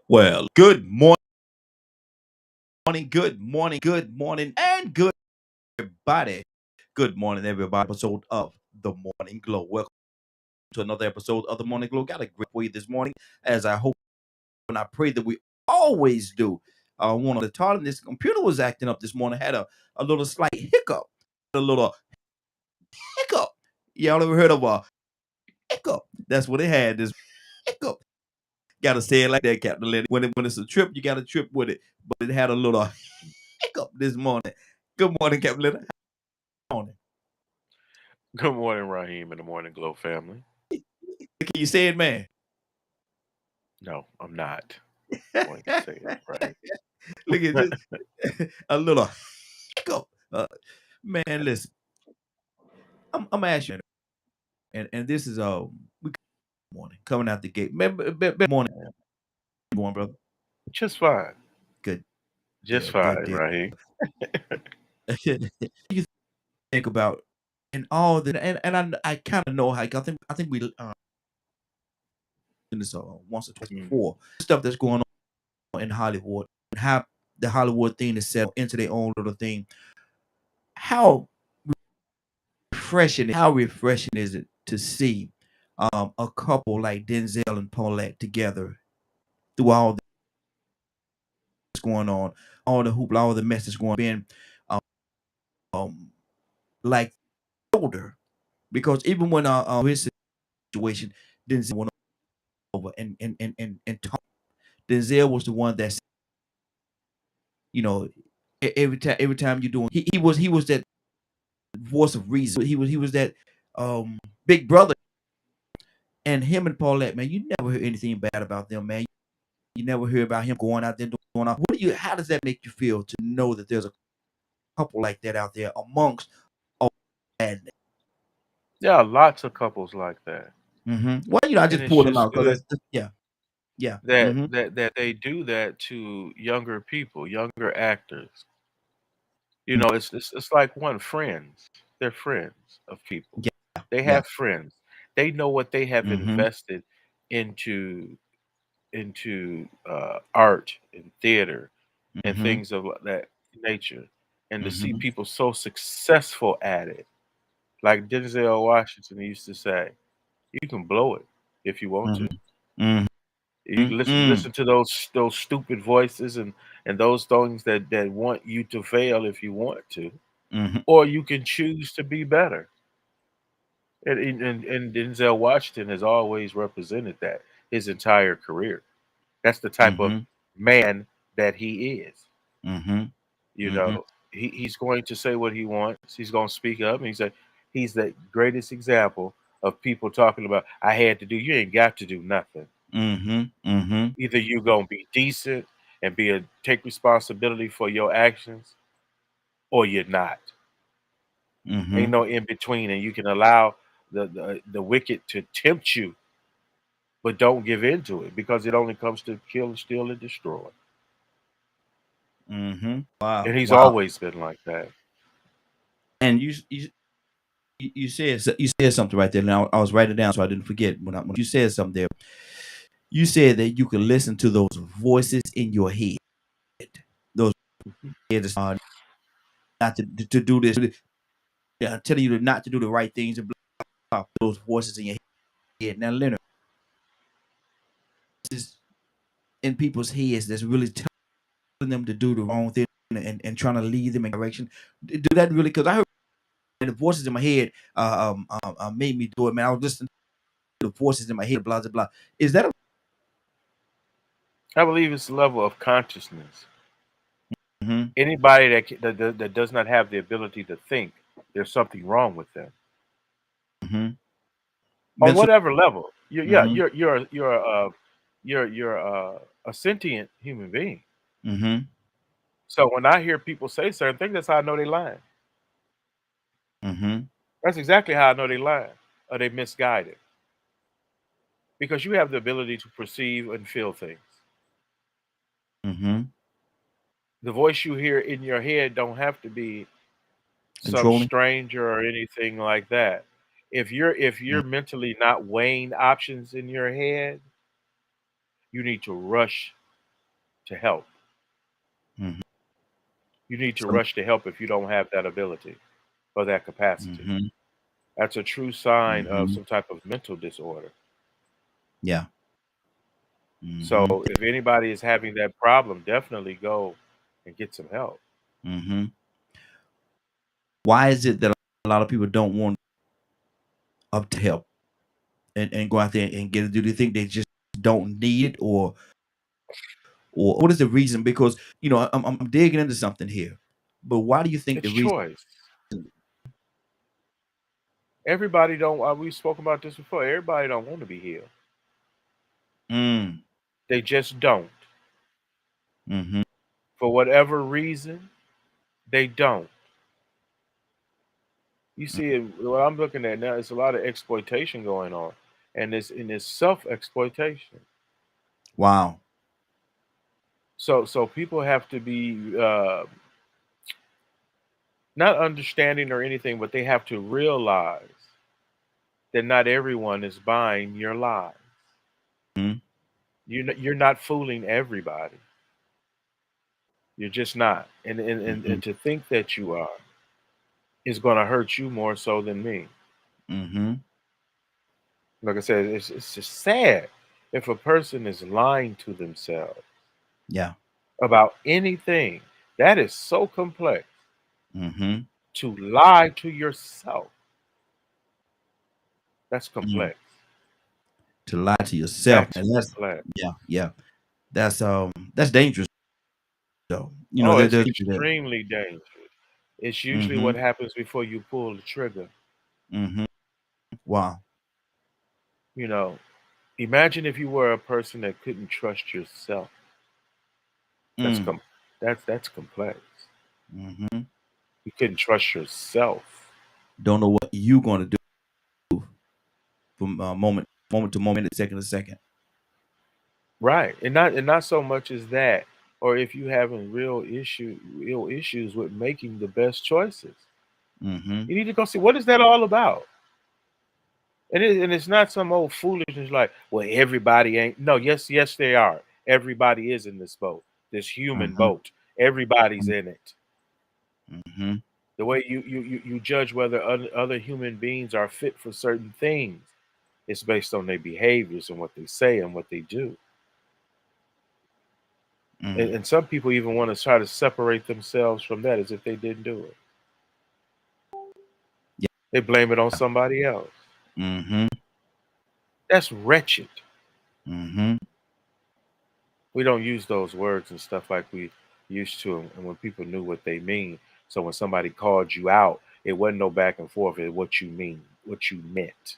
Well, good morning, good morning, and good everybody. Good morning, everybody. Episode of the Morning Glow. Welcome to another episode of the Morning Glow. Got a great for you this morning, as I hope and I pray that we always do. One of the time this computer was acting up this morning, had a little slight hiccup, a little hiccup. Y'all ever heard of a hiccup? That's what it had. This hiccup. Gotta say it like that, Captain Lenny. When it's a trip, you gotta trip with it. But it had a little hiccup this morning. Good morning, Captain Lenny. Morning. Good morning, Raheem, and the Morning Glow family. Can you say it, man? No, I'm not going to say it, right? Look at this. A little hiccup. Man, listen. I'm asking, and this is we morning coming out the gate. Morning, going, brother. Just fine. Good Just deal. Good fine, deal. Raheem. You think about and all that, and I kind of know how. I think we in this once or twice Mm. before stuff that's going on in Hollywood and how the Hollywood thing is set into their own little thing. How refreshing is it to see a couple like Denzel and Paulette together through all that's going on, all the hoopla, all the mess that's going on, being um, um like older because even when his situation Denzel went over and talk, Denzel was the one that's you know every time you're doing he was that voice of reason. He was that big brother. And him and Paulette, man, you never hear anything bad about them, man. You never hear about him going out there doing all. How does that make you feel to know that there's a couple like that out there amongst all that? Yeah, lots of couples like that, Well, I and just it's pulled them just out because good yeah, yeah. that that they do that to younger people, younger actors. It's like one friends. They're friends of people. Yeah, They yeah. have friends. They know what they have Mm-hmm. invested into art and theater and Mm-hmm. things of that nature, and to see Mm-hmm. people so successful at it, like Denzel Washington used to say, "You can blow it if you want to. Mm-hmm. You can listen to those stupid voices and those things that want you to fail if you want to, Mm-hmm. or you can choose to be better." And Denzel Washington has always represented that his entire career. That's the type of Mm-hmm. man that he is. Mm-hmm. You Mm-hmm. know, he's going to say what he wants. He's going to speak up. And he's the greatest example of people talking about, I had to do. You ain't got to do nothing. Mm-hmm. Mm-hmm. Either you going to be decent and take responsibility for your actions, or you're not. Mm-hmm. Ain't no in between. And you can allow the wicked to tempt you, but don't give in to it because it only comes to kill, steal, and destroy. Mm-hmm. Wow. And he's Wow. always been like that. And you said something right there. Now I was writing it down so I didn't forget when you said something there. You said that you could listen to those voices in your head. Those heads not to do this, telling you not to do the right things and blah, blah, those voices in your head. Now, Leonard, this is in people's heads that's really telling them to do the wrong thing and trying to lead them in direction. Do that really? Because I heard the voices in my head made me do it, man. I was listening to the voices in my head, blah, blah, blah. Is that a I believe it's the level of consciousness. mm-hmm, Anybody that does not have the ability to think, there's something wrong with them mm-hmm, on mental? whatever level. Yeah, Mm-hmm, you're a sentient human being. mm-hmm, So when I hear people say certain things, that's how I know they lying. mm-hmm, That's exactly how I know they lying or they misguided because you have the ability to perceive and feel things. mm-hmm. The voice you hear in your head don't have to be some Controlling. stranger or anything like that. If you're mentally not weighing options in your head, you need to rush. to help. Mhm. You need to Some rush to help if you don't have that ability or that capacity. Mhm. That's a true sign of Mhm. some type of mental disorder. Yeah. So Mhm. if anybody is having that problem, definitely go and get some help. Mhm. Why is it that a lot of people don't want up to help and go out there and get it? Do they think they just don't need it, or what is the reason? Because I'm digging into something here, but why do you think It's the reason? choice. Everybody don't. We spoke about this before. Everybody don't want to be healed. Mm. They just don't. Mhm. For whatever reason, they don't. You Mm. see, what I'm looking at now is a lot of exploitation going on, and it's self exploitation. Wow. So people have to be not understanding or anything, but they have to realize that not everyone is buying your lies. Mhm. You're not fooling everybody. You're just not. And Mhm. to think that you are is going to hurt you more so than me. Mhm. Like I said, it's just sad if a person is lying to themselves Yeah. about anything. That is so complex. Mhm. To lie to yourself, that's Mm. complex. To lie to yourself, That's and that's complex. yeah, yeah. That's dangerous though. Oh, There, it's there's people that. extremely dangerous. It's usually what Mhm. happens before you pull the trigger. Mhm. Wow. You know, imagine if you were a person that couldn't trust yourself. That's Mm. com- that's complex. Mhm. You couldn't trust yourself. Don't know what you gonna do from moment to moment, second to second. Right. And not so much as that. Or if you having real issues with making the best choices. Mhm. You need to go see what is that all about? And it's not some old foolishness like, well, everybody ain't no, yes, they are. Everybody is in this boat, this human Mhm. boat. Everybody's in it. Mhm. The way you judge whether other human beings are fit for certain things, it's based on their behaviors and what they say and what they do. And, Mm. and some people even want to try to separate themselves from that as if they didn't do it. Yeah. They blame it on somebody else. Mhm. That's wretched. Mhm. We don't use those words and stuff like we used to, and when people knew what they mean. So when somebody called you out, it wasn't no back and forth. It what you mean, what you meant.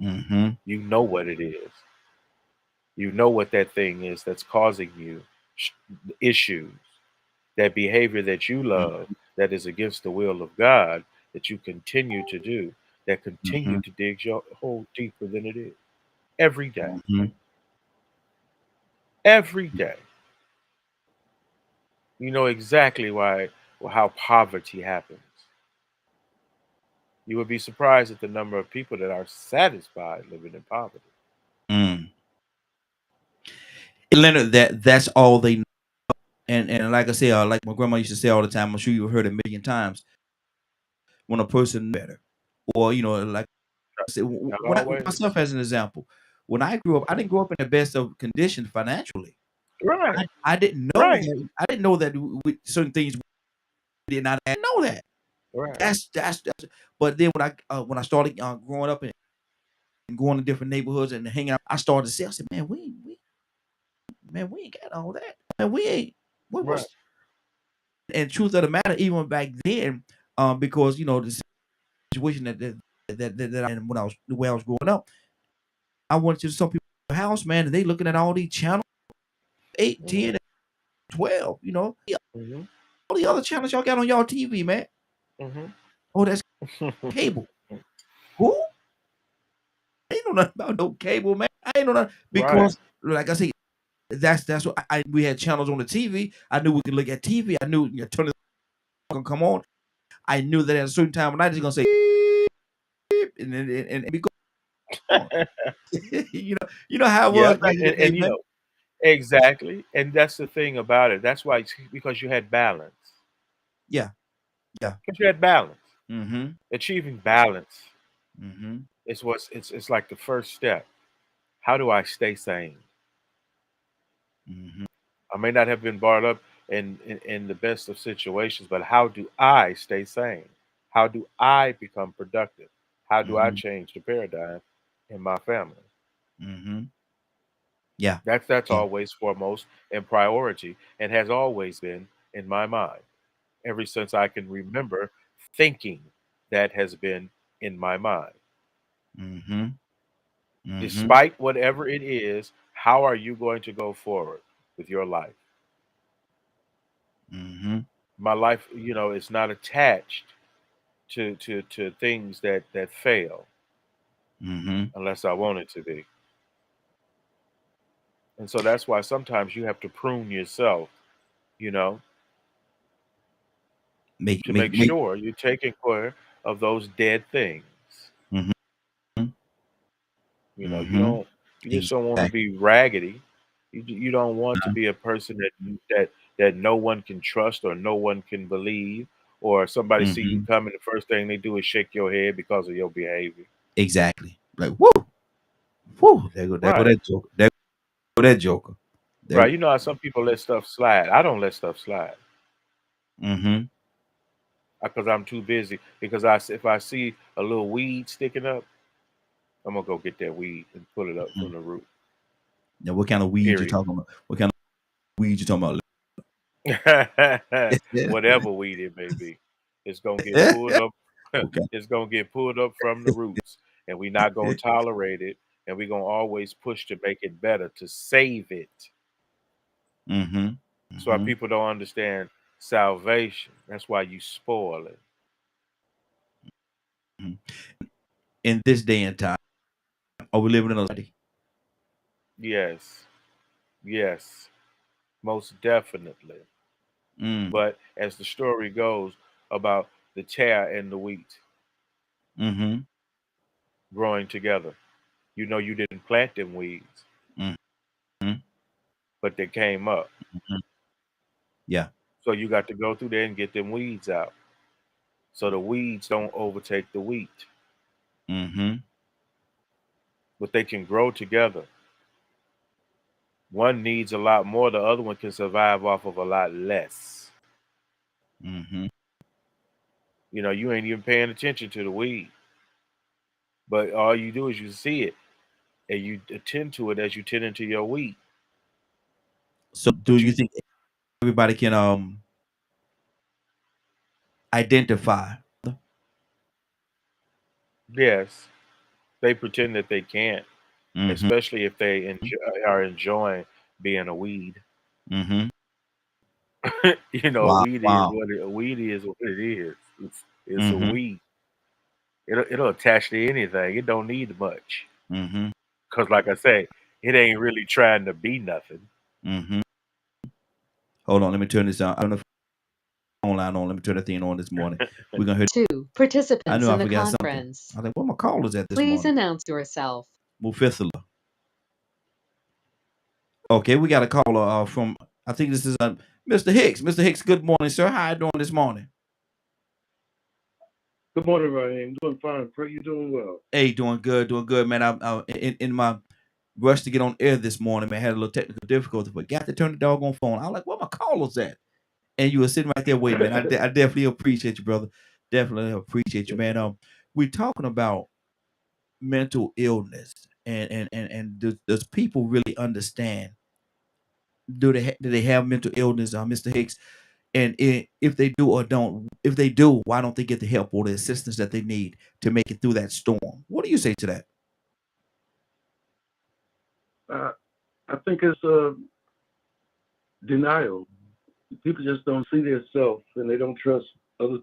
Mhm. You know what it is. You know what that thing is that's causing you sh- issues. That behavior that you love, that is against the will of God, that you continue to do, that continue Mhm. to dig your hole deeper than it is every day, Mhm. every day. You know exactly why or how poverty happens. You would be surprised at the number of people that are satisfied living in poverty. Mm. Leonard, that's all they know. And like I say, like my grandma used to say all the time, I'm sure you've heard a million times, when a person better. Or, like I said, Not when always. myself as an example, when I grew up, I Mhm. didn't grow up in the best of conditions financially. I, Right, I didn't know right, that. I didn't know that certain things we did not I didn't know that. right, That's. But then when I started growing up and going to different neighborhoods and hanging out, I started to see. I said, man, we ain't got all that. Man, we ain't. right. What's and truth of the matter, even back then, because the situation that I, and when I was the way I was growing up, I went to some people's house, man, and they looking at all these channels, 8, Hmm. 10, 12. Yeah, Hmm. all the other channels y'all got on y'all TV, man. Hmm. Oh, that's cable. Who? I ain't know nothing about no cable, man. I ain't know nothing Right, because, like I say, that's what we had channels on the TV. I knew we could look at TV. I knew turn it gonna come on. I knew that at a certain time, and I just gonna say, beep, and we go on. You know how it yeah, was back in the and day, you man. know, Exactly. And that's the thing about it. That's why because you had balance. Yeah. Yeah. Because you had balance. Mm-hmm. Achieving balance Mm-hmm. is it's like the first step. How do I stay sane? Mm-hmm. I may not have been brought up in the best of situations, but how do I stay sane? How do I become productive? How do I Mm-hmm. change the paradigm in my family? Mm-hmm. Yeah. That's Yeah. always foremost and priority and has always been in my mind. Ever since I can remember thinking that has been in my mind. Mm-hmm. Mm-hmm. Despite whatever it is, how are you going to go forward with your life? Mm-hmm. My life, is not attached to things that fail Mm-hmm. unless I want it to be. And so that's why sometimes you have to prune yourself, you know, Make to make make make sure you're taking care of those dead things. mm-hmm. You Mm-hmm. don't you just don't want to Exactly. be raggedy. You don't want to be a person that no one can trust or no one can believe, or somebody see you Mm-hmm. coming, the first thing they do is shake your head because of your behavior. Exactly. Like whoo, whoo. There go Right. that joker. There go that joker. There. Right. You know how some people let stuff slide. I don't let stuff slide Mm-hmm. because I'm too busy. Because if I see a little weed sticking up, I'm gonna go get that weed and pull it up Mm-hmm. from the root. Now, what kind of weed you Period. talking about? What kind of weed you talking about? Whatever weed it may be, it's gonna get pulled up. Okay. It's gonna get pulled up from the roots, and we're not gonna tolerate it, and we're gonna always push to make it better, to save it. Mm-hmm. That's why Mm-hmm. people don't understand salvation. That's why you spoil it. Mm-hmm. In this day and time, are we living in a society? Yes, yes, most definitely. Mm. But as the story goes about the tare and the wheat Mm-hmm. growing together, you didn't plant them weeds, Mm-hmm. but they came up. Mm-hmm. Yeah. So you got to go through there and get them weeds out, so the weeds don't overtake the wheat, Mm-hmm. but they can grow together. One needs a lot more, the other one can survive off of a lot less. Mm-hmm. You ain't even paying attention to the weed, but all you do is you see it and you attend to it as you tend into your wheat. So, do But you you, think everybody can identify? yes, they pretend that they can't, Mm-hmm. especially if they are enjoying being a weed. Mm-hmm. A Wow. weed is Wow. what it, a weed is what it is. It's a Mm-hmm. weed. It'll attach to anything. It don't need much. Mm-hmm. Cause like I say, it ain't really trying to be nothing. Mm-hmm. Hold on, let me turn this on. I don't know if phone line on. Let me turn the thing on this morning. We're gonna hear. Two I participants knew I in the forgot something. conference. I think where my callers at this Please morning? announce yourself. Mufisala. Okay, we got a caller from I think this is Mr. Hicks. Mr. Hicks, good morning, sir. How you doing this morning? Good morning, Ryan. Doing fine. Pray you're doing well. Hey, doing good, man. I in my rush to get on air this morning, man. Had a little technical difficulty, but got to turn the doggone phone. I was like, where my callers at? And you were sitting right there waiting, man. I definitely appreciate you, brother. Definitely appreciate you, Yes, man. sir. We're talking about mental illness, and does people really understand? Do they have mental illness, Mr. Hicks? And if they do or don't, if they do, why don't they get the help or the assistance that they need to make it through that storm? What do you say to that? Uh, I think it's denial. People just don't see themselves, and they don't trust other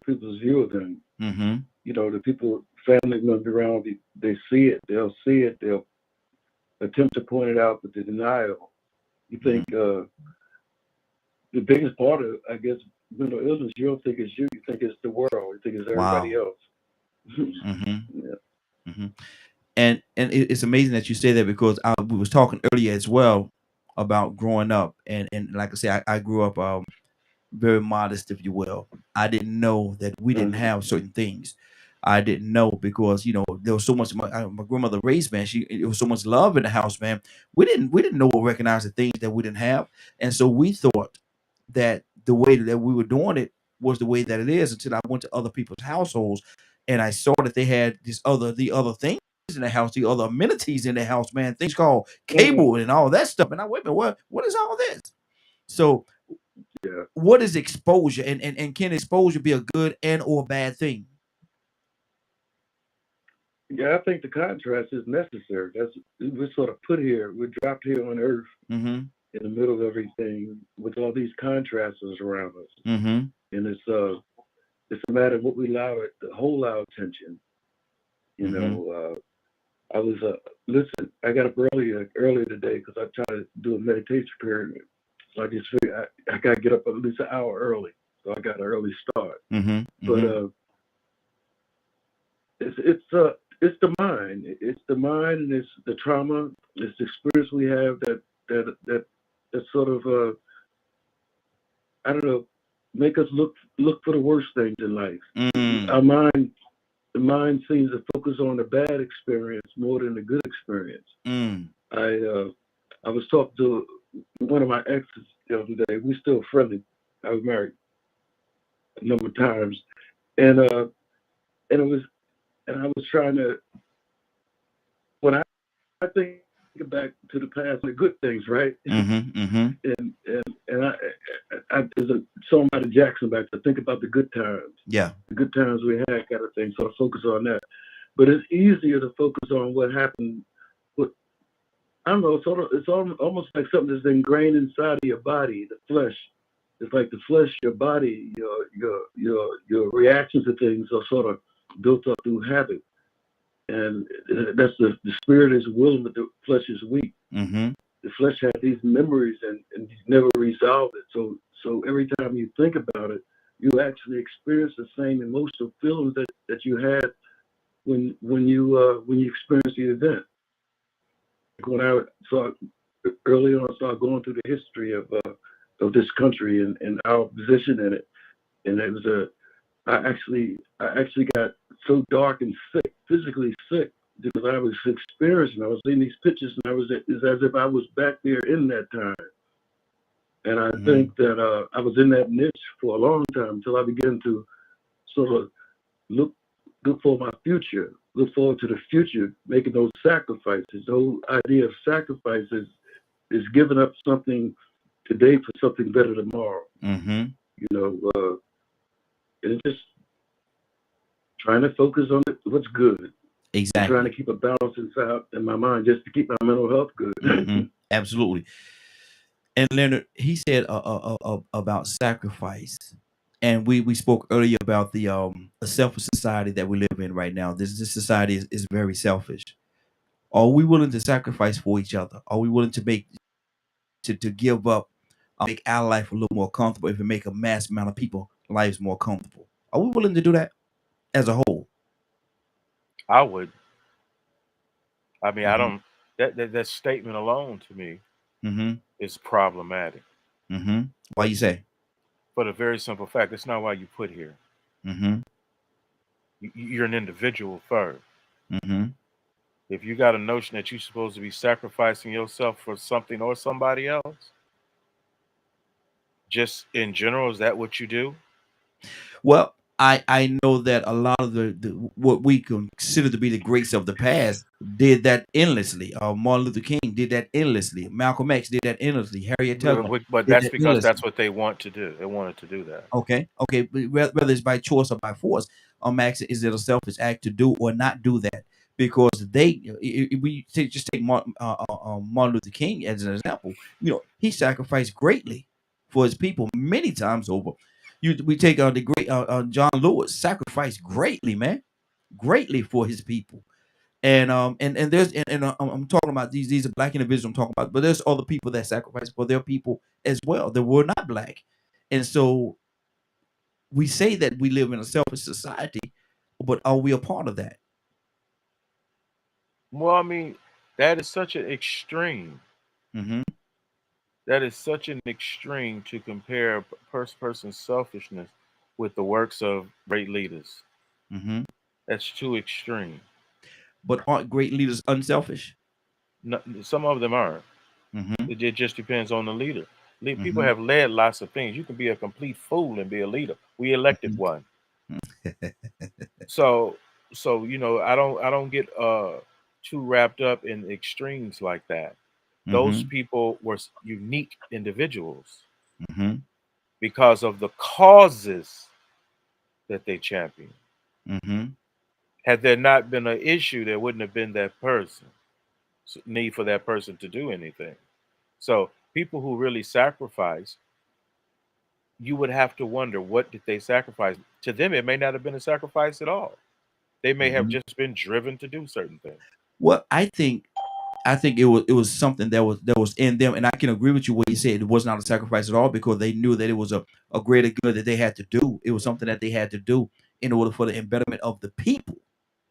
people's view of them. Mm-hmm. The people, family members around, they see it. They'll see it. They'll attempt to point it out, but the denial. You think the biggest part of, I guess, mental illness. You don't think it's you. You think it's the world. You think it's everybody Wow. else. Mm-hmm. Yeah. Mm-hmm. And it's amazing that you say that because we was talking earlier as well. about growing up, and like I said, I grew up very modest, if you will. I didn't know that we didn't Mhm. have certain things. I didn't know because there was so much. My grandmother raised, man. It was so much love in the house, man. We didn't know or recognize the things that we didn't have, and so we thought that the way that we were doing it was the way that it is until I went to other people's households and I saw that they had the other things in the house, the other amenities in the house, man. Things called Mhm. cable and all that stuff. And I wait a minute, what is all this? So Yeah. what is exposure, and can exposure be a good and or bad thing? Yeah, I think the contrast is necessary. We're sort of put here. We're dropped here on Earth Mm-hmm. in the middle of everything with all these contrasts around us, Mm-hmm. and it's a matter of what we allow it to hold our attention. You Mm-hmm. know, I was listen. I got up early today because I try to do a meditation period. So I just figured I got to get up at least an hour early. So I got an early start. Mm-hmm. But Mm-hmm. it's the mind. It's the mind, and it's the trauma. It's the experience we have that sort of I don't know, make us look for the worst things in life. Mm. Our mind, the mind seems to focus on the bad experience more than the good experience. Mm. I was talking to one of my exes the other day. We still friendly. I was married a number of times, and and it was and I was trying to when I think back to the past, the good things, right? Mm-hmm. Mm-hmm. And there's a song by the Jackson back to think about Yeah. the good times we had, kind of thing. So I focus on that. But it's easier to focus on what happened. What I don't know. It's almost like something that's ingrained inside of your body, the flesh. It's like the flesh, your body, your reactions to things are sort of built up through habit. And that's the spirit is willing, but the flesh is weak. Mm-hmm. The flesh had these memories and you never resolved it. So every time you think about it, you actually experience the same emotional feelings that you had when you experienced the event. When I saw early on, I started going through the history of this country and our position in it, and it was I actually got so dark and sick, physically sick, because I was experiencing. I was seeing these pictures, and it's as if I was back there in that time. And I Mm-hmm. think that I was in that niche for a long time until I began to sort of look look for my future, look forward to the future, making those sacrifices. The whole idea of sacrifices is giving up something today for something better tomorrow. Mm-hmm. You know, and just trying to focus on what's good and trying to Exactly. keep a balance inside in my mind just to keep my mental health good. Mm-hmm. Absolutely. And Leonard, he said about sacrifice, and we spoke earlier about the selfish society that we live in right now. This society is very selfish. Are we willing to sacrifice for each other? Are we willing to to give up, make our life a little more comfortable if we make a mass amount of people lives more comfortable? Are we willing to do that as a whole? I would. I mean, I Mm-hmm. don't. That statement alone to me Mm-hmm. is problematic Mm-hmm. Why you say? for the very simple fact that's not why you put here. Mm-hmm. You're an individual first. Mm-hmm. If you got a notion that you're supposed to be sacrificing yourself for something or somebody else, just in general, is that what you do? Well, I know that a lot of the what we consider to be the greats of the past did that endlessly. Martin Luther King did that endlessly. Malcolm X did that endlessly. Harriet Tubman But did that's that because endlessly. that's what they want to do. They wanted to do that. Okay, okay. But whether it's by choice or by force, Max, is it a selfish act to do or not do that? Because we just take Martin Luther King as an example. He sacrificed greatly for his people many times over. We take the great John Lewis sacrificed greatly, man, greatly for his people. And there's I'm talking about these are black individuals I'm talking about, but there's other people that sacrifice for their people as well that were not black. And so we say that we live in a selfish society, but are we a part of that? Well, I mean, that is such an extreme. Mm-hmm. That is such an extreme to compare person's selfishness with the works of great leaders. Mm-hmm. That's too extreme. But aren't great leaders unselfish? No, some of them aren't. Mm-hmm. It just depends on the leader. People Mm-hmm. have led lots of things. You can be a complete fool and be a leader. We elected one. So I don't get too wrapped up in extremes like that. Those Mm-hmm. people were unique individuals Mm-hmm. because of the causes that they championed. Mm-hmm. Had there not been an issue, there wouldn't have been that person need for that person to do anything. So people who really sacrifice, you would have to wonder, what did they sacrifice? To them, it may not have been a sacrifice at all. They may have Mm-hmm. just been driven to do certain things. Well, I think it was something that was in them, and I can agree with you when you said it was not a sacrifice at all, because they knew that it was a greater good that they had to do. It was something that they had to do in order for the betterment of the people.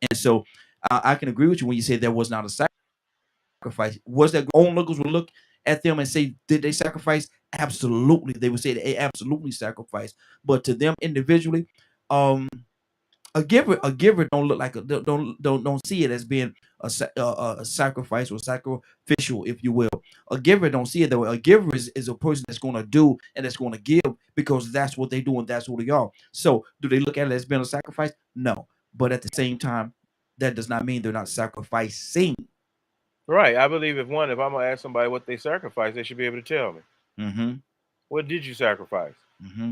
And so I can agree with you when you say there was not a sacrifice. Was that onlookers would look at them and say, did they sacrifice? Absolutely, they would say they absolutely sacrificed. But to them individually, um, a giver don't look like don't see it as being a sacrifice or sacrificial, if you will. A giver don't see it that way. A giver is a person that's going to do and that's going to give because that's what they do and that's who they are. So do they look at it as being a sacrifice? No, but at the same time, that does not mean they're not sacrificing. Right. I believe if I'm gonna ask somebody what they sacrificed, they should be able to tell me. Mm-hmm. What did you sacrifice? Mm-hmm.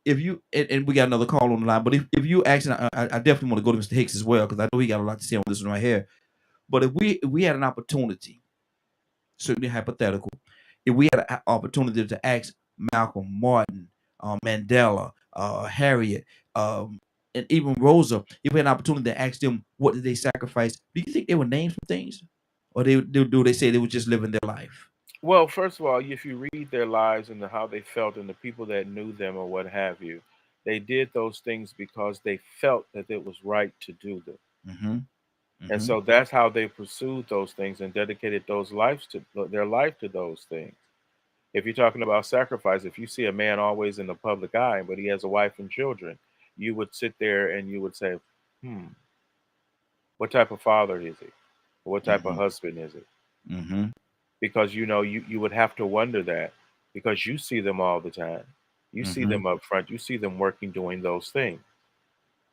If you and we got another call on the line, but if you actually, I definitely want to go to Mr. Hicks as well, because I know he got a lot to say on this one right here. But if we had an opportunity, certainly hypothetical, if we had an opportunity to ask Malcolm, Martin, Mandela, Harriet, and even Rosa, if we had an opportunity to ask them what did they sacrifice, do you think they would name some things, or do they say they were just living their life? Well, first of all, if you read their lives and how they felt and the people that knew them or what have you, they did those things because they felt that it was right to do them. Mm-hmm. And Mm-hmm. so that's how they pursued those things and dedicated their life to those things. If you're talking about sacrifice, if you see a man always in the public eye, but he has a wife and children, you would sit there and you would say, hmm, what type of father is he? What type of Mm-hmm. husband is he? Mm-hmm. Because you would have to wonder that, because you see them all the time. You see Mm-hmm. them up front, you see them working, doing those things.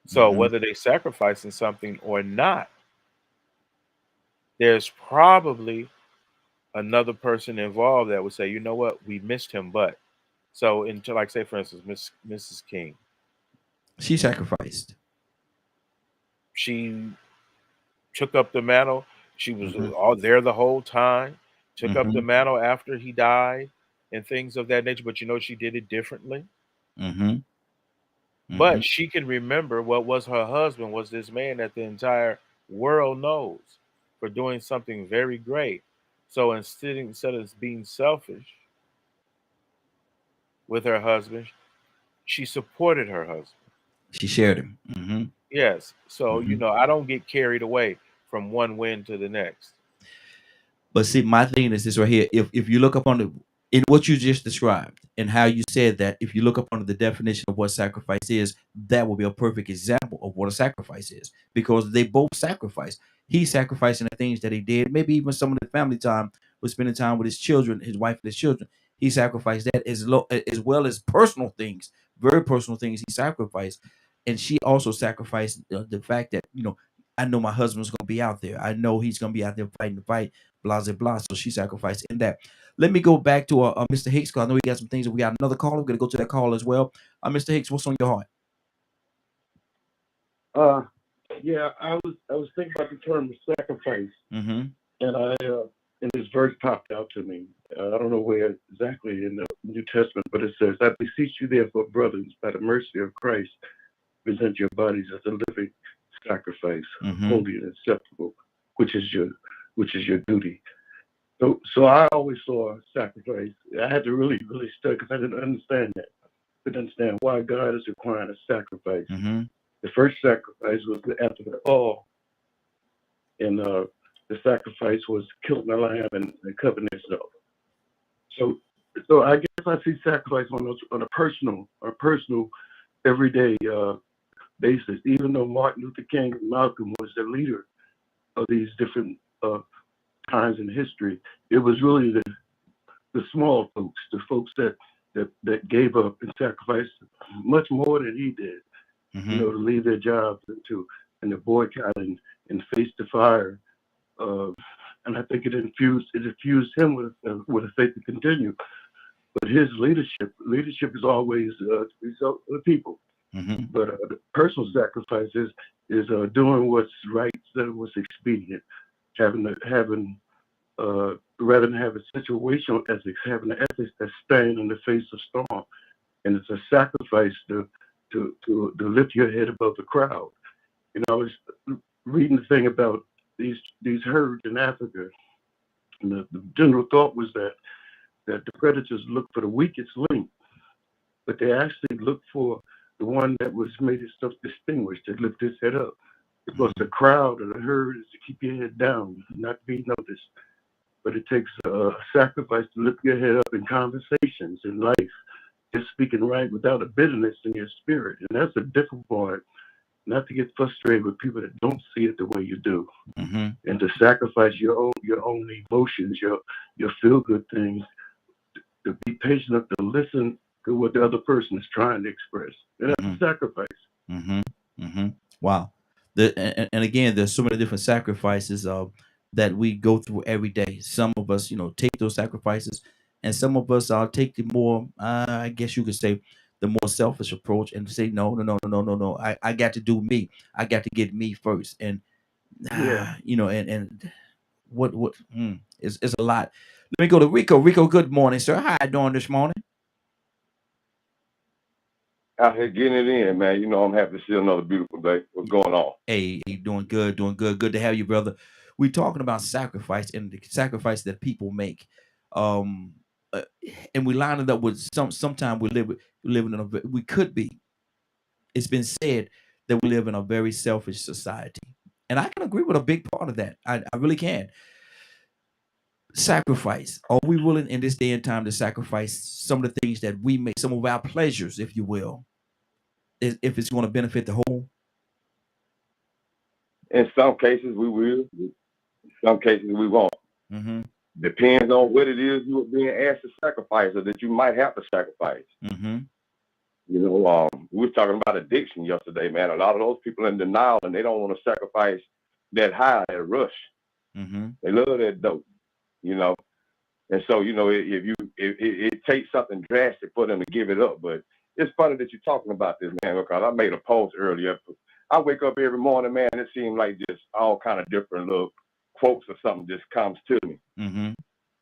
So Mm-hmm. whether they sacrificing something or not, there's probably another person involved that would say, you know what, we missed him, but so into, like, say for instance, Mrs. King, She sacrificed. she took up the mantle. She was Mm-hmm. all there the whole time, took up the Mm-hmm. mantle after he died and things of that nature, but she did it differently. Mm-hmm. Mm-hmm. But she can remember what was her husband was this man that the entire world knows for doing something very great. So instead of being selfish with her husband, she supported her husband. She shared him. Mm-hmm. Yes. So, Mm-hmm. I don't get carried away from one win to the next. But see, my thing is this right here. If you look up on the in what you just described and how you said that, if you look up under the definition of what sacrifice is, that will be a perfect example of what a sacrifice is, because they both sacrificed. He sacrificing the things that he did, maybe even some of the family time, was spending time with his children, his wife, and his children. He sacrificed that as well as personal things, very personal things. He sacrificed, and she also sacrificed the fact that I know my husband's gonna be out there. I know he's gonna be out there fighting the fight, blah blah blah. So she sacrificed in that. Let me go back to Mr. Hicks, because I know we got some things. We got another call. We're gonna go to that call as well. Mr. Hicks, what's on your heart? Yeah, I was thinking about the term sacrifice, Mm-hmm. and and this verse popped out to me. I don't know where exactly in the New Testament, but it says, "I beseech you, therefore, brothers, by the mercy of Christ, present your bodies as a living sacrifice, Mm-hmm. holy and acceptable, which is your duty." So I always saw sacrifice. I had to really, really study because I didn't understand that. I didn't understand why God is requiring a sacrifice. Mm-hmm. The first sacrifice was after the fall, and the sacrifice was killing the lamb and covering itself. So, I guess I see sacrifice on a personal, everyday basis. Even though Martin Luther King and Malcolm was the leader of these different times in history, it was really the small folks, the folks that gave up and sacrificed much more than he did. Mm-hmm. To leave their jobs and to boycott and face the fire. And I think it infused him with a faith to continue. But his leadership is always the result of the people. Mm-hmm. But the personal sacrifice is doing what's right instead of what's expedient. Rather than have a situational ethics, having an ethics that stand in the face of storm, and it's a sacrifice to lift your head above the crowd. I was reading the thing about these herds in Africa, and the general thought was that the predators look for the weakest link, but they actually look for the one that was made itself distinguished, to lift its head up. Because the crowd or the herd is to keep your head down, not to be noticed. But it takes a sacrifice to lift your head up in conversations, in life, just speaking right without a bitterness in your spirit. And that's a difficult part, not to get frustrated with people that don't see it the way you do. Mm-hmm. And to sacrifice your own emotions, your feel-good things, to be patient enough to listen to what the other person is trying to express. And that's a sacrifice. Mm-hmm. Mm-hmm. Wow. And again, there's so many different sacrifices that we go through every day. Some of us, take those sacrifices, and some of us take the more, I guess you could say, the more selfish approach and say, no. I got to do me. I got to get me first. And Yeah. and what it's a lot. Let me go to Rico. Rico, good morning, sir. How you doing this morning? Out here getting it in, man. I'm happy to see another beautiful day. What's going on? Hey, doing good. Good to have you, brother. We're talking about sacrifice and the sacrifice that people make. Um, and we line it up with sometimes we living in we could be. It's been said that we live in a very selfish society. And I can agree with a big part of that. I really can. Sacrifice. Are we willing in this day and time to sacrifice some of the things that we make, some of our pleasures, if you will, if it's going to benefit the whole? In some cases, we will. In some cases, we won't. Mm-hmm. Depends on what it is you are being asked to sacrifice or that you might have to sacrifice. Mm-hmm. We were talking about addiction yesterday, man. A lot of those people in denial, and they don't want to sacrifice that high, that rush. Mm-hmm. They love that dope, And so, it takes something drastic for them to give it up. But it's funny that you're talking about this, man, because I made a post earlier. I wake up every morning, man, and it seems like just all kind of different little quotes or something just comes to me. Mm-hmm.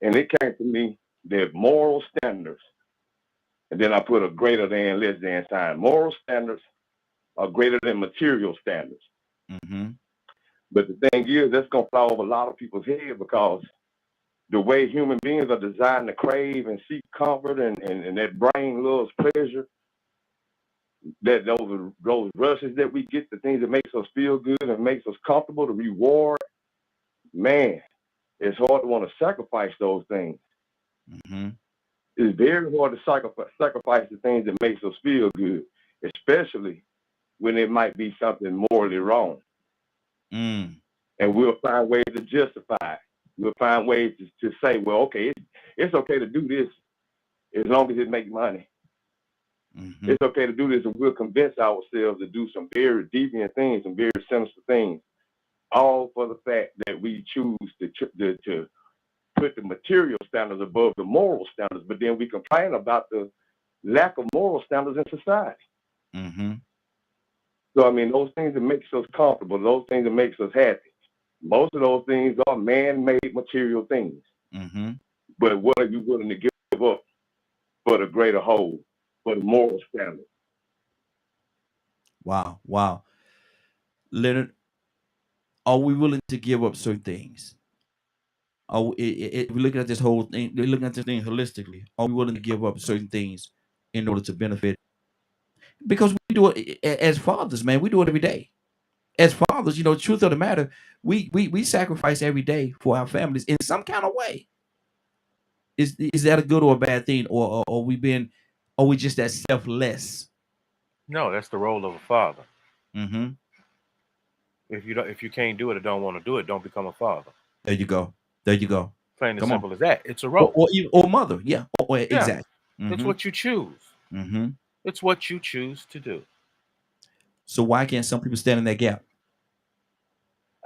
And it came to me, there's moral standards. And then I put a greater than, less than sign. Moral standards are greater than material standards. Mm-hmm. But the thing is, that's going to fly over a lot of people's head because the way human beings are designed to crave and seek comfort and that brain loves pleasure, that those rushes that we get, the things that makes us feel good and makes us comfortable, the reward, man, it's hard to want to sacrifice those things. Mm-hmm. It's very hard to sacrifice the things that makes us feel good, especially when it might be something morally wrong. Mm. And we'll find ways to justify it. We'll find ways to say, well, okay, it's okay to do this as long as it makes money. Mm-hmm. It's okay to do this, and we'll convince ourselves to do some very deviant things, some very sinister things, all for the fact that we choose to put the material standards above the moral standards, but then we complain about the lack of moral standards in society. Mm-hmm. So, those things that makes us comfortable, those things that makes us happy, most of those things are man-made material things. Mm-hmm. But what are you willing to give up for the greater whole, for the moral standard? Wow. Leonard, are we willing to give up certain things? We're looking at this whole thing, we're looking at this thing holistically. Are we willing to give up certain things in order to benefit? Because we do it as fathers, man. We do it every day. As fathers, truth of the matter, we sacrifice every day for our families in some kind of way. Is that a good or a bad thing, or are we just that selfless? No, that's the role of a father. Mm-hmm. If you can't do it or don't want to do it, don't become a father. There you go. There you go. Plain and Come on. simple as that. It's a role. Or mother. Yeah. Yeah. Exactly. It's Mm-hmm. what you choose. Mm-hmm. It's what you choose to do. So why can't some people stand in that gap?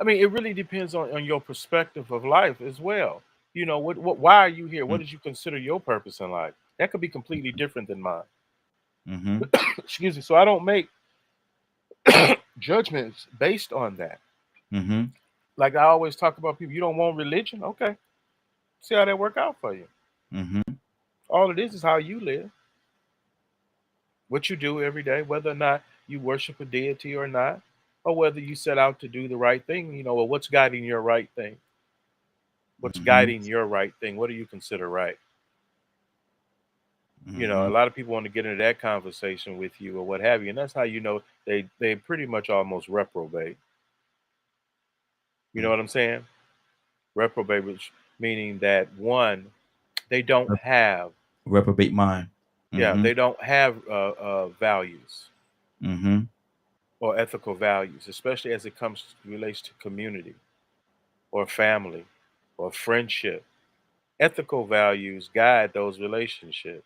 I mean, it really depends on your perspective of life as well. You know, why are you here? What did you consider your purpose in life? That could be completely different than mine. Mm-hmm. Excuse me. So I don't make judgments based on that. Mm-hmm. Like I always talk about people, you don't want religion? Okay. See how that work out for you. Mm-hmm. All it is how you live. What you do every day, whether or not you worship a deity or not, or whether you set out to do the right thing, you know, or what's guiding your right thing? What's Mm-hmm. guiding your right thing? What do you consider right? You know, a lot of people want to get into that conversation with you or what have you, and that's how you know they pretty much almost reprobate. You know what I'm saying? Reprobate, which meaning that one, they don't have, Reprobate mind. yeah, Mm-hmm. they don't have values Mm-hmm. or ethical values, especially as it relates to community or family or friendship. Ethical values guide those relationships,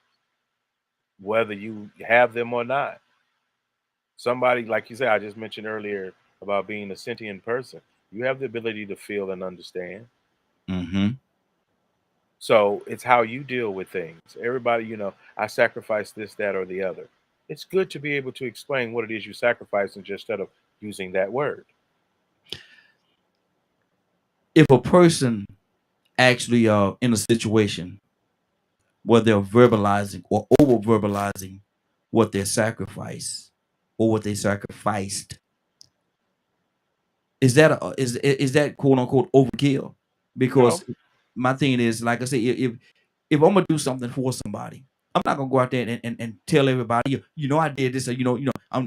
whether you have them or not. Somebody, like you said, I just mentioned earlier about being a sentient person. You have the ability to feel and understand. Mm-hmm. So it's how you deal with things. Everybody, you know, I sacrifice this, that, or the other. It's good to be able to explain what it is you sacrifice instead of using that word. If a person actually in a situation where they're verbalizing or over verbalizing what they sacrifice or what they sacrificed, is that quote unquote overkill? No, Because my thing is, like I said, if I'm gonna do something for somebody, I'm not gonna go out there and tell everybody, you know, I did this, or I'm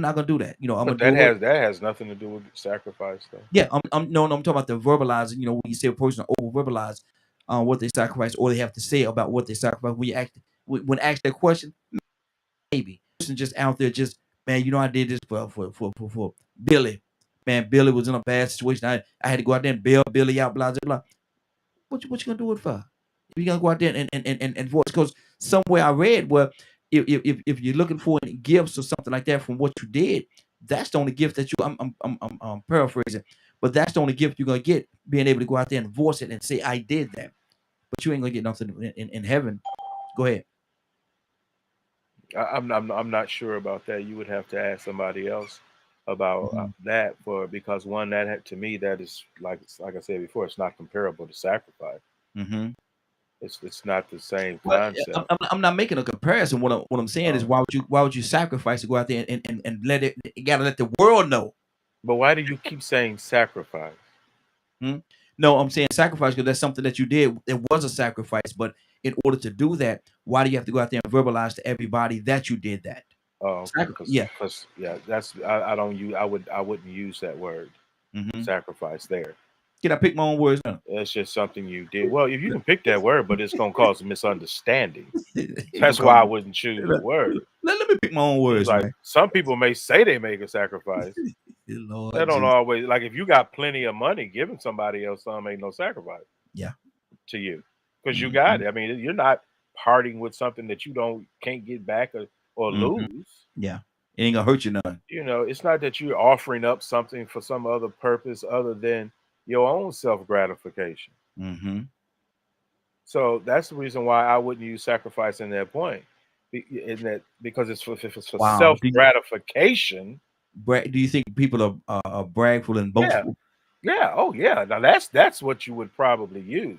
not gonna do that. You know, I'm but gonna do it. that has nothing to do with sacrifice, though. Yeah, no, I'm talking about the verbalizing. You know, when you say a person over verbalize what they sacrifice or they have to say about what they sacrifice. When you when asked that question, maybe person just out there, just man, you know, I did this for Billy. Man, Billy was in a bad situation. I had to go out there and bail Billy out. Blah blah blah. What you gonna do it for? You gonna go out there and voice? Because somewhere I read where if you're looking for any gifts or something like that from what you did, that's the only gift that you. I'm paraphrasing, but that's the only gift you're gonna get, being able to go out there and voice it and say I did that. But you ain't gonna get nothing in heaven. Go ahead. I'm not sure about that. You would have to ask somebody else about Mhm. that because one to me that is like I said before, it's not comparable to sacrifice. Mm-hmm. It's not the same Well, concept. I'm not making a comparison. What I'm saying is, Um, why would you sacrifice to go out there and let it? You gotta let the world know. but why do you keep saying sacrifice? Hmm? No, I'm saying sacrifice because that's something that you did. It was a sacrifice, but in order to do that, why do you have to go out there and verbalize to everybody that you did that? Oh, okay, Yeah. because yeah, I don't use I wouldn't use that word Mm-hmm. sacrifice there. Can I pick my own words now? It's just something you did. Well, if you can pick that word, but it's gonna cause a misunderstanding. You That's gonna call why I me- wouldn't choose the word. let me pick my own It's words, like man. some people may say they make a sacrifice. They Lord don't Jesus. always like if you got plenty of money, giving somebody else some ain't no sacrifice Yeah. to you because you got Mm-hmm. it. I mean, you're not parting with something that you can't get back or Mm-hmm. lose. Yeah. It ain't gonna hurt you none. You know, it's not that you're offering up something for some other purpose other than your own self gratification. Mm-hmm. So that's the reason why I wouldn't use sacrifice in that point. In that because if it's for Wow. self gratification, Do you think people are bragful and yeah, boastful? yeah, oh yeah. Now that's what you would probably use.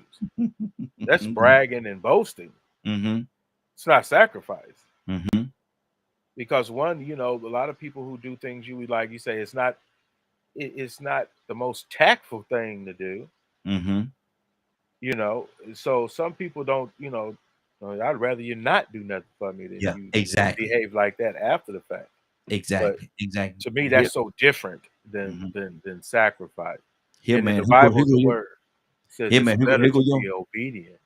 That's Okay. bragging and boasting. Mm-hmm. It's not sacrifice. Mm-hmm. Because one, you know, a lot of people who do things you would like you say it's not the most tactful thing to do, Mm-hmm. you know. So some people don't, you know, I'd rather you not do nothing for me than Yeah. you Exactly. behave like that after the fact. But Exactly. Exactly. to me, Here. that's so different Mm-hmm. than sacrifice. Here, And in man. the Bible, the Your. word says Here, it's man. better Here go to your. be obedient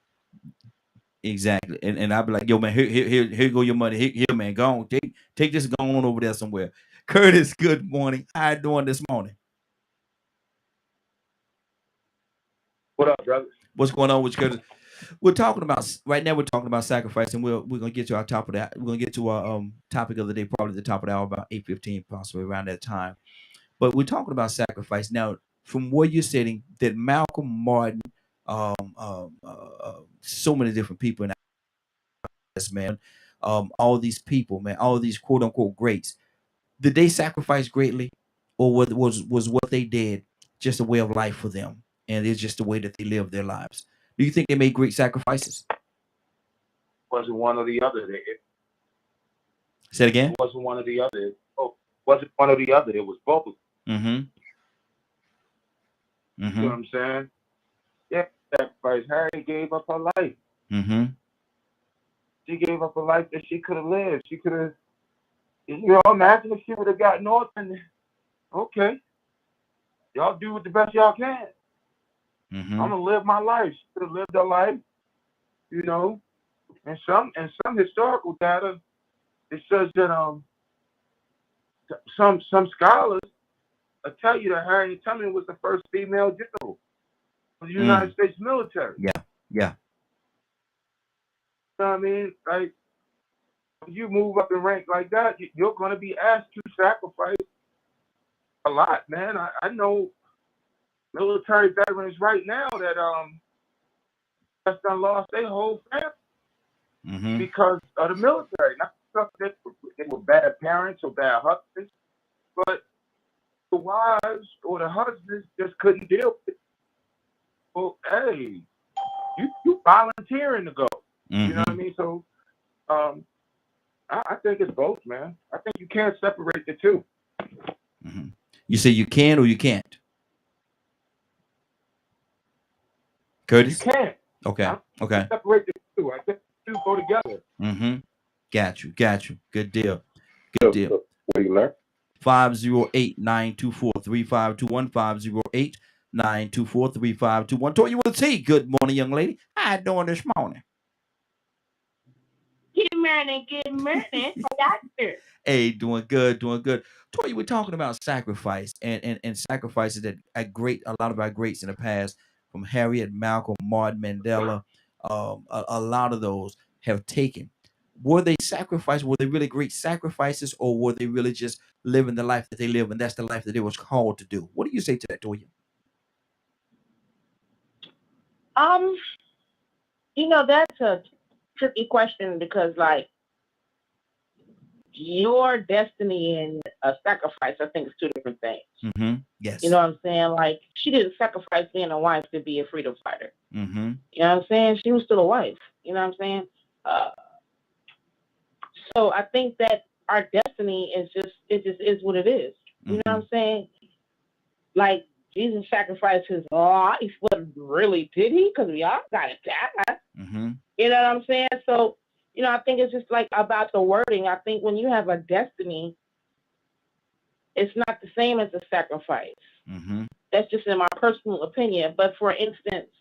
Exactly. And I'd be like, yo, man, here go your money. Here, man, go on. Take this going on over there somewhere. Curtis, good morning. How you doing this morning? What up, brother? What's going on with you, Curtis? We're talking about right now. We're talking about sacrifice, and we're gonna get to our top of that. We're gonna get to our topic of the day, probably the top of the hour, about 8:15, possibly around that time. But we're talking about sacrifice now. From where you're sitting, that Malcolm Martin, so many different people in this man, all these people, man, all these quote unquote greats, did they sacrifice greatly, or was what they did just a way of life for them, and it's just the way that they live their lives? Do you think they made great sacrifices? Wasn't one or the other. Say it again. It wasn't one or the other. Oh, wasn't one or the other. It was both. Mm-hmm. You know Mm-hmm. what I'm saying? Yeah, sacrifice. Harry gave up her life. Mm-hmm. She gave up a life that she could have lived. She could have, imagine if she would have gotten off and, okay, y'all do the best y'all can. Mm-hmm. I'm gonna live my life. She could have lived her life, And some historical data, it says that some scholars tell you that Harriet Tubman was the first female general of the United States military. Yeah. You know what I mean? Like, when you move up in rank like that, you're going to be asked to sacrifice a lot, man. I know military veterans right now that just done lost their whole family because of the military. Not because they were bad parents or bad husbands, but the wives or the husbands just couldn't deal with it. Well, hey, you volunteering to go. You know what I mean? So I think it's both, man. I think you can't separate the two. You say you can or you can't? Curtis? You can't. Okay. Okay. Separate the two. I think the two go together. Got you. Good deal. Good deal. What do you learn? 508-924-3521. 508-924-3521. Toya with a T. Good morning, young lady. How you doing this morning? Good morning. Doctor. Hey, doing good. Toya, we're talking about sacrifice and sacrifices that a lot of our greats in the past, from Harriet, Malcolm, Martin, Mandela, a lot of those have taken. Were they sacrifices? Were they really great sacrifices, or were they really just living the life that they live, and that's the life that they was called to do? What do you say to that, Toya? That's a tricky question because, like, your destiny and a sacrifice, I think, is two different things. Yes. You know what I'm saying? Like, she didn't sacrifice being a wife to be a freedom fighter. You know what I'm saying? She was still a wife. You know what I'm saying? So I think that our destiny is just is what it is. You know what I'm saying? Like, Jesus sacrificed his life, but really, did he? Because we all got to die. You know what I'm saying? So, I think it's just like about the wording. I think when you have a destiny, it's not the same as a sacrifice. That's just in my personal opinion. But for instance,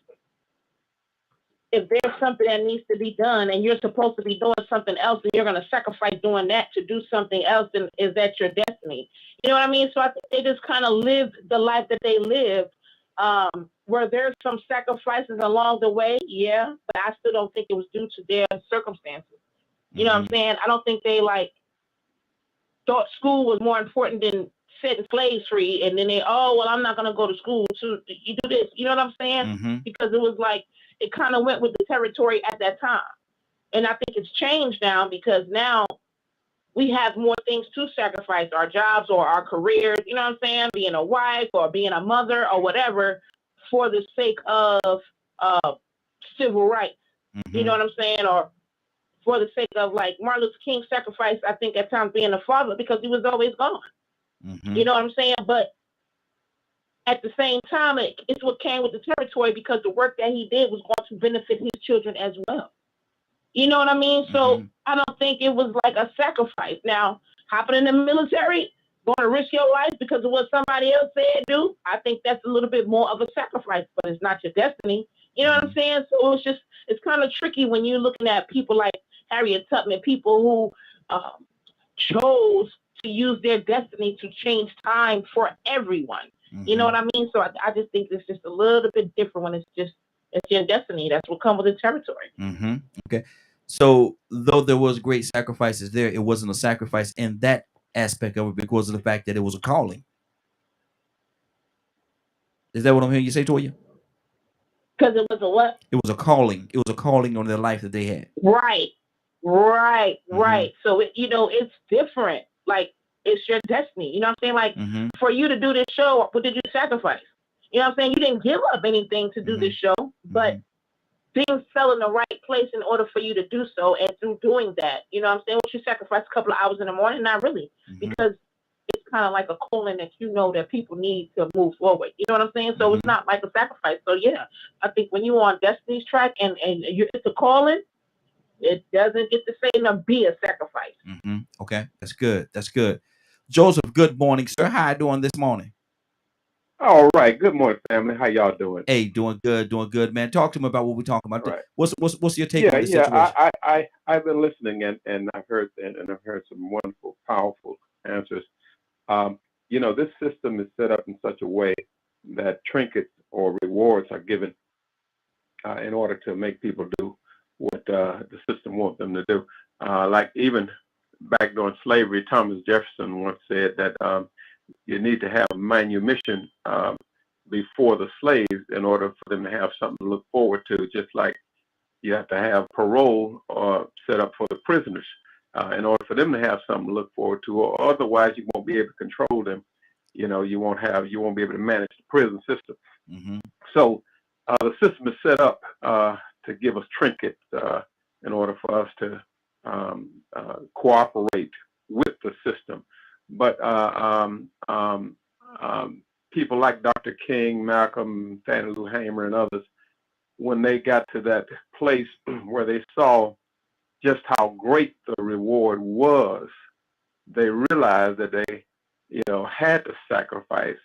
if there's something that needs to be done and you're supposed to be doing something else and you're going to sacrifice doing that to do something else, then is that your destiny? You know what I mean? So I think they just kind of lived the life that they lived. Were there some sacrifices along the way? Yeah, but I still don't think it was due to their circumstances. You know what I'm saying? I don't think they thought school was more important than setting slaves free, and then I'm not going to go to school. So you do this. You know what I'm saying? Because it was like, it kind of went with the territory at that time. And I think it's changed now because now we have more things to sacrifice, our jobs or our careers, you know what I'm saying? Being a wife or being a mother or whatever for the sake of civil rights. You know what I'm saying? Or for the sake of, like, Martin Luther King sacrificed, I think, at times being a father because he was always gone. You know what I'm saying? But at the same time, it's what came with the territory because the work that he did was going to benefit his children as well. You know what I mean? So I don't think it was like a sacrifice. Now, hopping in the military, going to risk your life because of what somebody else said do, I think that's a little bit more of a sacrifice, but it's not your destiny. You know what I'm saying? So it's kind of tricky when you're looking at people like Harriet Tubman, people who chose to use their destiny to change time for everyone. You know what I mean? So I just think it's just a little bit different when it's your destiny. That's what comes with the territory. Okay. So though there was great sacrifices there, it wasn't a sacrifice in that aspect of it because of the fact that it was a calling. Is that what I'm hearing you say, Toya? Because it was a what? It was a calling. It was a calling on their life that they had. Right. So it's different. Like it's your destiny. You know what I'm saying? Like for you to do this show, what did you sacrifice? You know what I'm saying? You didn't give up anything to do this show, but things fell in the right place in order for you to do so. And through doing that, you know what I'm saying? What you sacrifice a couple of hours in the morning? Not really, because it's kind of like a calling that that people need to move forward. You know what I'm saying? So it's not like a sacrifice. So yeah, I think when you're on Destiny's track and it's a calling, it doesn't get to say no be a sacrifice. Okay, that's good. That's good. Joseph, good morning, sir. How you doing this morning? All right. Good morning, family. How y'all doing? Hey, doing good, man. Talk to me about what we're talking about. Right. What's your take on the situation? I've been listening and I've heard some wonderful, powerful answers. This system is set up in such a way that trinkets or rewards are given in order to make people do what the system wants them to do. Like even back during slavery, Thomas Jefferson once said that you need to have manumission before the slaves in order for them to have something to look forward to, just like you have to have parole set up for the prisoners in order for them to have something to look forward to, or otherwise you won't be able to control them. You won't be able to manage the prison system. So the system is set up to give us trinkets in order for us to cooperate with the system. But people like Dr. King, Malcolm, Fannie Lou Hamer, and others, when they got to that place where they saw just how great the reward was, they realized that they, had to sacrifice.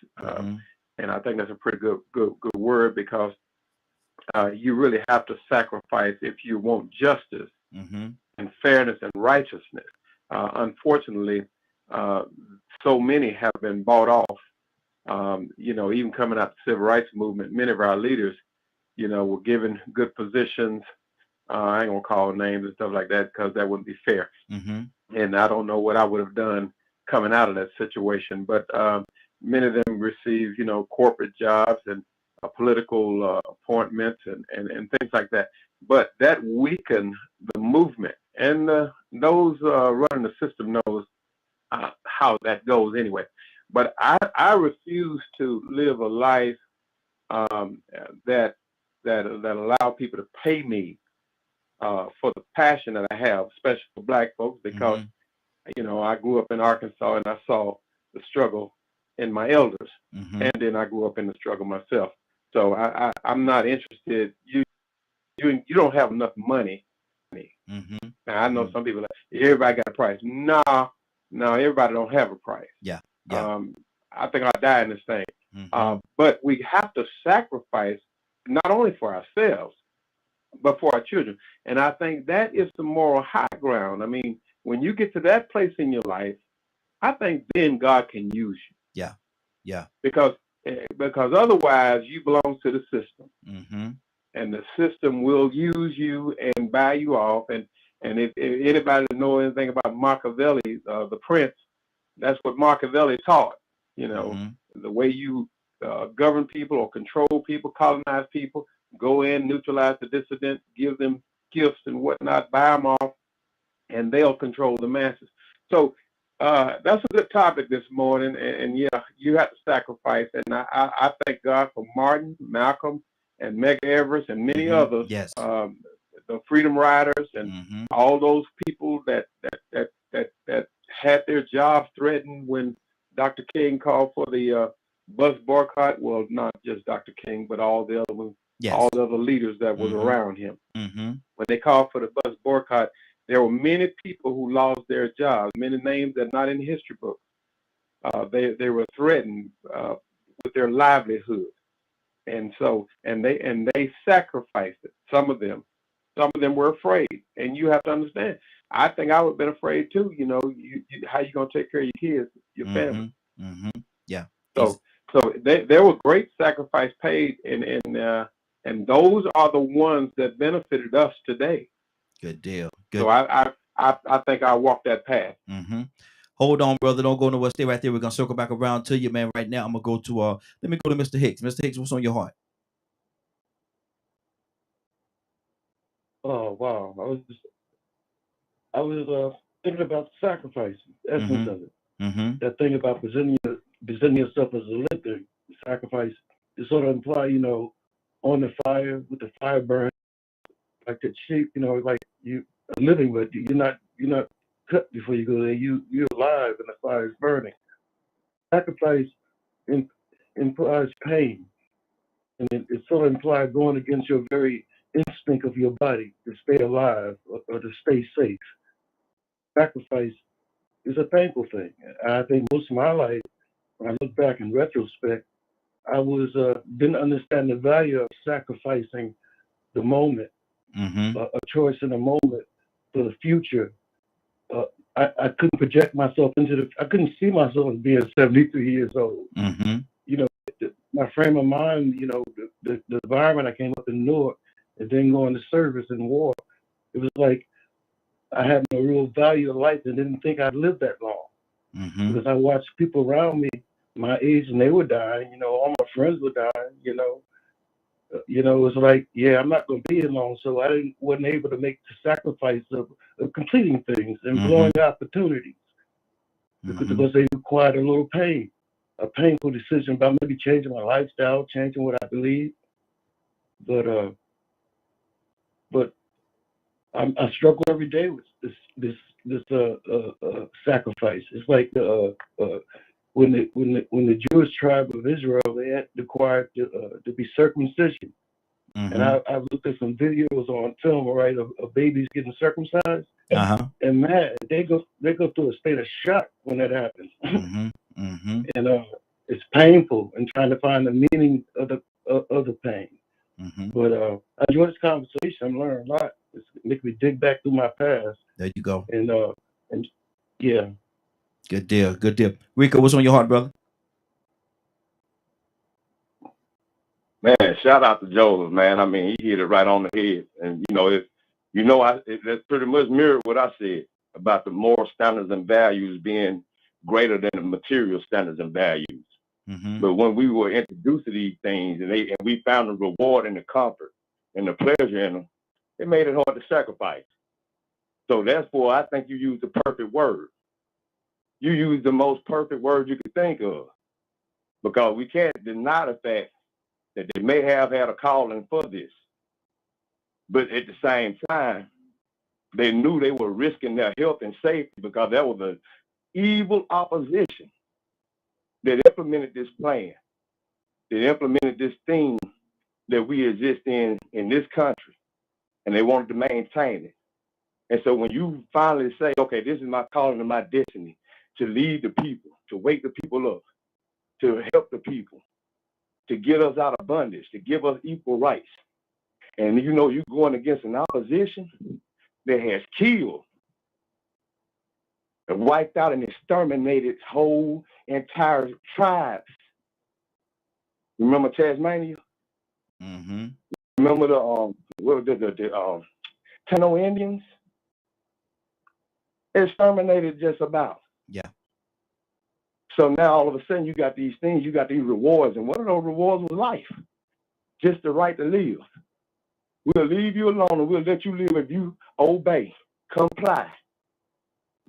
And I think that's a pretty good word, because you really have to sacrifice if you want justice and fairness and righteousness. Unfortunately, so many have been bought off. Even coming out the civil rights movement, many of our leaders, were given good positions. I ain't gonna call names and stuff like that because that wouldn't be fair. And I don't know what I would have done coming out of that situation. But many of them received, corporate jobs and political appointments and things like that. But that weakened the movement, and those running the system knows how that goes anyway. But I refuse to live a life that allow people to pay me for the passion that I have, especially for Black folks, because I grew up in Arkansas and I saw the struggle in my elders, and then I grew up in the struggle myself. So I'm not interested. You don't have enough money. Now I know some people like everybody got a price. No, everybody don't have a price. Yeah. I think I'll die in this thing. But we have to sacrifice not only for ourselves, but for our children. And I think that is the moral high ground. I mean, when you get to that place in your life, I think then God can use you. Yeah. Because otherwise you belong to the system. And the system will use you and buy you off. And if anybody knows anything about Machiavelli, the Prince, that's what Machiavelli taught. The way you govern people or control people, colonize people, go in, neutralize the dissident, give them gifts and whatnot, buy them off, and they'll control the masses. So that's a good topic this morning. And yeah, you have to sacrifice. And I thank God for Martin, Malcolm, and Medgar Evers and many others. Yes. The Freedom Riders and all those people that had their jobs threatened when Dr. King called for the bus boycott. Well, not just Dr. King, but all the other ones, all the other leaders that was around him. When they called for the bus boycott, there were many people who lost their jobs, many names that are not in the history books. They were threatened with their livelihood. And so, and they sacrificed it. Some of them were afraid, and you have to understand. I think I would have been afraid too. You know, how you gonna take care of your kids, your family? Yeah. So there were great sacrifice paid, and those are the ones that benefited us today. Good deal. Good. So I think I walked that path. Hold on, brother. Don't go nowhere. Stay right there. We're gonna circle back around to you, man. Right now, I'm gonna go to let me go to Mr. Hicks. Mr. Hicks, what's on your heart? Oh wow, I was thinking about the sacrifice, the essence of it. That thing about presenting yourself as a living sacrifice. It sort of imply, you know, on the fire with the fire burn, like that sheep, you know, like you are living, but you're not cut before you go there. You're alive and the fire is burning. Sacrifice implies pain, and it sort of implies going against your very instinct of your body to stay alive or to stay safe. Sacrifice is a painful thing. I think most of my life, when I look back in retrospect, I didn't understand the value of sacrificing the moment, a choice in a moment for the future. I couldn't project myself I couldn't see myself as being 73 years old. You know, my frame of mind, you know, the environment I came up in Newark and then going to service in war, it was like I had no real value of life and didn't think I'd live that long. Because I watched people around me my age and they were dying, you know, all my friends were dying, you know. It was like, yeah, I'm not going to be here long, so I wasn't able to make the sacrifice of completing things and blowing opportunities because they required a little pain, a painful decision about maybe changing my lifestyle, changing what I believe. But I struggle every day with this sacrifice. It's like when the Jewish tribe of Israel, they had required to be circumcision. And I've looked at some videos on film, right, of babies getting circumcised. And man, they go through a state of shock when that happens. And it's painful and trying to find the meaning of the pain. But I enjoy this conversation. I'm learning a lot. It's making me dig back through my past. There you go. And yeah. Good deal. Good deal. Rico, what's on your heart, brother? Man, shout out to Joseph, man. I mean, he hit it right on the head. And, that's pretty much mirrored what I said about the moral standards and values being greater than the material standards and values. But when we were introduced to these things and we found the reward and the comfort and the pleasure in them, it made it hard to sacrifice. So therefore, I think you used the perfect word. You used the most perfect word you could think of, because we can't deny the fact that they may have had a calling for this. But at the same time, they knew they were risking their health and safety because there was an evil opposition that implemented this plan, that implemented this thing that we exist in this country, and they wanted to maintain it. And so when you finally say, okay, this is my calling and my destiny, to lead the people, to wake the people up, to help the people, to get us out of bondage, to give us equal rights. And you're going against an opposition that has killed and wiped out and exterminated whole entire tribes. Remember Tasmania? Remember the Tano Indians? Exterminated just about. Yeah. So now all of a sudden you got these things, you got these rewards, and one of those rewards was life, just the right to live. We'll leave you alone and we'll let you live if you obey, comply,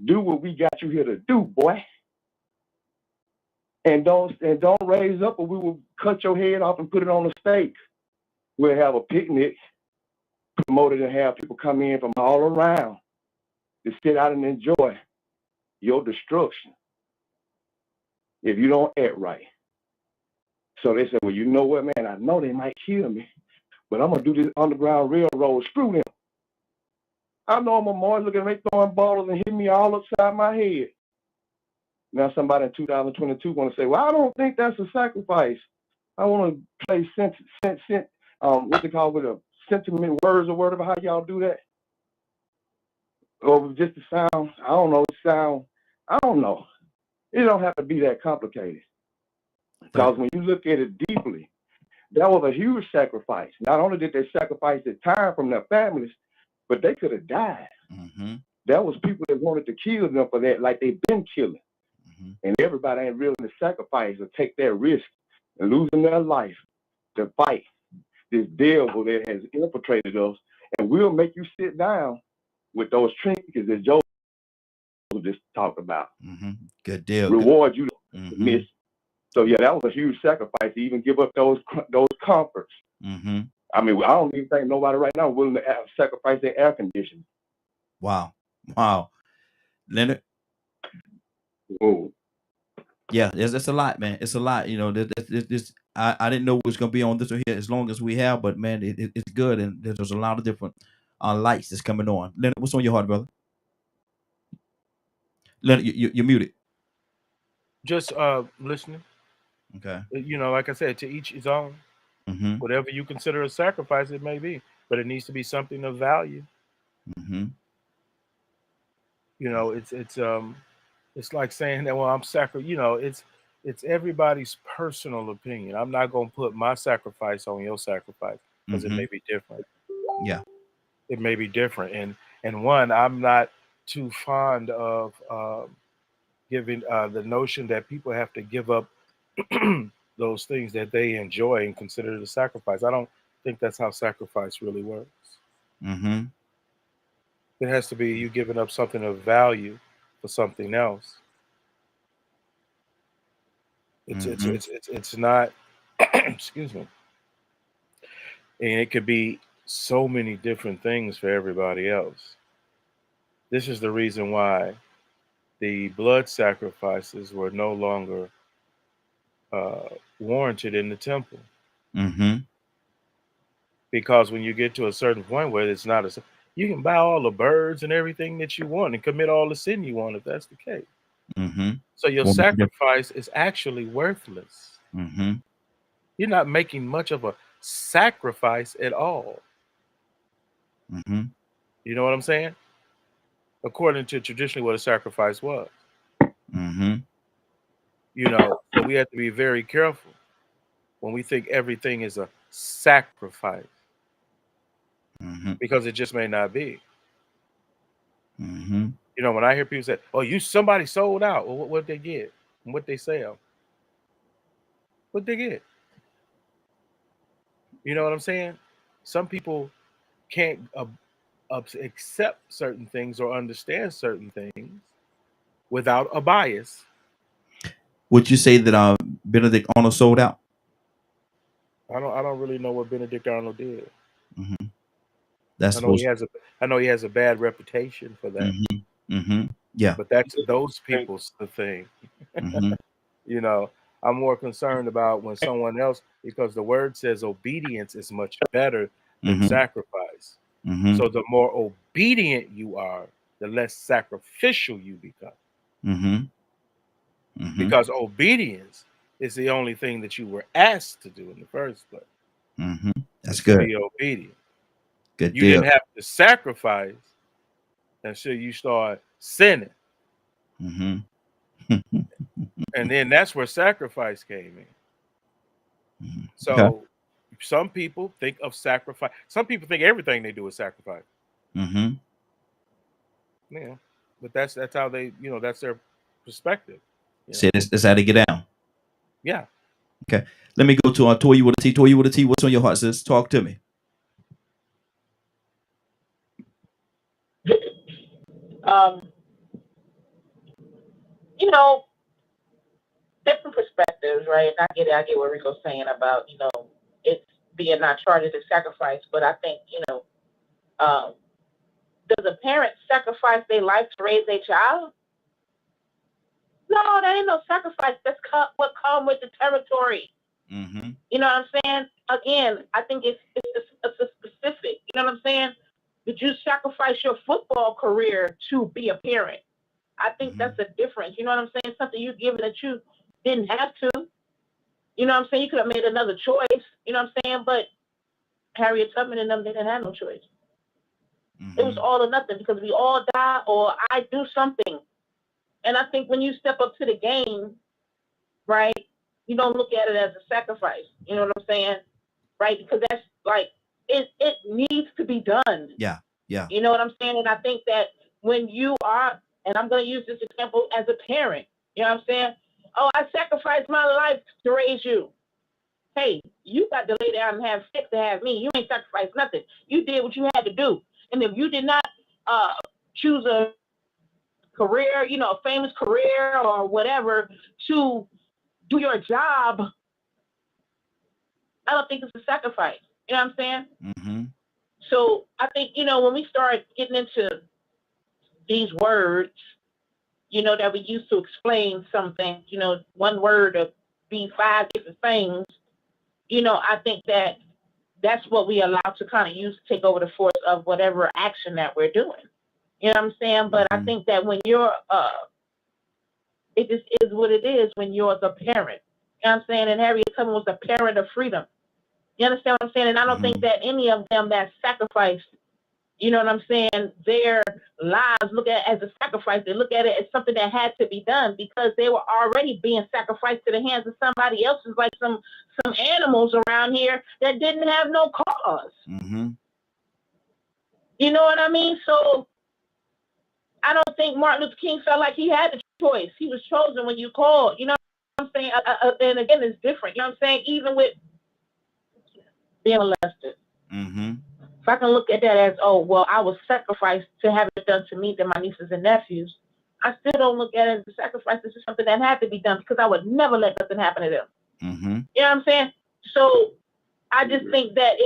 do what we got you here to do, boy. And don't raise up or we will cut your head off and put it on a stake. We'll have a picnic promoted and have people come in from all around to sit out and enjoy your destruction if you don't act right. So they said, well, you know what, man, I know they might kill me, but I'm going to do this Underground Railroad. Screw them. I know my boys looking at me throwing bottles and hitting me all upside my head. Now somebody in 2022 want to say, well, I don't think that's a sacrifice. I want to play what they call with a sentiment words or whatever. How y'all do that? Or just the sound? I don't know. I don't know. It don't have to be that complicated. Because when you look at it deeply, that was a huge sacrifice. Not only did they sacrifice their time from their families, but they could have died. Mm-hmm. There was people that wanted to kill them for that, like they've been killing. Mm-hmm. And everybody ain't willing to sacrifice or take that risk and losing their life to fight this devil that has infiltrated us. And we'll make you sit down with those trinkets that Joe just talked about. Mm-hmm. Good deal. Reward you to Mm-hmm. miss. So yeah, that was a huge sacrifice to even give up those comforts. Mm-hmm. I mean, I don't even think nobody right now is willing to sacrifice their air conditioning. Wow. Leonard? Whoa. Yeah, it's a lot, man. It's a lot. You know, this I didn't know it was gonna be on this one here as long as we have, but man, it's good, and there's a lot of different lights that's coming on. Leonard, what's on your heart, brother? Leonard, you're muted. Just listening. Okay. You know, like I said, to each his own. Mm-hmm. Whatever you consider a sacrifice, it may be, but it needs to be something of value. Mm-hmm. You know, it's like saying that, well, I'm you know, it's everybody's personal opinion. I'm not going to put my sacrifice on your sacrifice because Mm-hmm. it may be different. Yeah. It may be different. And one, I'm not too fond of giving the notion that people have to give up those things that they enjoy and consider it a sacrifice. I don't think that's how sacrifice really works. Mm-hmm. It has to be you giving up something of value for something else. It's not excuse me. And it could be so many different things for everybody else. This is the reason why the blood sacrifices were no longer warranted in the temple. Mm-hmm. Because when you get to a certain point where it's not you can buy all the birds and everything that you want and commit all the sin you want if that's the case. Mm-hmm. So your sacrifice is actually worthless. Mm-hmm. You're not making much of a sacrifice at all. Mm-hmm. You know what I'm saying? According to traditionally what a sacrifice was. Mm-hmm. You know, so we have to be very careful when we think everything is a sacrifice. Mm-hmm. Because it just may not be. Mm-hmm. You know, when I hear people say, "Oh, somebody sold out," well, what they get and what they sell, what they get. You know what I'm saying? Some people can't accept certain things or understand certain things without a bias. Would you say that Benedict Arnold sold out? I don't really know what Benedict Arnold did. Mm-hmm. I know he has a bad reputation for that. Mm-hmm. Mm-hmm. Yeah. But that's those people's the thing. Mm-hmm. You know, I'm more concerned about when someone else, because the word says obedience is much better than Mm-hmm. sacrifice. Mm-hmm. So the more obedient you are, the less sacrificial you become. Mm-hmm. Mm-hmm. Because obedience is the only thing that you were asked to do in the first place. Mm-hmm. That's to good. be obedient. Good You deal. didn't have to sacrifice until you start sinning. Mm-hmm. And then that's where sacrifice came in. Mm-hmm. So Okay. some people think of sacrifice. Some people think everything they do is sacrifice. Mm-hmm. Yeah. But that's how they, that's their perspective. Say this. That's how to get down. Yeah. Okay. Let me go to Toya with a T. Toya with a T. What's on your heart, sis? Talk to me. Different perspectives, right? I get it. I get what Rico's saying about, it's being not charged as sacrifice. But I think, does a parent sacrifice their life to raise a child? No, that ain't no sacrifice. That's what comes with the territory. Mm-hmm. You know what I'm saying? Again, I think it's a specific. You know what I'm saying? Did you sacrifice your football career to be a parent? I think that's a difference. You know what I'm saying? Something you're giving that you didn't have to. You know what I'm saying? You could have made another choice. You know what I'm saying? But Harriet Tubman and them, they didn't have no choice. It was all or nothing, because we all die or I do something. And I think when you step up to the game, right, you don't look at it as a sacrifice. You know what I'm saying? Right? Because that's like, it needs to be done. Yeah. You know what I'm saying? And I think that when you are, and I'm going to use this example as a parent, you know what I'm saying? Oh, I sacrificed my life to raise you. Hey, you got to lay down and have sex to have me. You ain't sacrificed nothing. You did what you had to do. And if you did not choose a career, you know, a famous career or whatever to do your job, I don't think it's a sacrifice. You know what I'm saying? So I think, you know, when we start getting into these words, you know, that we use to explain something, you know, one word of be 5 different things, you know, I think that that's what we allow to kind of use to take over the force of whatever action that we're doing. You know what I'm saying? But I think that when you're, it just is what it is when you're the parent. You know what I'm saying? And Harriet Tubman was the parent of freedom. You understand what I'm saying? And I don't think that any of them that sacrificed, you know what I'm saying, their lives look at it as a sacrifice. They look at it as something that had to be done, because they were already being sacrificed to the hands of somebody else, like some animals around here that didn't have no cause. You know what I mean? So I don't think Martin Luther King felt like he had a choice. He was chosen when you called. You know what I'm saying? And again, it's different. You know what I'm saying? Even with being molested. If I can look at that as, oh, well, I was sacrificed to have it done to me than my nieces and nephews, I still don't look at it as a sacrifice. This is something that had to be done, because I would never let nothing happen to them. You know what I'm saying? So I just think that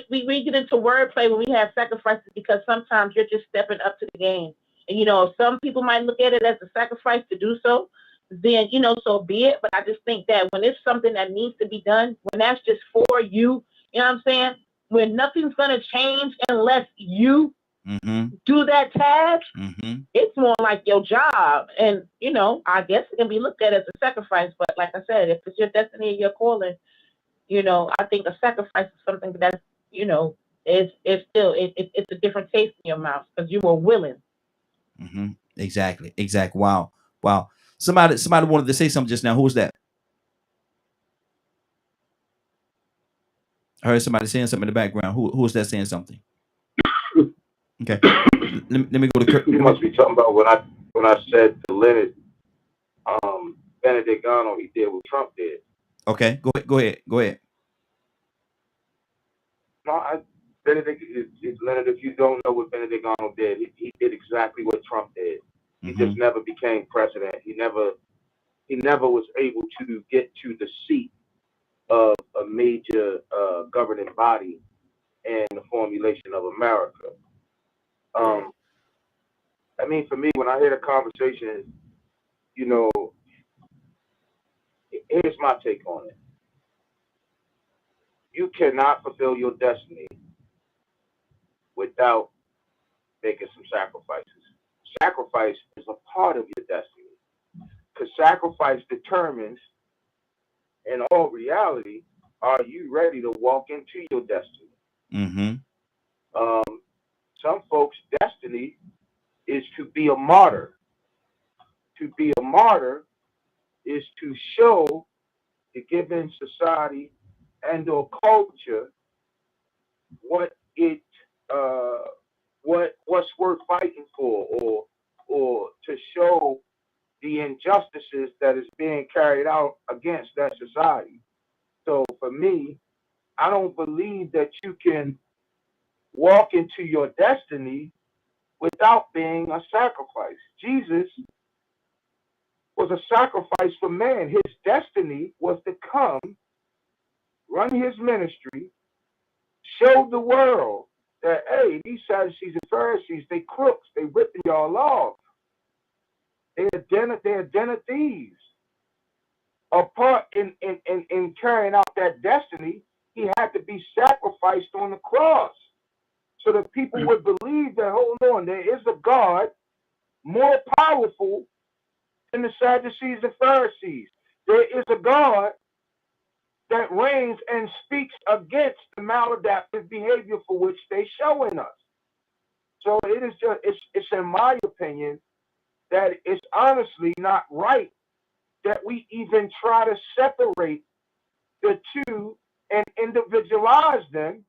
we get into wordplay when we have sacrifices, because sometimes you're just stepping up to the game. And, you know, some people might look at it as a sacrifice to do so, then, you know, so be it. But I just think that when it's something that needs to be done, when that's just for you, you know what I'm saying? When nothing's going to change unless you do that task, it's more like your job. And, you know, I guess it can be looked at as a sacrifice. But like I said, if it's your destiny or your calling, you know, I think a sacrifice is something that's, you know, it's still, it's a different taste in your mouth, because you were willing. Exactly. Wow. Somebody wanted to say something just now. Who was that? I heard somebody saying something in the background. Who was that saying something? Okay. Let me go to Kurt. You must be talking about when I said to Leonard, Benedict Arnold, he did what Trump did. Okay, go ahead. No, Benedict, Leonard, if you don't know what Benedict Arnold did, he did exactly what Trump did. He just never became president. He never was able to get to the seat of a major governing body and the formulation of America. I mean, for me, when I hear the conversation, you know, here's my take on it. You cannot fulfill your destiny without making some sacrifices. Sacrifice is a part of your destiny, because sacrifice determines, in all reality, are you ready to walk into your destiny? Some folks' destiny is to be a martyr. To be a martyr is to show the given society and or culture what's worth fighting for, or to show the injustices that is being carried out against that society. So for me, I don't believe that you can walk into your destiny without being a sacrifice. Jesus was a sacrifice for man. His destiny was to come, run his ministry, show the world that, hey, these Sadducees and Pharisees, they crooks, they ripping y'all off. They're den of thieves. A part in carrying out that destiny, he had to be sacrificed on the cross, so that people would believe that, hold on, there is a God more powerful than the Sadducees and Pharisees. There is a God that reigns and speaks against the maladaptive behavior for which they showing us. So it is just, it's in my opinion that it's honestly not right that we even try to separate the two and individualize them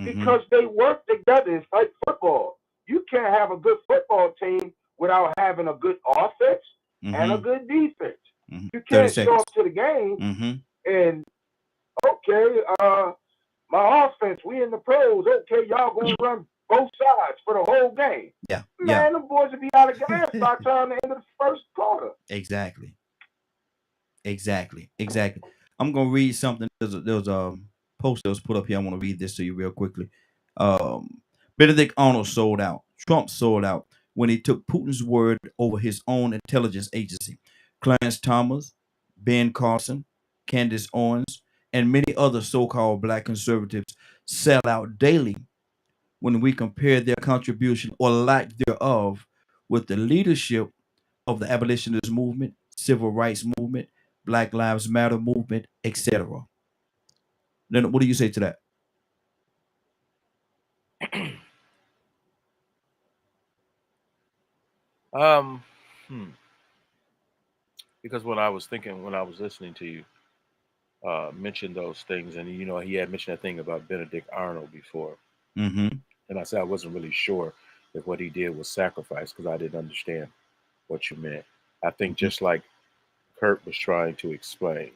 because they work together. It's like football. You can't have a good football team without having a good offense and a good defense. You can't show up to the game and, okay, my offense, we in the pros. Okay, y'all gonna run both sides for the whole game. Man, the boys will be out of gas by the time the end of the first quarter. Exactly. I'm gonna read something. There was a post that was put up here. I want to read this to you real quickly. Benedict Arnold sold out. Trump sold out when he took Putin's word over his own intelligence agency. Clarence Thomas, Ben Carson, Candace Owens, and many other so-called black conservatives sell out daily when we compare their contribution or lack thereof with the leadership of the abolitionist movement, civil rights movement, Black Lives Matter movement, etc. Then what do you say to that? Because when I was listening to you mention those things, and you know, he had mentioned that thing about Benedict Arnold before, and I said I wasn't really sure if what he did was sacrifice because I didn't understand what you meant. I think just like Kurt was trying to explain,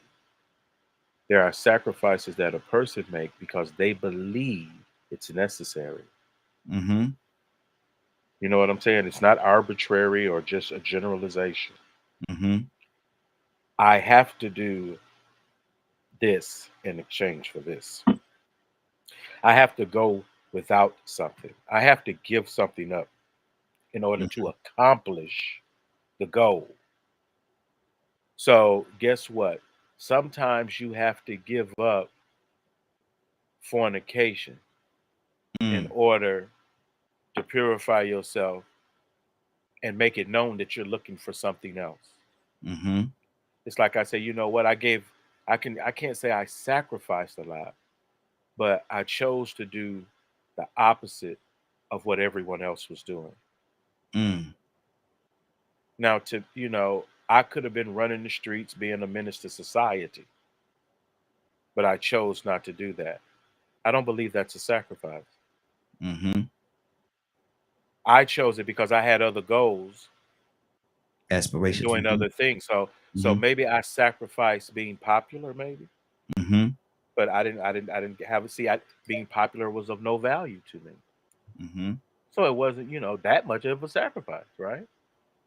there are sacrifices that a person make because they believe it's necessary. You know what I'm saying? It's not arbitrary or just a generalization. I have to do this in exchange for this. I have to go without something. I have to give something up in order to accomplish the goal. So guess what? Sometimes you have to give up fornication in order to purify yourself and make it known that you're looking for something else. It's like I say, you know what? I can't say I sacrificed a lot, but I chose to do the opposite of what everyone else was doing. Now, I could have been running the streets, being a menace to society, but I chose not to do that. I don't believe that's a sacrifice. I chose it because I had other goals, aspirations, doing other things. So maybe I sacrificed being popular, maybe. But I didn't have it. See, being popular was of no value to me. So it wasn't, that much of a sacrifice, right?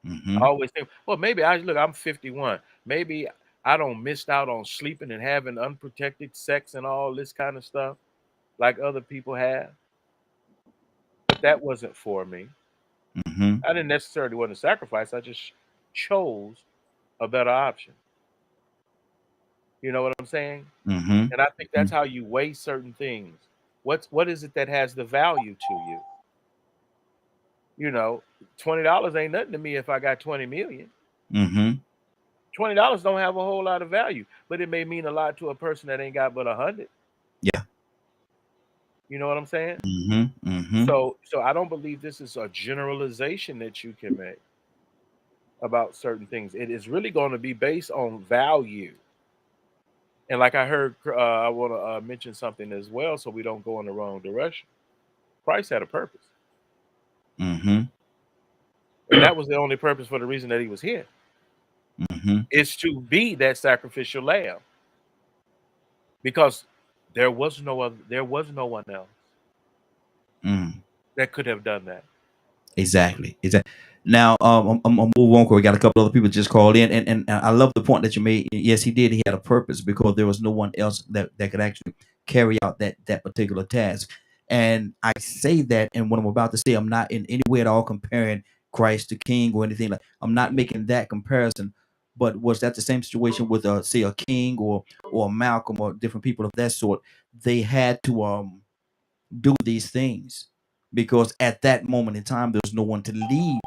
I always think, well, maybe I'm 51. Maybe I don't missed out on sleeping and having unprotected sex and all this kind of stuff like other people have. But that wasn't for me. I didn't necessarily want to sacrifice. I just chose a better option. You know what I'm saying? And I think that's how you weigh certain things. What is it that has the value to you? $20 ain't nothing to me if I got 20 million. $20 don't have a whole lot of value, but it may mean a lot to a person that ain't got but 100. Yeah. You know what I'm saying? So I don't believe this is a generalization that you can make about certain things. It is really going to be based on value. And like I heard, I want to mention something as well, so we don't go in the wrong direction. Christ had a purpose. And that was the only purpose for the reason that he was here. Is to be that sacrificial lamb. Because there was no one else that could have done that. Exactly. Now, I'm move on because we got a couple other people just called in, and I love the point that you made. Yes, he did. He had a purpose because there was no one else that could actually carry out that particular task. And I say that, and what I'm about to say, I'm not in any way at all comparing Christ to King or anything like. I'm not making that comparison. But was that the same situation with, say, a King or Malcolm or different people of that sort? They had to do these things because at that moment in time, there's no one to lead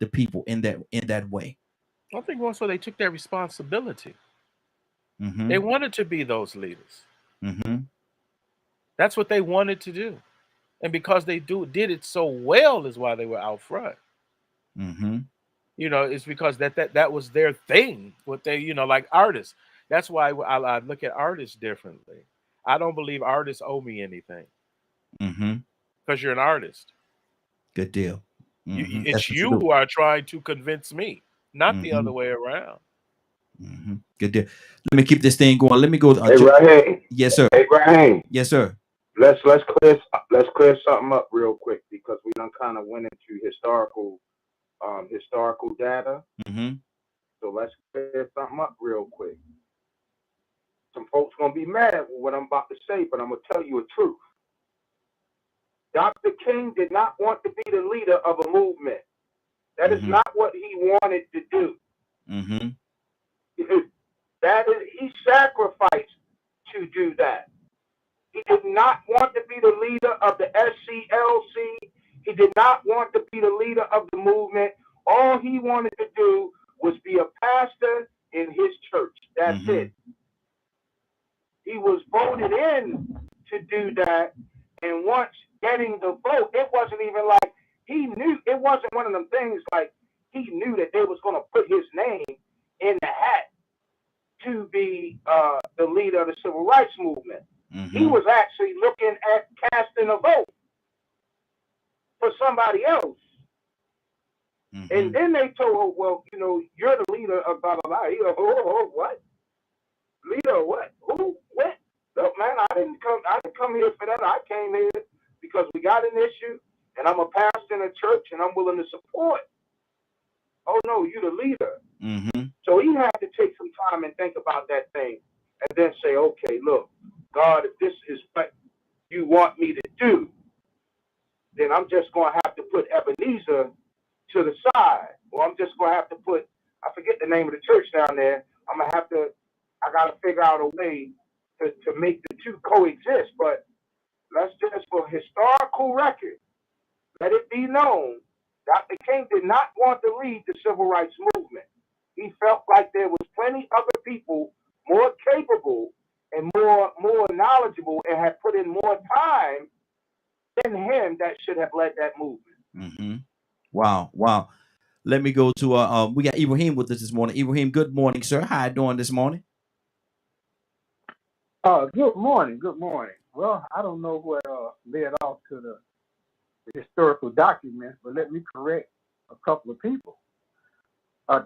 the people in that way. I think also they took their responsibility. They wanted to be those leaders. Mm-hmm. That's what they wanted to do. And because they did it so well is why they were out front. Mm-hmm. You know, it's because that was their thing. What they, you know, like artists. That's why I look at artists differently. I don't believe artists owe me anything Mm-hmm. because you're an artist. Good deal. Mm-hmm. It's That's what you you do. who are trying to convince me, not the Mm-hmm. other way around. Mm-hmm. Good deal. Let me keep this thing going. Let me go. Hey, Raheem. Yes, sir. Hey, Raheem. Yes, sir. Let's clear something up real quick because we done kind of went into historical data. Mm-hmm. So let's clear something up real quick. Some folks gonna be mad with what I'm about to say, but I'm gonna tell you the truth. Dr. King did not want to be the leader of a movement. That is not what he wanted to do. Mm-hmm. He sacrificed to do that. He did not want to be the leader of the SCLC. He did not want to be the leader of the movement. All he wanted to do was be a pastor in his church. That's it. He was voted in to do that. And once getting the vote, it wasn't even like he knew. It wasn't one of them things like he knew that they was going to put his name in the hat to be the leader of the civil rights movement. He was actually looking at casting a vote for somebody else. And then they told her, well, you know, you're the leader of blah, blah, blah. He goes, what? Leader of what? Who? What? Look, man, I didn't come here for that. I came here because we got an issue, and I'm a pastor in a church, and I'm willing to support. Oh, no, you're the leader. So he had to take some time and think about that thing and then say, okay, look, God, if this is what you want me to do, then I'm just going to have to put Ebenezer to the side. Or I'm just going to have to put, I forget the name of the church down there. I got to figure out a way to make the two coexist. But let's just, for historical record, let it be known, Dr. King did not want to lead the civil rights movement. He felt like there was plenty other people more capable and more knowledgeable and had put in more time than him that should have led that movement. Wow. Let me go to we got Ibrahim with us this morning. Ibrahim, good morning, sir. How you doing this morning? Good morning. Well, I don't know what led off to the historical documents, but let me correct a couple of people.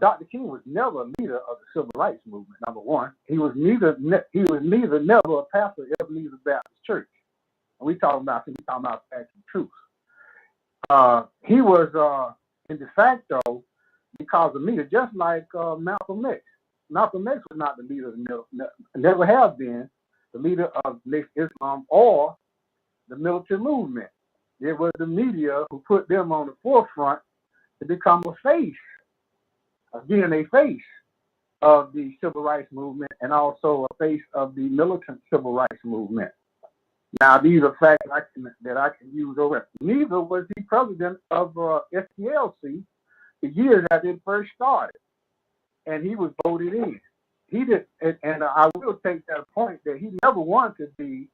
Dr. King was never a leader of the civil rights movement. Number one, he was never a pastor of Ebenezer Baptist Church. And we talking about facts and truth. He was in de facto because of leader, just like Malcolm X. Malcolm X was not the leader, never have been the leader of Islam or the military movement. It was the media who put them on the forefront to become a face of the civil rights movement and also a face of the militant civil rights movement. Now, these are facts that I can use over. Neither was he president of SCLC the years that it first started, and he was voted in. He did, and I will take that point that he never wanted to be.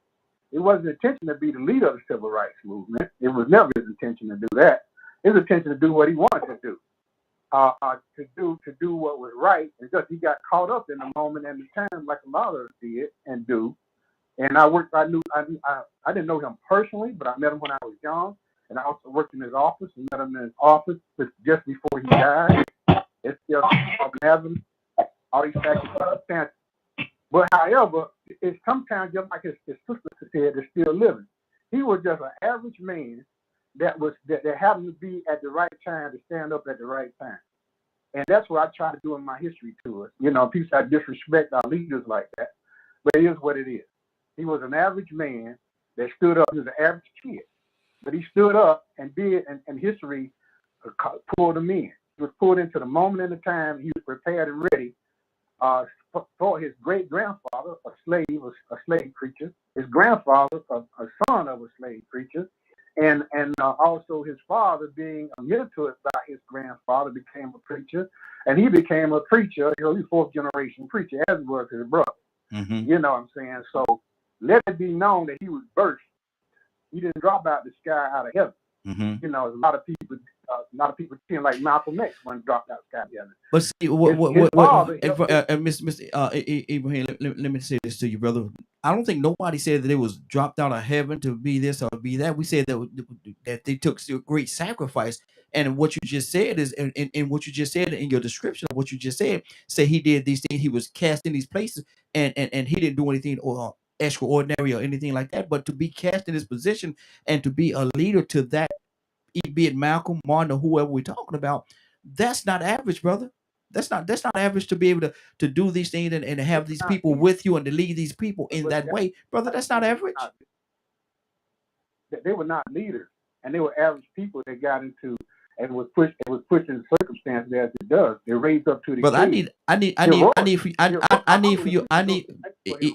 It wasn't his intention to be the leader of the civil rights movement. It was never his intention to do that. His intention to do what he wanted to do. To do what was right, and just he got caught up in the moment and the time, like a lot of us did and do. And I didn't know him personally, but I met him when I was young, and I also worked in his office. And met him in his office just before he died. It's still having all these facts and circumstances. But however, it's sometimes just like his sister said, they're still living. He was just an average man that happened to be at the right time to stand up at the right time. And that's what I try to do in my history tours. You know, people I disrespect our leaders like that, but it is what it is. He was an average man that stood up. He was an average kid, but he stood up and did, and history pulled him in. He was pulled into the moment in the time. He was prepared and ready for his great grandfather, a slave preacher. His grandfather, a son of a slave preacher. And also his father, being mentored by his grandfather, became a preacher, and he became a preacher. He's fourth generation preacher, as was his brother. You know what I'm saying? So let it be known that he was birthed. He didn't drop out the sky out of heaven. Mm-hmm. You know, a lot of people seem like Malcolm X when he dropped out the sky together. But see, His father helped Mr. Ibrahim, let me say this to you, brother. I don't think nobody said that it was dropped out of heaven to be this or be that. We said that they took a great sacrifice. And what you just said is, and what you just said in your description of what you just said, say he did these things, he was cast in these places, and he didn't do anything or extraordinary or anything like that. But to be cast in this position and to be a leader to that, be it Malcolm, Martin, or whoever we're talking about, that's not average, brother. That's not average to be able to do these things and have these people with you and to lead these people in that way, brother. That's not average. They were not leaders, and they were average people that got into and was pushed in circumstances as it does. They raised up to the. But I need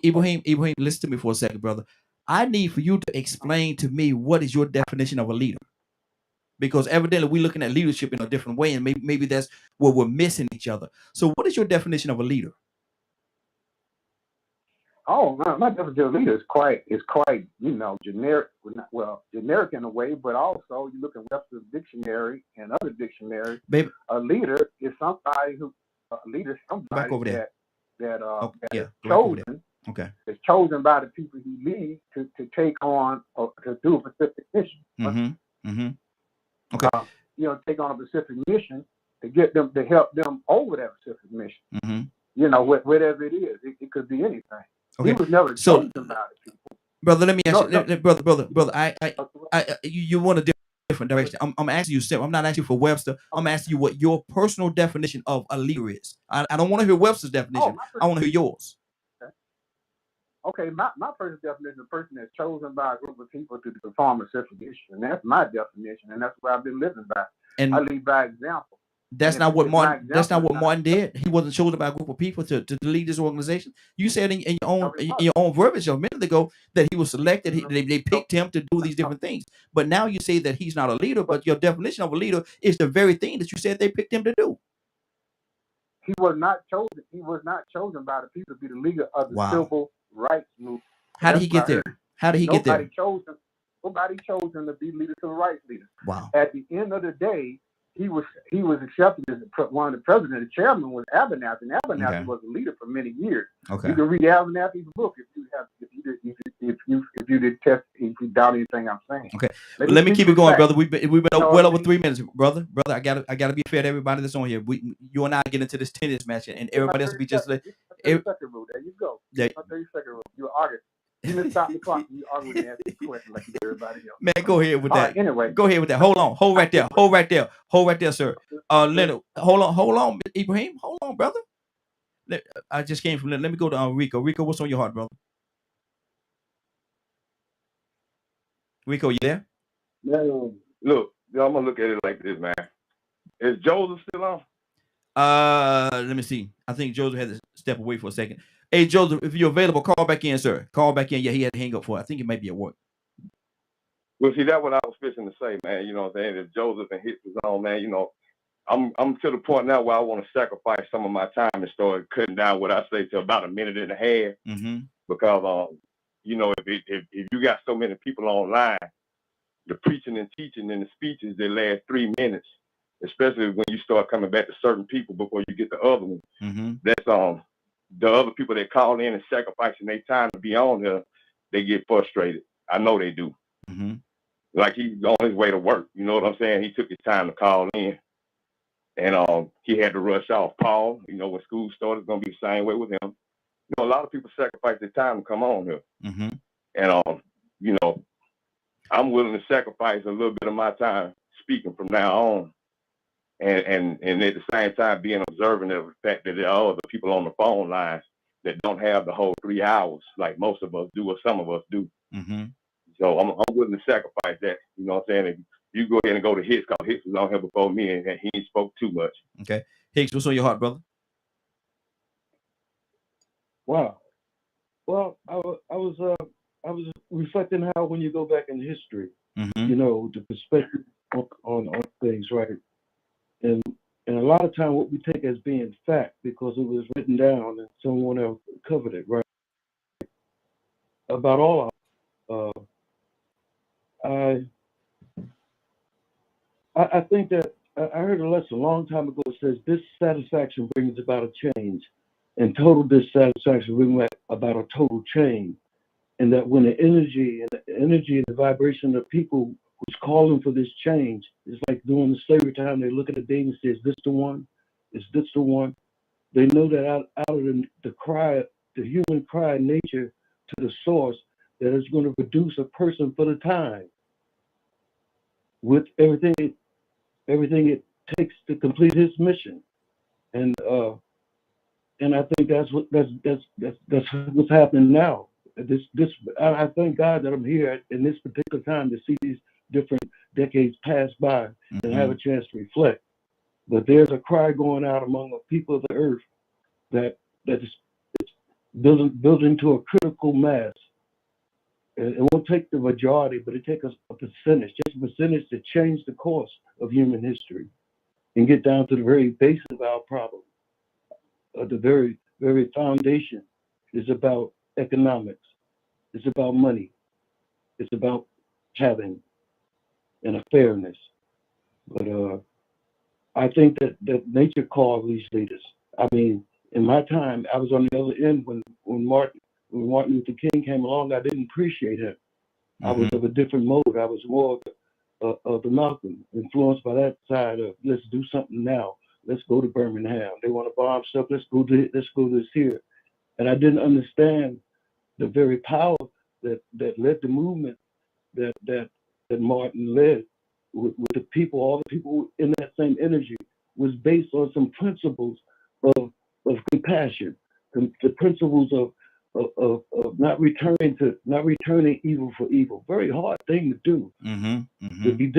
Ibrahim, listen to me for a second, brother. I need for you to explain to me what is your definition of a leader. Because evidently we're looking at leadership in a different way, and maybe that's where we're missing each other. So what is your definition of a leader? Oh, my definition of a leader is quite generic. Well, generic in a way, but also you look at Webster's dictionary and other dictionaries. Baby. A leader is somebody Back over there. Is chosen. Okay. Is chosen by the people he leads to take on or to do a specific mission. Mm-hmm. Mm-hmm. Okay. Take on a specific mission to get them to help them over that specific mission. Mm-hmm. Whatever it is, it could be anything. Okay. He was never chosen by the people. Brother, let me ask you, brother. You want a different direction. I'm asking you simple. I'm not asking for Webster. I'm asking you what your personal definition of a leader is. I don't want to hear Webster's definition. I want to hear yours. Okay, my personal definition of a person that's chosen by a group of people to perform a specific mission, and that's my definition, and that's what I've been living by. And I lead by example. That's not what Martin. That's not what Martin did. He wasn't chosen by a group of people to lead this organization. You said in your own verbiage a minute ago that he was selected. They picked him to do these different things. But now you say that he's not a leader. But your definition of a leader is the very thing that you said they picked him to do. He was not chosen. He was not chosen by the people to be the leader of the civil rights movement. How did he get there? How did he get there? Nobody chose him to be leader, civil rights leader. Wow. At the end of the day, he was accepted as one of the president. The chairman was Abernathy, and Abernathy was a leader for many years. Okay. You can read Abernathy's book if you doubt anything I'm saying. Okay. Let me keep it going, brother. We've been well over 3 minutes, brother. I gotta be fair to everybody that's on here. You and I get into this tennis match, and everybody else will be just like. 30-second rule. There you go. 30-second rule. You're arguing. You just stop the clock and you argue and ask the question like you do everybody else. Man, go ahead with that. Right, anyway. Go ahead with that. Hold on. Hold right there, sir. Leonard, hold on, Ibrahim. Hold on, brother. I just came from. Let me go to Rico. Rico, what's on your heart, brother? Rico, you there? Man, look, I'm gonna look at it like this, man. Is Joseph still on? Let me see. I think Joseph had to step away for a second. Hey, Joseph, if you're available, call back in, sir. Call back in. Yeah, he had to hang up for it. I think it might be at work. Well, see, that's what I was fixing to say, man. You know what I'm saying? If Joseph and Hicks was on, man, I'm to the point now where I want to sacrifice some of my time and start cutting down what I say to about a minute and a half. Mm-hmm. Because, if you got so many people online, the preaching and teaching and the speeches, they last 3 minutes, especially when you start coming back to certain people before you get the other ones. Mm-hmm. That's the other people that call in and sacrificing their time to be on here, they get frustrated. I know they do. Mm-hmm. Like he's on his way to work. You know what I'm saying? He took his time to call in. And he had to rush off. Paul, when school started, it's going to be the same way with him. A lot of people sacrifice their time to come on here. Mm-hmm. And, I'm willing to sacrifice a little bit of my time speaking from now on. And at the same time being observant of the fact that there are other people on the phone lines that don't have the whole 3 hours like most of us do or some of us do. Mm-hmm. So I'm willing to sacrifice that. You know what I'm saying? If you go ahead and go to Hicks, because Hicks was on here before me and he ain't spoke too much. Okay. Hicks, what's on your heart, brother? Wow. Well, I was reflecting how when you go back in history, mm-hmm. The perspective on things, right? And a lot of time what we take as being fact because it was written down and someone else covered it, right? about all of I think that I heard a lesson a long time ago that says dissatisfaction brings about a change, and total dissatisfaction brings about a total change. And that when the energy and the vibration of people who's calling for this change is like during the slavery time, they look at the day and say, "Is this the one? Is this the one?" They know that out of the cry, the human cry nature to the source, that is going to produce a person for the time with everything it takes to complete his mission. And I think that's what's happening now. I thank God that I'm here in this particular time to see these different decades pass by and have a chance to reflect. But there's a cry going out among the people of the earth that is building to a critical mass. It won't take the majority, but it takes a percentage, just a percentage to change the course of human history and get down to the very base of our problem. The very, very foundation is about economics. It's about money. It's about having and a fairness. But I think that nature called these leaders. I mean, in my time, I was on the other end when Martin Luther King came along. I didn't appreciate him. I was of a different mode. I was more of the Malcolm, influenced by that side of let's do something now. Let's go to Birmingham. They want to bomb stuff. Let's go this here. And I didn't understand the very power that led the movement that Martin led with the people, all the people in that same energy, was based on some principles of compassion, the principles of not returning evil for evil. Very hard thing to do. To be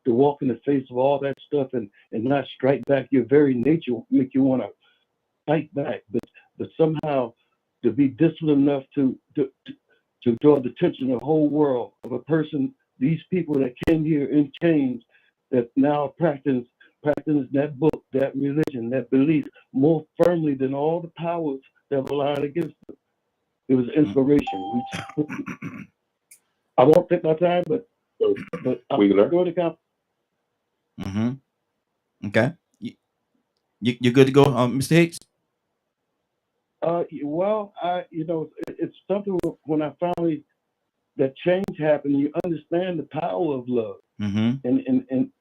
to walk in the face of all that stuff and not strike back. Your very nature make you want to fight back, but somehow to be disciplined enough to draw the attention of the whole world of a person, these people that came here in chains, that now practice that book, that religion, that belief more firmly than all the powers that were lying against them. It was inspiration. I won't take my time, but I'm going to come. Okay. You're good to go, Mr. Hicks? Well, it's something when I finally that change happened, you understand the power of love, and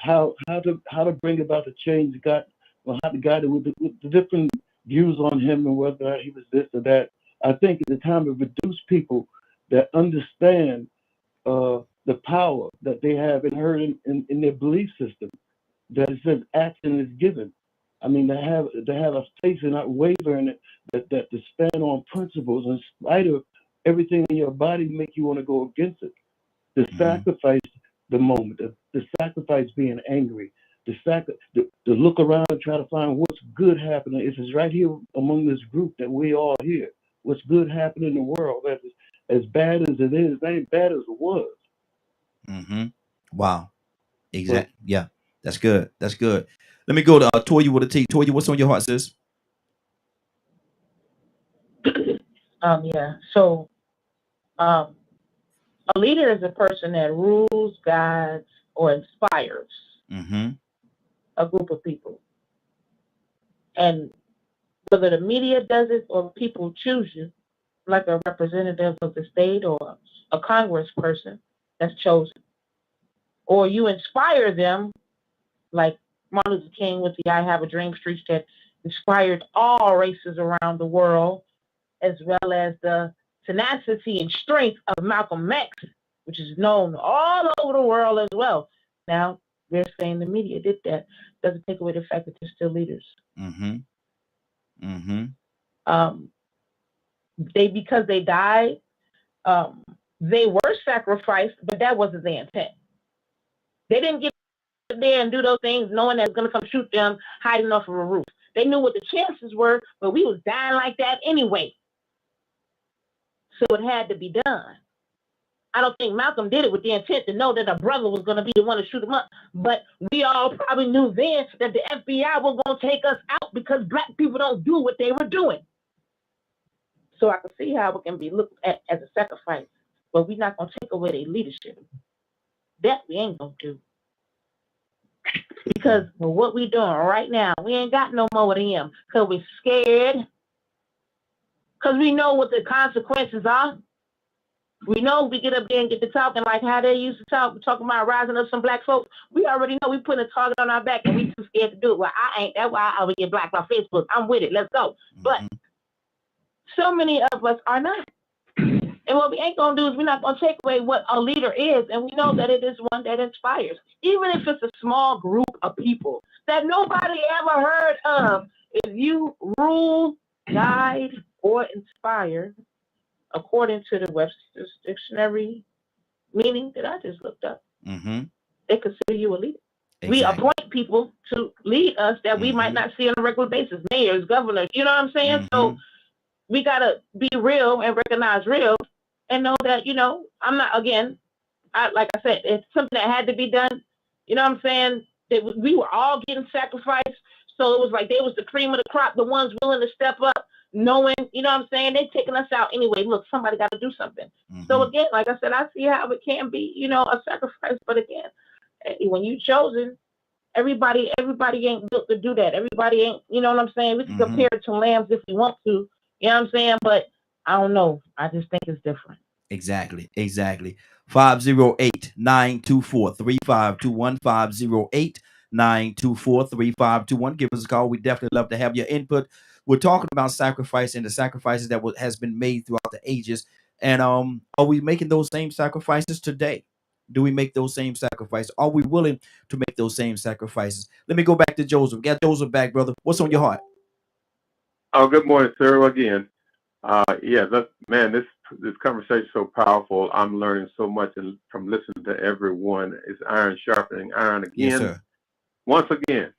how to bring about the change. How the guy with the different views on him and whether or not he was this or that. I think at the time it reduced people that understand the power that they have inherent in their belief system. That it says action is given. I mean, to have a faith and not waver in it, that to stand on principles in spite of everything in your body make you want to go against it. To sacrifice the moment, to sacrifice being angry, to look around and try to find what's good happening. If it's right here among this group that we all here, what's good happening in the world, that is as bad as it is, it ain't bad as it was. Wow. Exactly. Yeah. That's good. That's good. Let me go to Toya with a T. Toya, what's on your heart, sis? Yeah. So, a leader is a person that rules, guides, or inspires a group of people. And whether the media does it or people choose you, like a representative of the state or a congressperson that's chosen, or you inspire them, like Martin Luther King with the I Have a Dream speech that inspired all races around the world, as well as the tenacity and strength of Malcolm X, which is known all over the world as well. Now, they're saying the media did that. Doesn't take away the fact that they're still leaders. Because they died, they were sacrificed, but that wasn't their intent. They didn't get there and do those things knowing that it's going to come shoot them hiding off of a roof. They knew what the chances were, but we was dying like that anyway. So it had to be done. I don't think Malcolm did it with the intent to know that a brother was going to be the one to shoot him up. But we all probably knew then that the FBI was going to take us out because black people don't do what they were doing. So I can see how it can be looked at as a sacrifice, but we're not gonna take away their leadership. That we ain't gonna do. Because what we doing right now, we ain't got no more of them. Because we scared. Because we know what the consequences are. We know we get up there and get to talking like how they used to talking about rising up some black folks. We already know we putting a target on our back and we too scared to do it. Well, I ain't. That's why I would get blacked on Facebook. I'm with it. Let's go. But so many of us are not. And what we ain't going to do is we're not going to take away what a leader is. And we know that it is one that inspires. Even if it's a small group of people that nobody ever heard of. If you rule, guide, or inspire, according to the Webster's Dictionary meaning that I just looked up, they consider you a leader. Exactly. We appoint people to lead us that we might not see on a regular basis. Mayors, governors, you know what I'm saying? So we got to be real and recognize real and know that, you know, I'm not, again, like I said, it's something that had to be done. You know what I'm saying? We were all getting sacrificed. So it was like they was the cream of the crop, the ones willing to step up, knowing, you know what I'm saying? They're taking us out anyway. Look, somebody got to do something. So again, like I said, I see how it can be, you know, a sacrifice. But again, when you chosen, everybody ain't built to do that. Everybody ain't, you know what I'm saying? We can compare it to lambs if we want to, you know what I'm saying? But I don't know. I just think it's different. Exactly. 508-924-3521. 508-924-3521. Give us a call. We definitely love to have your input. We're talking about sacrifice and the sacrifices that has been made throughout the ages. And are we making those same sacrifices today? Do we make those same sacrifices? Are we willing to make those same sacrifices? Let me go back to Joseph. Get Joseph back, brother. What's on your heart? Oh, good morning, sir. Again, this conversation is so powerful. I'm learning so much from listening to everyone. It's iron sharpening iron again. Yes, sir. Once again,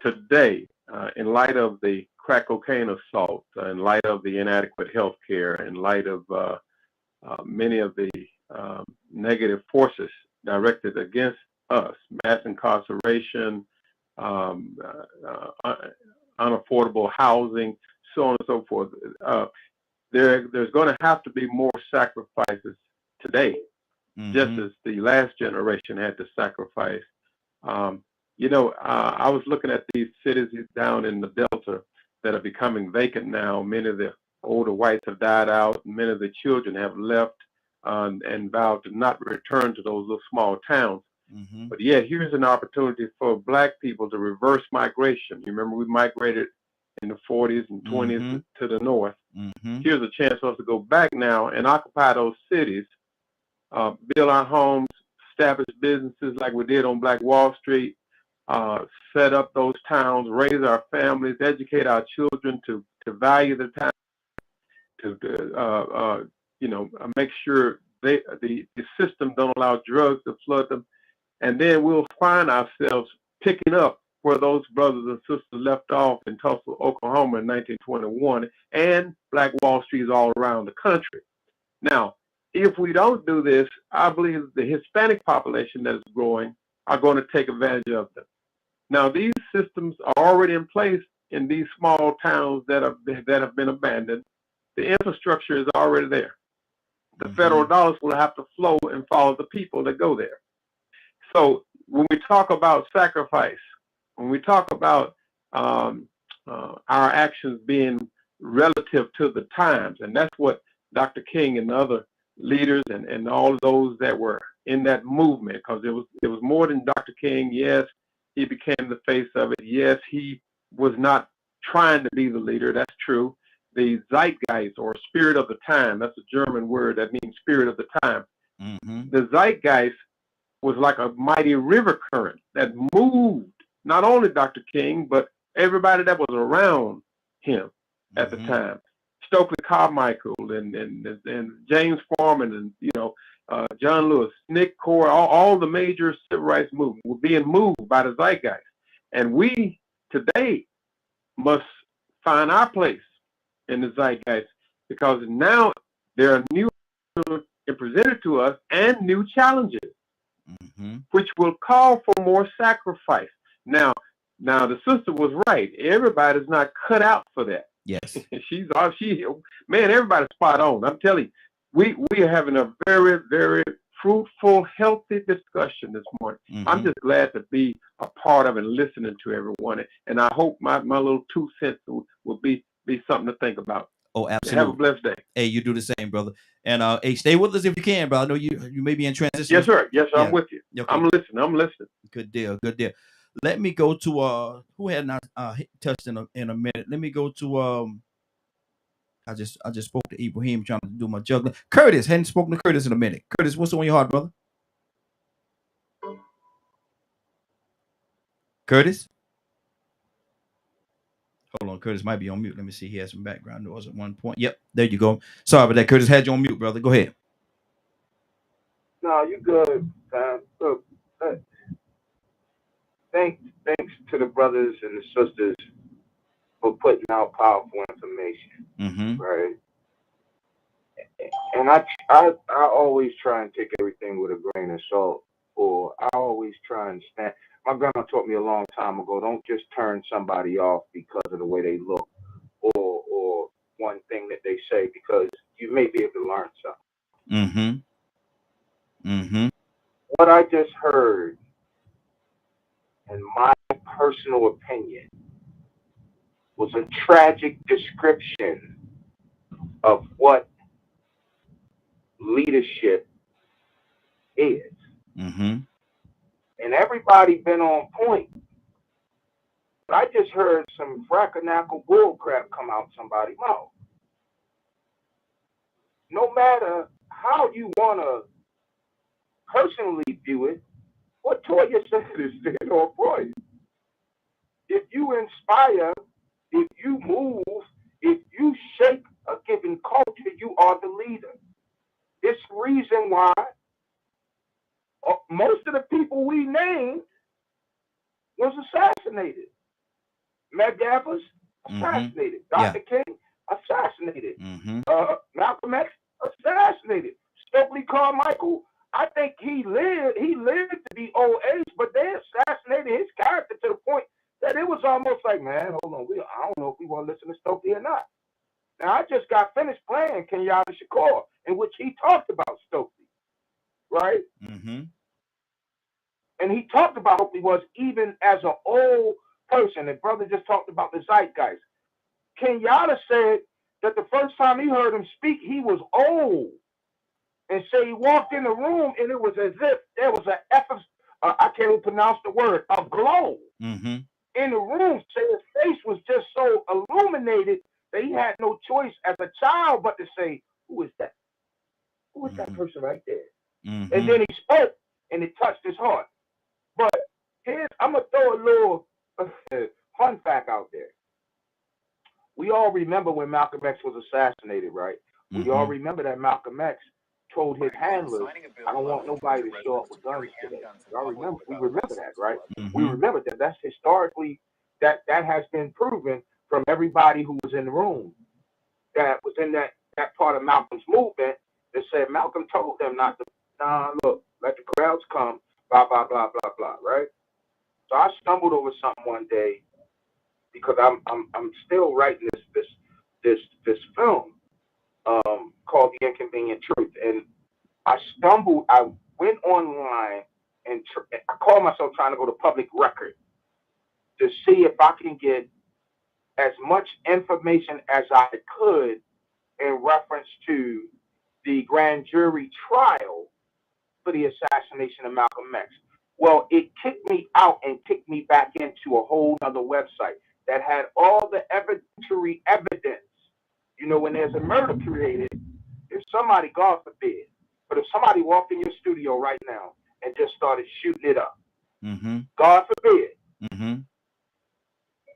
today, in light of the crack cocaine assault, in light of the inadequate health care, in light of many of the negative forces directed against us, mass incarceration, unaffordable housing, so on and so forth, there's going to have to be more sacrifices today, just as the last generation had to sacrifice. I was looking at these cities down in the Delta that are becoming vacant now. Many of the older whites have died out. Many of the children have left and vowed to not return to those little small towns. But yet, here's an opportunity for black people to reverse migration. You remember we migrated in the 40s and 20s to the north. Here's a chance for us to go back now and occupy those cities, build our homes, establish businesses like we did on Black Wall Street, set up those towns, raise our families, educate our children to value the town, to make sure the system don't allow drugs to flood them. And then we'll find ourselves picking up where those brothers and sisters left off in Tulsa, Oklahoma in 1921, and Black Wall Streets all around the country. Now, if we don't do this, I believe the Hispanic population that is growing are going to take advantage of them. Now, these systems are already in place in these small towns that have been abandoned. The infrastructure is already there. The federal dollars will have to flow and follow the people that go there. So when we talk about sacrifice, when we talk about our actions being relative to the times, and that's what Dr. King and other leaders and all of those that were in that movement, because it was more than Dr. King. Yes, he became the face of it. Yes, he was not trying to be the leader. That's true. The zeitgeist, or spirit of the time, that's a German word that means spirit of the time. The zeitgeist was like a mighty river current that moved not only Dr. King, but everybody that was around him at the time. Stokely Carmichael and James Foreman and John Lewis, Nick Core, all the major civil rights movements were being moved by the zeitgeist. And we today must find our place in the zeitgeist, because now there are new presented to us and new challenges, which will call for more sacrifice. Now the sister was right. Everybody's not cut out for that. Yes. Man, everybody's spot on. I'm telling you, we are having a very, very fruitful, healthy discussion this morning. I'm just glad to be a part of it and listening to everyone. And I hope my little 2 cents will be something to think about. Oh, absolutely. Have a blessed day. Hey, you do the same, brother. And hey, stay with us if you can, bro. I know you may be in transition. Yes, sir. Yes, sir. Yeah. I'm with you. Okay. I'm listening. Good deal. Good deal. Let me go to who had not touched in a minute. Let me go to I just spoke to Ibrahim trying to do my juggling. Curtis, hadn't spoken to Curtis in a minute. Curtis, what's on your heart, brother? Curtis? Hold on, Curtis might be on mute. Let me see. He has some background noise at one point. Yep, there you go. Sorry about that. Curtis had you on mute, brother. Go ahead. No, you good, man. Look, thanks to the brothers and the sisters for putting out powerful information, right? And I always try and take everything with a grain of salt, or I always try and stand. My grandma taught me a long time ago, don't just turn somebody off because of the way they look or one thing that they say, because you may be able to learn something. What I just heard, in my personal opinion, was a tragic description of what leadership is. And everybody been on point. But I just heard some frackernackle bullcrap come out somebody's mouth. No matter how you want to personally view it, what Toya said is dead on point. If you inspire, if you move, if you shape a given culture, you are the leader. It's the reason why most of the people we named was assassinated. Medgaffers, assassinated. Dr. King, assassinated. Malcolm X, assassinated. Stokely Carmichael, I think he lived to be old age, but they assassinated his character to the point that it was almost like, man, hold on, I don't know if we want to listen to Stokely or not. Now, I just got finished playing Kenyatta Shakur, in which he talked about Stokely, right? And he talked about who he was even as an old person. And brother just talked about the zeitgeist. Kenyatta said that the first time he heard him speak, he was old. And so he walked in the room, and it was as if there was I can't even pronounce the word, a glow in the room. So his face was just so illuminated that he had no choice as a child but to say, who is that? Who is that person right there? And then he spoke, and it touched his heart. But I'm going to throw a little fun fact out there. We all remember when Malcolm X was assassinated, right? We all remember that Malcolm X told his handlers, I don't want nobody to show up with guns today. We remember that, right? We remember that. That's historically, that has been proven from everybody who was in the room that was in that part of Malcolm's movement that said Malcolm told them not to, look, let the crowds come, blah, blah, blah, blah, blah, right? So I stumbled over something one day because I'm still writing this film called The Inconvenient Truth. And I went online and I called myself trying to go to public record to see if I can get as much information as I could in reference to the grand jury trial for the assassination of Malcolm X. Well, it kicked me out and kicked me back into a whole other website that had all the evidentiary evidence. You know, when there's a murder created, if somebody, God forbid, but if somebody walked in your studio right now and just started shooting it up, God forbid,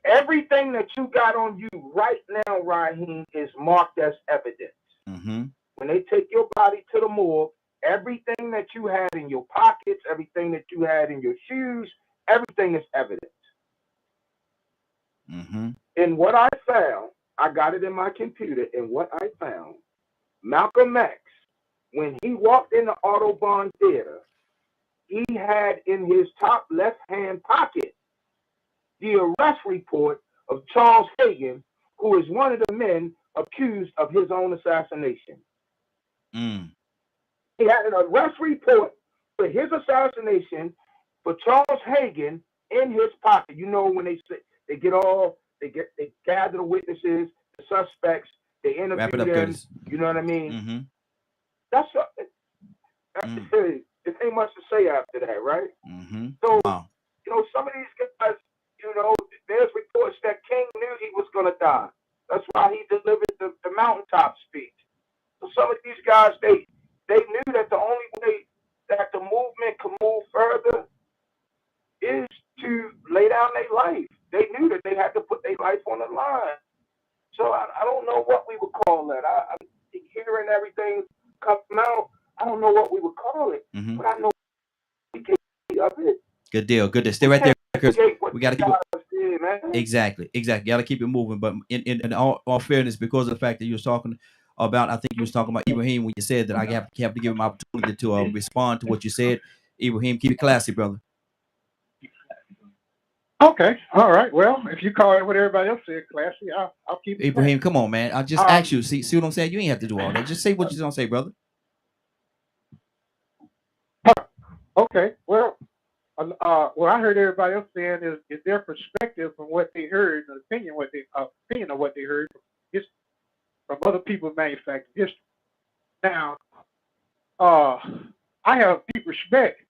everything that you got on you right now, Raheem, is marked as evidence. When they take your body to the morgue, everything that you had in your pockets, everything that you had in your shoes, everything is evidence. And what I found, I got it in my computer, and what I found, Malcolm X, when he walked in the Audubon Theater, he had in his top left-hand pocket the arrest report of Charles Hagan, who is one of the men accused of his own assassination. Mm. He had an arrest report for his assassination for Charles Hagan in his pocket. You know, when they gather the witnesses, the suspects, they interview Wrap it up, them. Curtis. You know what I mean? Mm-hmm. That's it ain't much to say after that, right? Mm-hmm. So, Wow. you know, some of these guys, you know, there's reports that King knew he was going to die. That's why he delivered the mountaintop speech. So some of these guys, they knew that the only way that the movement could move further is to lay down their life. They knew that they had to put their life on the line. So I don't know what we would call that. I'm hearing everything come out. I don't know what we would call it, Mm-hmm. but I know we can't of it. Good deal. Good deal. Stay right there, Curtis. We got to keep it. Man. Exactly. Got to keep it moving. But in all fairness, because of the fact that you was talking about, I think you was talking about Ibrahim when you said that I have to give him opportunity to respond to what you said. Ibrahim, keep it classy, brother. Okay. All right. Well, if you call it what everybody else said, classy, I'll keep it. Ibrahim, come on, man. I just asked you. See what I'm saying? You ain't have to do all that. Just say what you're gonna say, brother. Okay. Well, what I heard everybody else saying is their perspective from what they heard, an opinion of what they heard from other people's manufactured history. Now, I have deep respect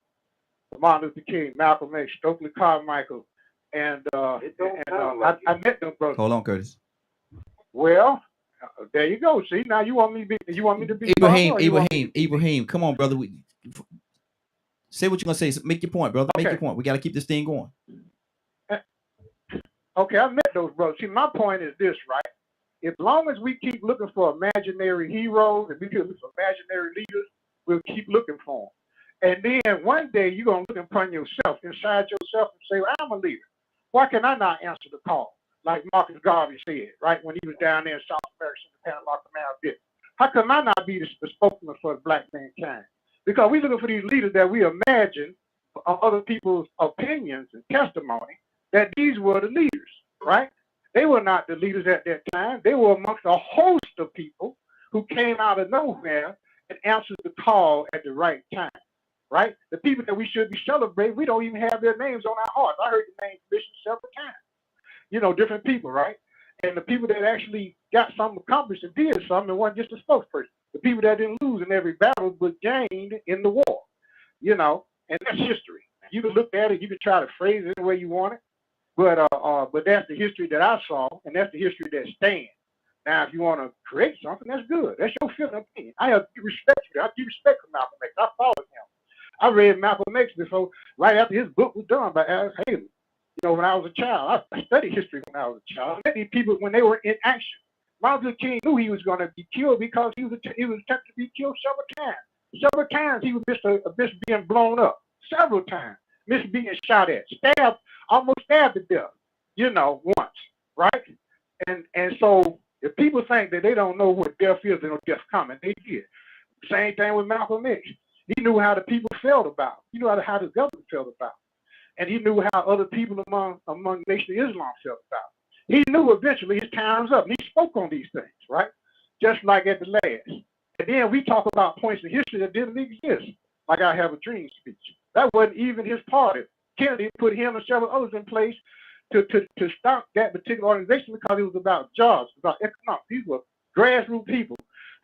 for Martin Luther King, Malcolm X, Stokely Carmichael, and I met them brothers. Hold on, Curtis. Well, there you go. See, now you want me to be Ibrahim, come on, brother. Say what you're gonna say. Make your point, brother. Okay. Make your point. We got to keep this thing going. Okay, I met those brothers. See, my point is this, right? As long as we keep looking for imaginary heroes and we keep looking for imaginary leaders, we'll keep looking for them. And then one day you're gonna look upon yourself, inside yourself, and say, well, I'm a leader. Why can I not answer the call? Like Marcus Garvey said, right, when he was down there in South America, in the Panama Canal bit. How come I not be the spokesman for the black mankind? Because we're looking for these leaders that we imagine of other people's opinions and testimony that these were the leaders, right? They were not the leaders at that time. They were amongst a host of people who came out of nowhere and answered the call at the right time, right? The people that we should be celebrating, we don't even have their names on our hearts. I heard the name Bishop several times. You know, different people, right? And the people that actually got something accomplished and did something and wasn't just a spokesperson. The people that didn't lose in every battle but gained in the war, you know, and that's history. You can look at it, you can try to phrase it the way you want it, but that's the history that I saw, and that's the history that stands. Now, if you want to create something, that's good. That's your feeling opinion. I have deep respect for that. I have deep respect for Malcolm X. I followed him. I read Malcolm X before, right after his book was done by Alex Haley. You know, when I was a child, I studied history when I was a child. I met these people when they were in action. Martin Luther King knew he was going to be killed because he was attempted to be killed several times. Several times he was missed being blown up. Several times. Missed being shot at. Stabbed, almost stabbed to death. You know, once. Right? And so if people think that they don't know what death is, they know death coming. They did. Same thing with Malcolm X. He knew how the people felt about him. He knew how the government felt about him. And he knew how other people among Nation of Islam felt about him. He knew eventually his time's up, and he spoke on these things, right? Just like at the last. And then we talk about points in history that didn't exist, like I Have a Dream speech. That wasn't even his party. Kennedy put him and several others in place to stop that particular organization because it was about jobs, about economics. These were grassroots people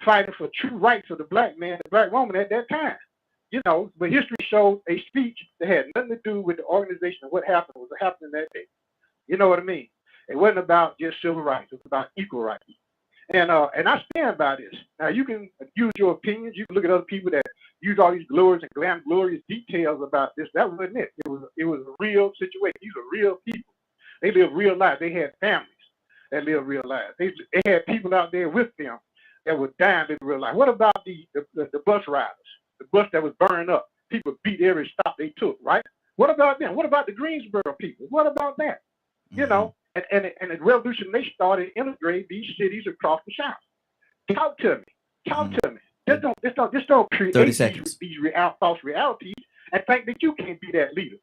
fighting for true rights of the black man, the black woman at that time. You know, but history showed a speech that had nothing to do with the organization and what happened was happening that day. You know what I mean? It wasn't about just civil rights. It was about equal rights. And I stand by this. Now, you can use your opinions. You can look at other people that use all these glorious and glorious details about this. That wasn't it. It was a real situation. These are real people. They live real lives. They had families that live real lives. They had people out there with them that were dying in real life. What about the bus riders? The bus that was burned up. People beat every stop they took, right? What about them? What about the Greensboro people? What about that? You know? And the revolution, they started to integrate these cities across the South. Talk to me. Talk to me. Just don't create these false realities and think that you can't be that leader.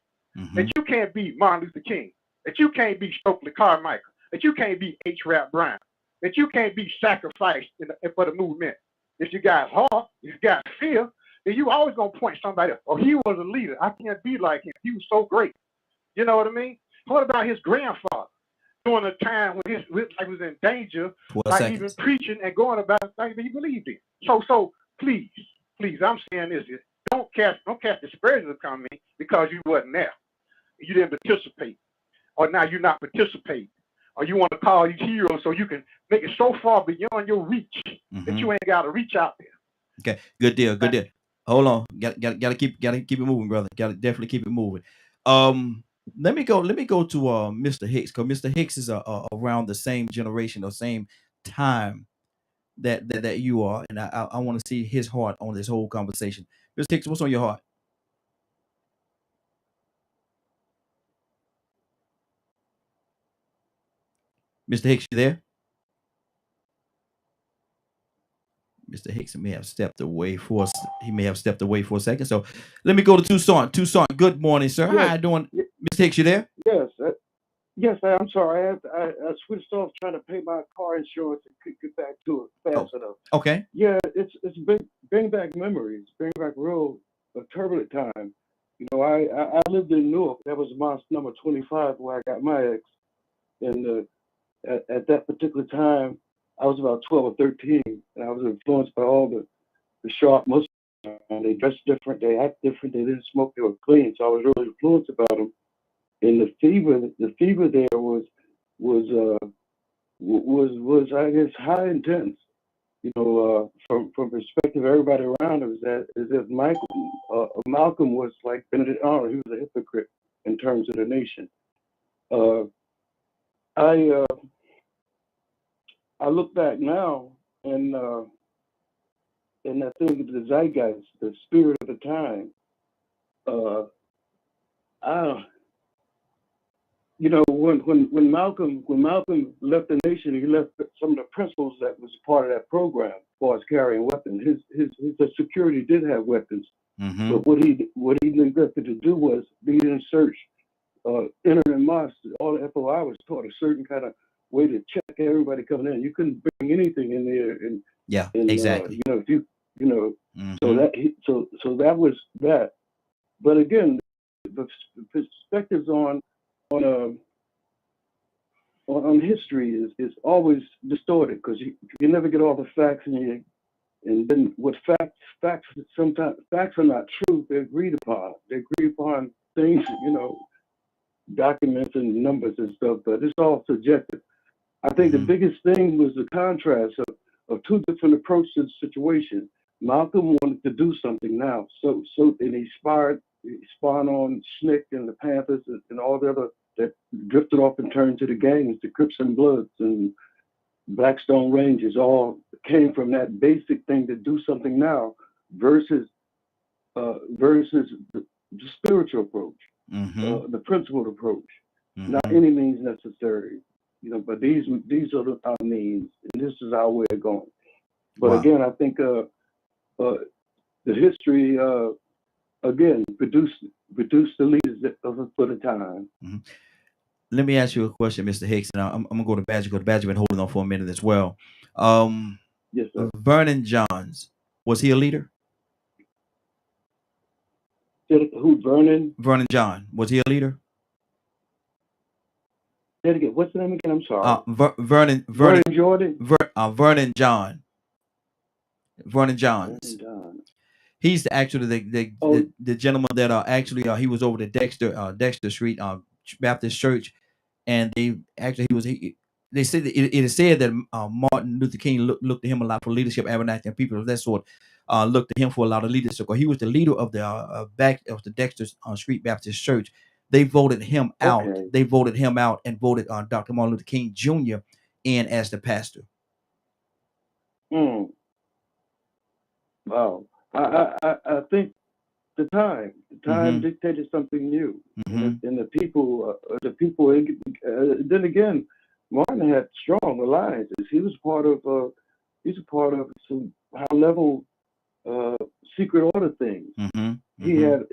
That you can't be Martin Luther King. That you can't be Stokely Carmichael. That you can't be H. Rap Brown. that you can't be sacrificed for the movement. If you got heart, if you got fear, then you always gonna point somebody else. Oh, he was a leader. I can't be like him. He was so great. You know what I mean? What about his grandfather during a time when he was in danger, like even preaching and going about things that he believed in? So please, I'm saying this: don't cast dispersions upon me because you wasn't there, you didn't participate, or now you're not participating, or you want to call these heroes so you can make it so far beyond your reach that you ain't got to reach out there. Okay, good deal, good deal. Hold on, gotta keep it moving, brother. Gotta definitely keep it moving. Let me go to Mr. Hicks, because Mr. Hicks is around the same generation or same time that you are, and I want to see his heart on this whole conversation. Mr. Hicks, what's on your heart? Mr. Hicks, you there? Mr. Hicks may have stepped away for us. He may have stepped away for a second. So let me go to Tucson. Tucson, good morning, sir. Yes. How you doing? Mr. Hicks, you there? Yes. Yes, I'm sorry. I switched off trying to pay my car insurance and couldn't get back to it fast enough. Okay. Yeah, it's bring back memories, bring back real turbulent time. You know, I lived in Newark. That was mosque number 25 where I got my ex. And at that particular time, I was about 12 or 13, and I was influenced by all the sharp Muslims. They dressed different, they act different, they didn't smoke, they were clean. So I was really influenced about them. And the fever there was I guess high intense. You know, from perspective of everybody around, it was as if Malcolm was like Benedict Arnold. He was a hypocrite in terms of the nation. I look back now and I think the zeitgeist, the spirit of the time. You know, when Malcolm left the nation, he left some of the principles that was part of that program as far as carrying weapons. His security did have weapons, but what he neglected to do was be in search, entering mosques. All the FOI was taught a certain kind of way to check everybody coming in. You couldn't bring anything in there. Exactly. You know, if so that was that. But again, the perspectives on history is always distorted because you never get all the facts and then what facts sometimes facts are not true. They're agreed upon. They agree upon things, you know, documents and numbers and stuff, but it's all subjective. I think the biggest thing was the contrast of two different approaches to the situation. Malcolm wanted to do something now, so and he spawned on Snick and the Panthers and all the other that drifted off and turned to the gangs, the Crips and Bloods and Blackstone Rangers, all came from that basic thing to do something now versus the spiritual approach, the principled approach. Not any means necessary, you know, but these are our means, and this is our way of going. But again, I think the history again produced the leaders for the time. Let me ask you a question, Mr. Hicks, and I'm gonna go to Badger. Because Badger been holding on for a minute as well. Yes, sir. Vernon Johns, was he a leader? Who, Vernon? Vernon John, was he a leader? What's the name again? I'm sorry. Vernon Jordan. Vernon John. Vernon Johns. He's actually the gentleman that actually he was over at Dexter Street Baptist Church, and they said that it is said that Martin Luther King looked to him a lot for leadership, Abernathy, and people of that sort looked to him for a lot of leadership. He was the leader of the Dexter Street Baptist Church. They voted him out. They voted him out and voted Dr. Martin Luther King Jr. in as the pastor. Wow. I think the time dictated something new, and the people. Then again, Martin had strong alliances. He was part of some high level secret order things. He had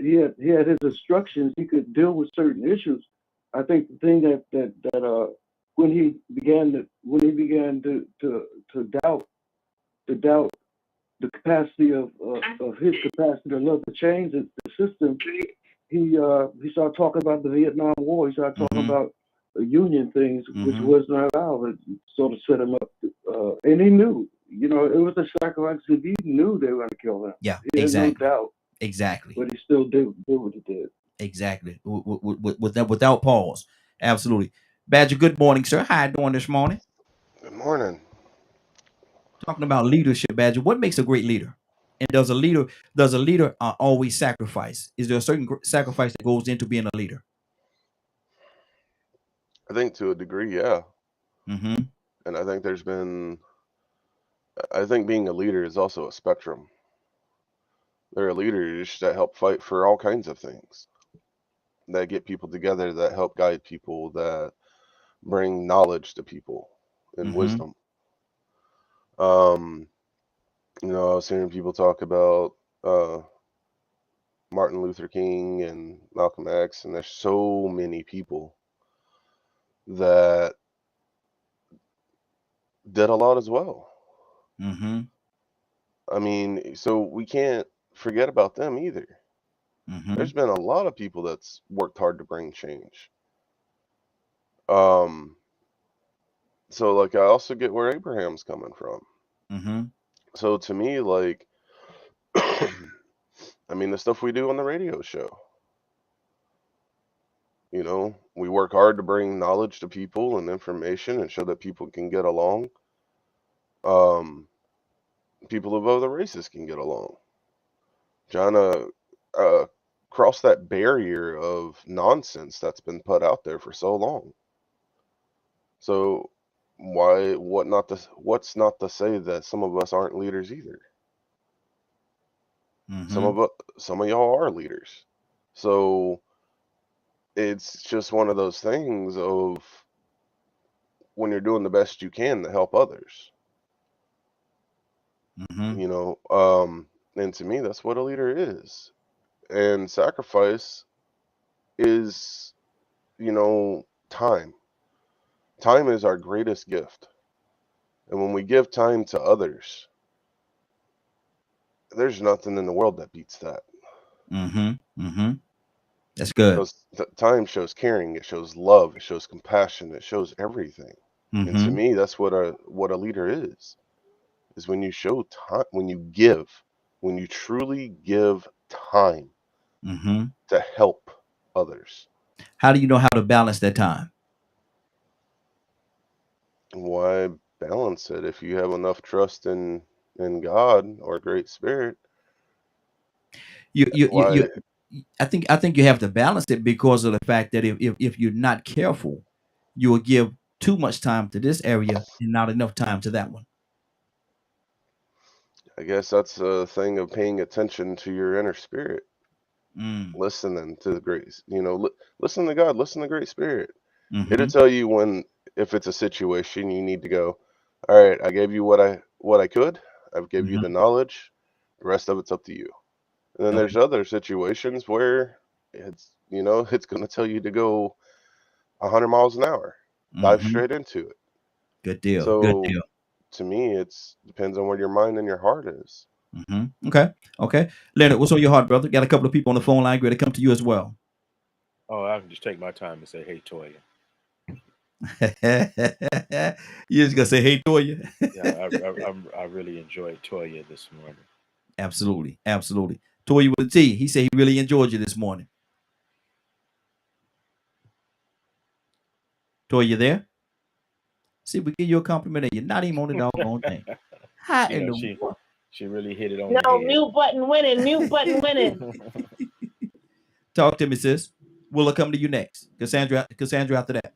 his instructions. He could deal with certain issues. I think the thing that when he began to doubt the capacity of his capacity to love to change the system, he started talking about the Vietnam War. He started talking about union things, which was not allowed. It sort of set him up, and he knew. You know, it was a sacrifice. He knew they were going to kill him. Yeah, he exactly. had no doubt. Exactly. But he still did what he did. Exactly. Without pause. Absolutely. Badger, good morning, sir. How you doing this morning? Good morning. Talking about leadership, Badger. What makes a great leader? And does a leader always sacrifice? Is there a certain sacrifice that goes into being a leader? I think to a degree, yeah. Mm-hmm. And I think being a leader is also a spectrum. There are leaders that help fight for all kinds of things, that get people together, that help guide people, that bring knowledge to people and wisdom. You know, I was hearing people talk about Martin Luther King and Malcolm X, and there's so many people that did a lot as well. Mm-hmm. I mean, so we can't forget about them either. Mm-hmm. There's been a lot of people that's worked hard to bring change. So like I also get where Abraham's coming from. Mm-hmm. So to me, like I mean, the stuff we do on the radio show, you know, we work hard to bring knowledge to people and information and show that people can get along. People of other races can get along. Trying to cross that barrier of nonsense that's been put out there for so long. So what's not to say that some of us aren't leaders either? Mm-hmm. Some of y'all are leaders. So it's just one of those things of when you're doing the best you can to help others. Mm-hmm. You know, and to me that's what a leader is. And sacrifice is, you know, time. Time is our greatest gift. And when we give time to others, there's nothing in the world that beats that. Mm-hmm. Mm-hmm. That's good. Because time shows caring, it shows love, it shows compassion, it shows everything. Mm-hmm. And to me, that's what a leader is when you show time, when you truly give time to help others. How do you know how to balance that time? Why balance it if you have enough trust in God or Great Spirit? I think you have to balance it because of the fact that if you're not careful, you will give too much time to this area and not enough time to that one. I guess that's a thing of paying attention to your inner spirit, listening to the great, you know, listen to God, listen to Great Spirit. It'll tell you if it's a situation you need to go, all right, I gave you what I could, I've gave you the knowledge, the rest of it's up to you. And then there's other situations where it's, you know, it's going to tell you to go 100 miles an hour, dive straight into it. Good deal. So Good deal. To me, it depends on where your mind and your heart is. Okay. Leonard, what's on your heart, brother? Got a couple of people on the phone line. Great to come to you as well. Oh, I can just take my time and say, hey, Toya. You're just going to say, hey, Toya? I really enjoyed Toya this morning. Absolutely. Toya with a T. He said he really enjoyed you this morning. Toya, you there? See, we give you a compliment and you're not even on the doggone thing. How in the world? She really hit it on the head. Mute button winning. Talk to me, sis. Will I come to you next? Cassandra after that.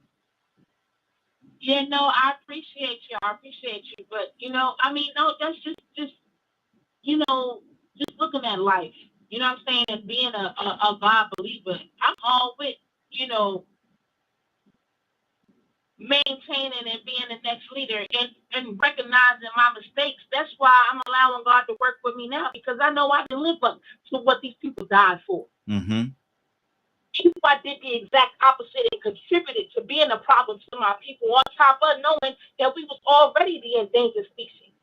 Yeah, no, I appreciate you. But, you know, I mean, no, that's just you know, just looking at life. You know what I'm saying? And being a God believer, I'm all with, you know, maintaining and being the next leader and recognizing my mistakes. That's why I'm allowing God to work with me now, because I know I can live up to what these people died for. Even if I did the exact opposite and contributed to being a problem to my people, on top of knowing that we was already the endangered species.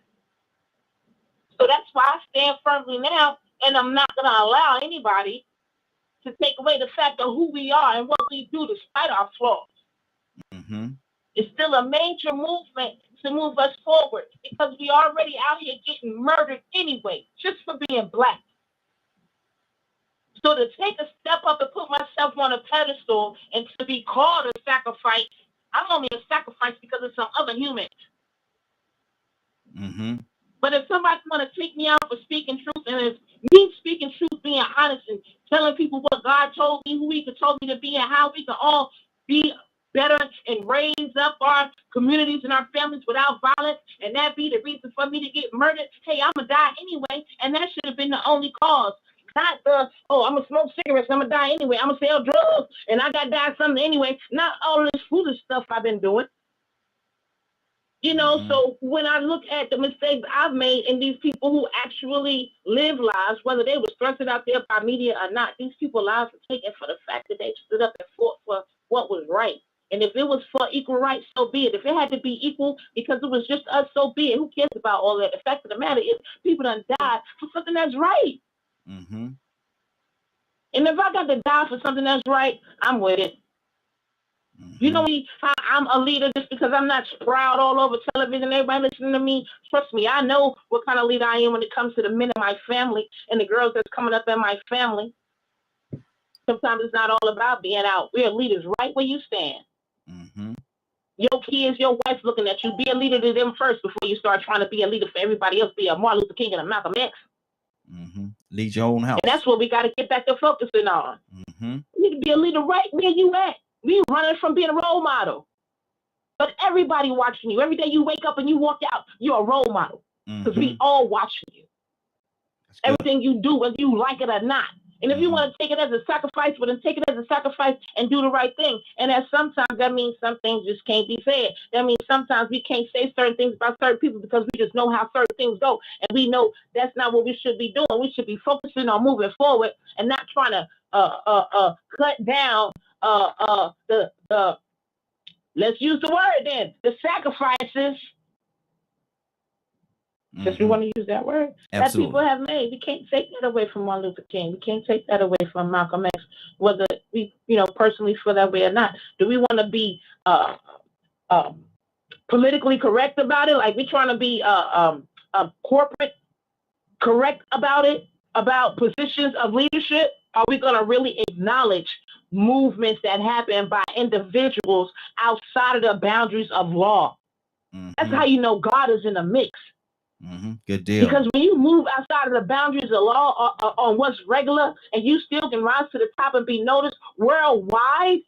So that's why I stand firmly now, and I'm not going to allow anybody to take away the fact of who we are and what we do despite our flaws. Mm-hmm. It's still a major movement to move us forward because we already out here getting murdered anyway, just for being black. So to take a step up and put myself on a pedestal and to be called a sacrifice, I'm only a sacrifice because of some other humans. Mm-hmm. But if somebody want to take me out for speaking truth, and it's me speaking truth, being honest and telling people what God told me, who He told me to be, and how we can all be better and raise up our communities and our families without violence, and that be the reason for me to get murdered, hey, I'm going to die anyway, and that should have been the only cause. Not the, oh, I'm going to smoke cigarettes, I'm going to die anyway, I'm going to sell drugs, and I got to die something anyway. Not all this foolish stuff I've been doing. You know, so when I look at the mistakes I've made and these people who actually live lives, whether they were thrusted out there by media or not, these people's lives are taken for the fact that they stood up and fought for what was right. And if it was for equal rights, so be it. If it had to be equal because it was just us, so be it. Who cares about all that? The fact of the matter is people done died for something that's right. Mm-hmm. And if I got to die for something that's right, I'm with it. You know how I'm a leader just because I'm not proud all over television, everybody listening to me. Trust me, I know what kind of leader I am when it comes to the men in my family and the girls that's coming up in my family. Sometimes it's not all about being out. We're leaders right where you stand. Mm-hmm. Your kids, your wife looking at you. Be a leader to them first before you start trying to be a leader for everybody else. Be a Martin Luther King and a Malcolm X. Mm-hmm. Lead your own house. And that's what we got to get back to focusing on. Mm-hmm. You need to be a leader right where you at. We running from being a role model. But everybody watching you. Every day you wake up and you walk out, you're a role model. Because we all watching you. Everything you do, whether you like it or not. And if you want to take it as a sacrifice, well, then take it as a sacrifice and do the right thing. And that sometimes that means some things just can't be said. That means sometimes we can't say certain things about certain people because we just know how certain things go. And we know that's not what we should be doing. We should be focusing on moving forward and not trying to cut down the let's use the word then, the sacrifices. Since we want to use that word, that people have made. We can't take that away from Martin Luther King. We can't take that away from Malcolm X, whether we, personally feel that way or not. Do we want to be politically correct about it? Like we trying to be corporate correct about it, about positions of leadership? Are we going to really acknowledge movements that happen by individuals outside of the boundaries of law? That's how you know God is in the mix. Good deal. Because when you move outside of the boundaries of law on what's regular and you still can rise to the top and be noticed worldwide,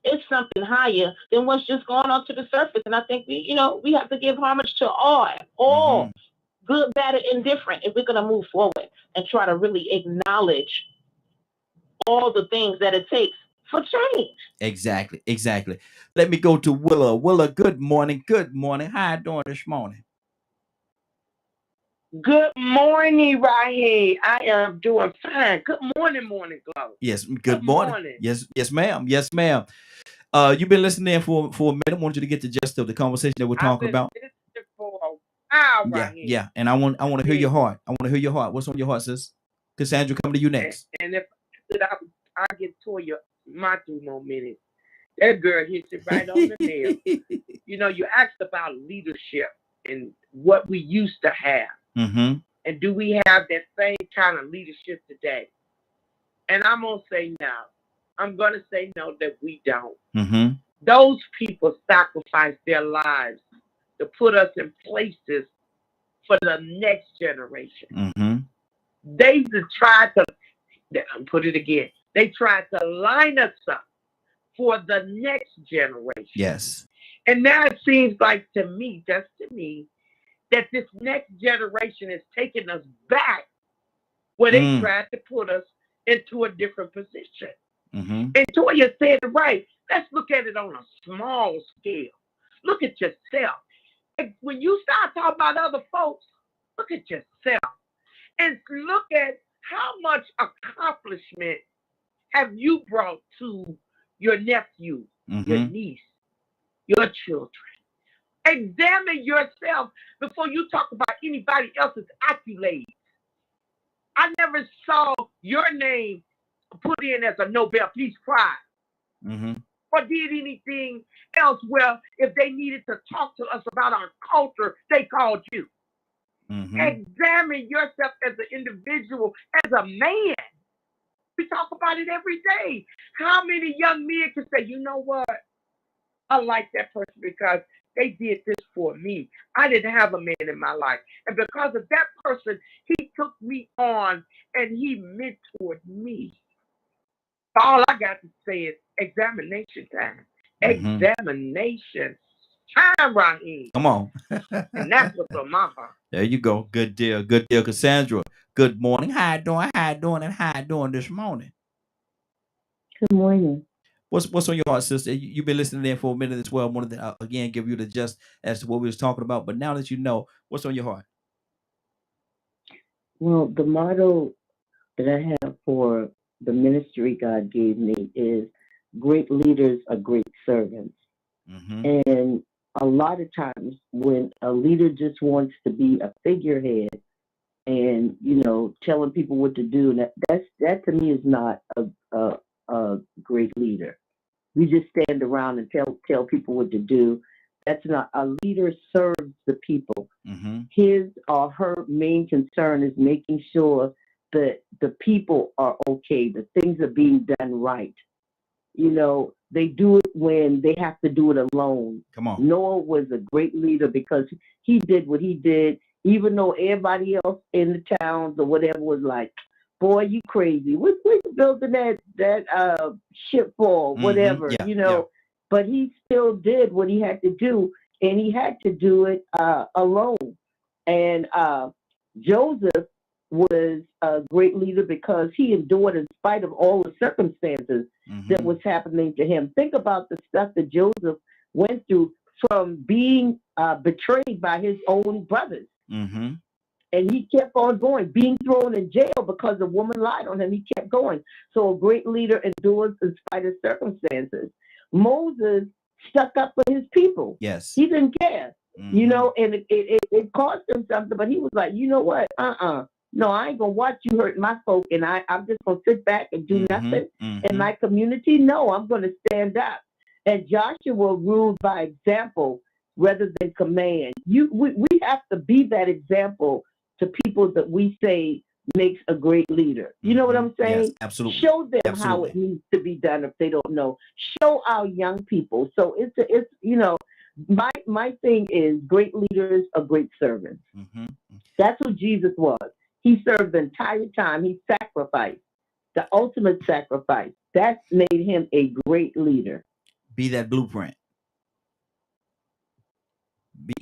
it's something higher than what's just going on to the surface. And I think we have to give homage to all good, bad, and indifferent if we're going to move forward and try to really acknowledge all the things that it takes for change. Exactly. Let me go to Willa. Willa, good morning. How you doing this morning? Good morning, Raheem. I am doing fine. Good morning, Morning Glow. Yes, good morning. Yes, ma'am. You've been listening for a minute. I want you to get the gist of the conversation that we're talking about. For a while, Raheem. Yeah. And I want to hear your heart. What's on your heart, sis? Cassandra, coming to you next. And if I get to my 2 more minutes, that girl hits it right on the nail. You asked about leadership and what we used to have. And do we have that same kind of leadership today? And I'm going to say no. I'm going to say no, that we don't. Those people sacrificed their lives to put us in places for the next generation. They just tried to, put it again, they tried to line us up for the next generation. Yes. And now it seems like to me, that this next generation is taking us back where they tried to put us into a different position. And Toya said it right. Let's look at it on a small scale. Look at yourself. When you start talking about other folks, look at yourself. And look at how much accomplishment have you brought to your nephew, your niece, your children? Examine yourself before you talk about anybody else's accolades. I never saw your name put in as a Nobel Peace Prize or did anything else where if they needed to talk to us about our culture, they called you. Examine yourself as an individual, as a man. We talk about it every day. How many young men can say, you know what? I like that person because they did this for me. I didn't have a man in my life. And because of that person, he took me on and he mentored me. All I got to say is examination time. Examination time, Raheem. Come on. And that's what's on my heart. There you go. Good deal. Good deal. Cassandra, good morning. How you doing? How you doing? And how you doing this morning? Good morning. What's on your heart, sister? You've been listening in for a minute as well. I wanted to again give you the gist as to what we was talking about. But now that you know, what's on your heart? Well, the motto that I have for the ministry God gave me is great leaders are great servants. And a lot of times when a leader just wants to be a figurehead and, you know, telling people what to do, that to me is not a great leader. We just stand around and tell people what to do. That's not a leader. Serves the people. His or her main concern is making sure that the people are okay, that things are being done right. You know, they do it when they have to do it alone. Come on. Noah was a great leader because he did what he did, even though everybody else in the towns or whatever was like, boy, you crazy. What you building that ship for, whatever, you know. But he still did what he had to do, and he had to do it alone. And Joseph was a great leader because he endured in spite of all the circumstances that was happening to him. Think about the stuff that Joseph went through from being betrayed by his own brothers. And he kept on going, being thrown in jail because a woman lied on him. He kept going. So a great leader endures in spite of circumstances. Moses stuck up for his people. Yes. He didn't care, you know, and it cost him something, but he was like, you know what? No, I ain't going to watch you hurt my folk, and I'm just going to sit back and do nothing in my community. No, I'm going to stand up. And Joshua ruled by example rather than command. We have to be that example to people that we say makes a great leader. You know what I'm saying? Yes, absolutely. Show them how it needs to be done if they don't know. Show our young people. So it's you know, my thing is great leaders are great servants. That's who Jesus was. He served the entire time. He sacrificed, the ultimate sacrifice. That made him a great leader. Be that blueprint.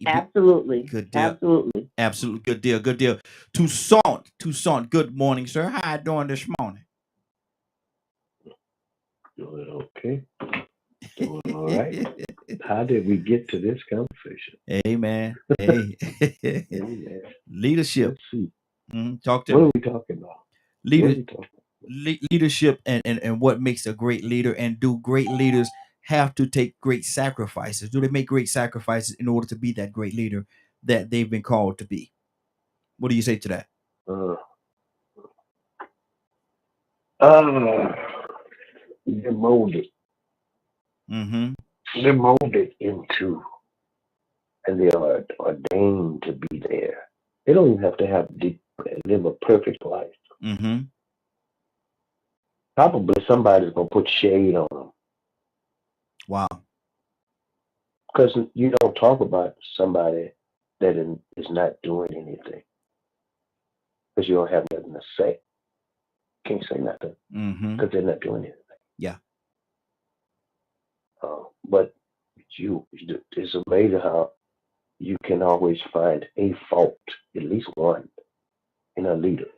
Absolutely. Good deal. Absolutely. Absolutely. Good deal. Good deal. Toussaint. Good morning, sir. How you doing this morning? Doing okay. Doing all right. How did we get to this conversation? Amen. Hey. Amen. Leadership. Let's see. Talk to What me. are we talking about? Leadership and what makes a great leader, and do great leaders have to take great sacrifices? Do they make great sacrifices in order to be that great leader that they've been called to be? What do you say to that? They're molded. They're molded into, and they are ordained to be there. They don't even have to live a perfect life. Probably somebody's gonna put shade on them. Wow. Because you don't talk about somebody that is not doing anything. Because you don't have nothing to say. Can't say nothing. Because they're not doing anything. Yeah. But it's amazing how you can always find a fault, at least one, in a leader.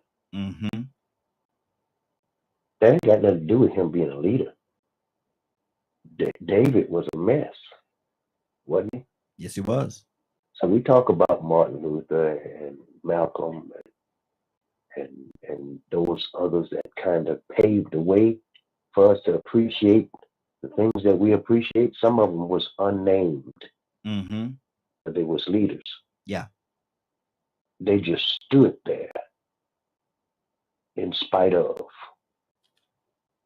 That ain't got nothing to do with him being a leader. David was a mess, wasn't he? Yes, he was. So we talk about Martin Luther and Malcolm and those others that kind of paved the way for us to appreciate the things that we appreciate. Some of them was unnamed, but they was leaders. Yeah. They just stood there in spite of,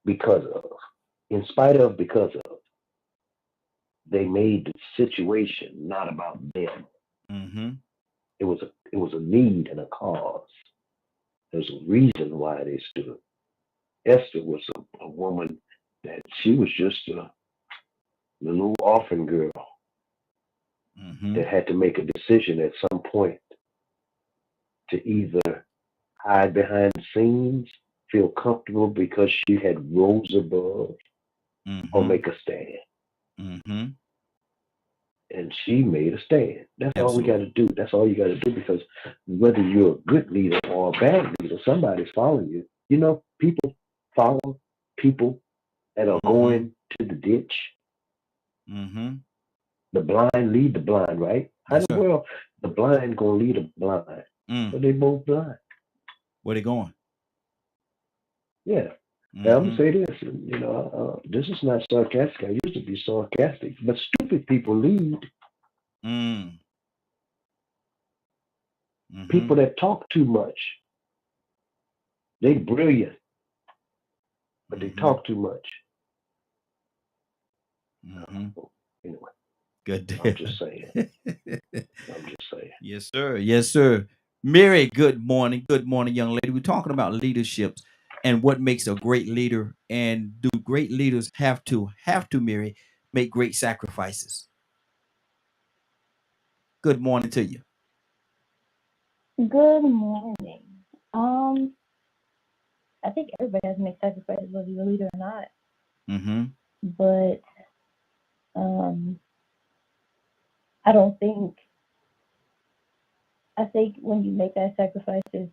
because of, in spite of, because of. They made the situation not about them. It was a need and a cause. There's a reason why they stood. Esther was a woman that she was just a little orphan girl that had to make a decision at some point to either hide behind the scenes, feel comfortable because she had rose above, or make a stand. And she made a stand. That's all we got to do. That's all you got to do, because whether you're a good leader or a bad leader, somebody's following you. You know, people follow people that are going to the ditch. The blind lead the blind, right? How in the world the blind gonna lead the blind? But they both blind. Where they going? Yeah. Now I'm gonna say this. You know, this is not sarcastic. I used to be sarcastic, but stupid people lead. People that talk too much, they brilliant, but they talk too much. Anyway, good. I'm just saying. I'm just saying. Yes, sir. Yes, sir. Mary, good morning. Good morning, young lady. We're talking about leaderships and what makes a great leader. And do great leaders have to, Mary, make great sacrifices? Good morning to you. Good morning. I think everybody has to make sacrifices, whether you're a leader or not. But I think when you make that sacrifice, it's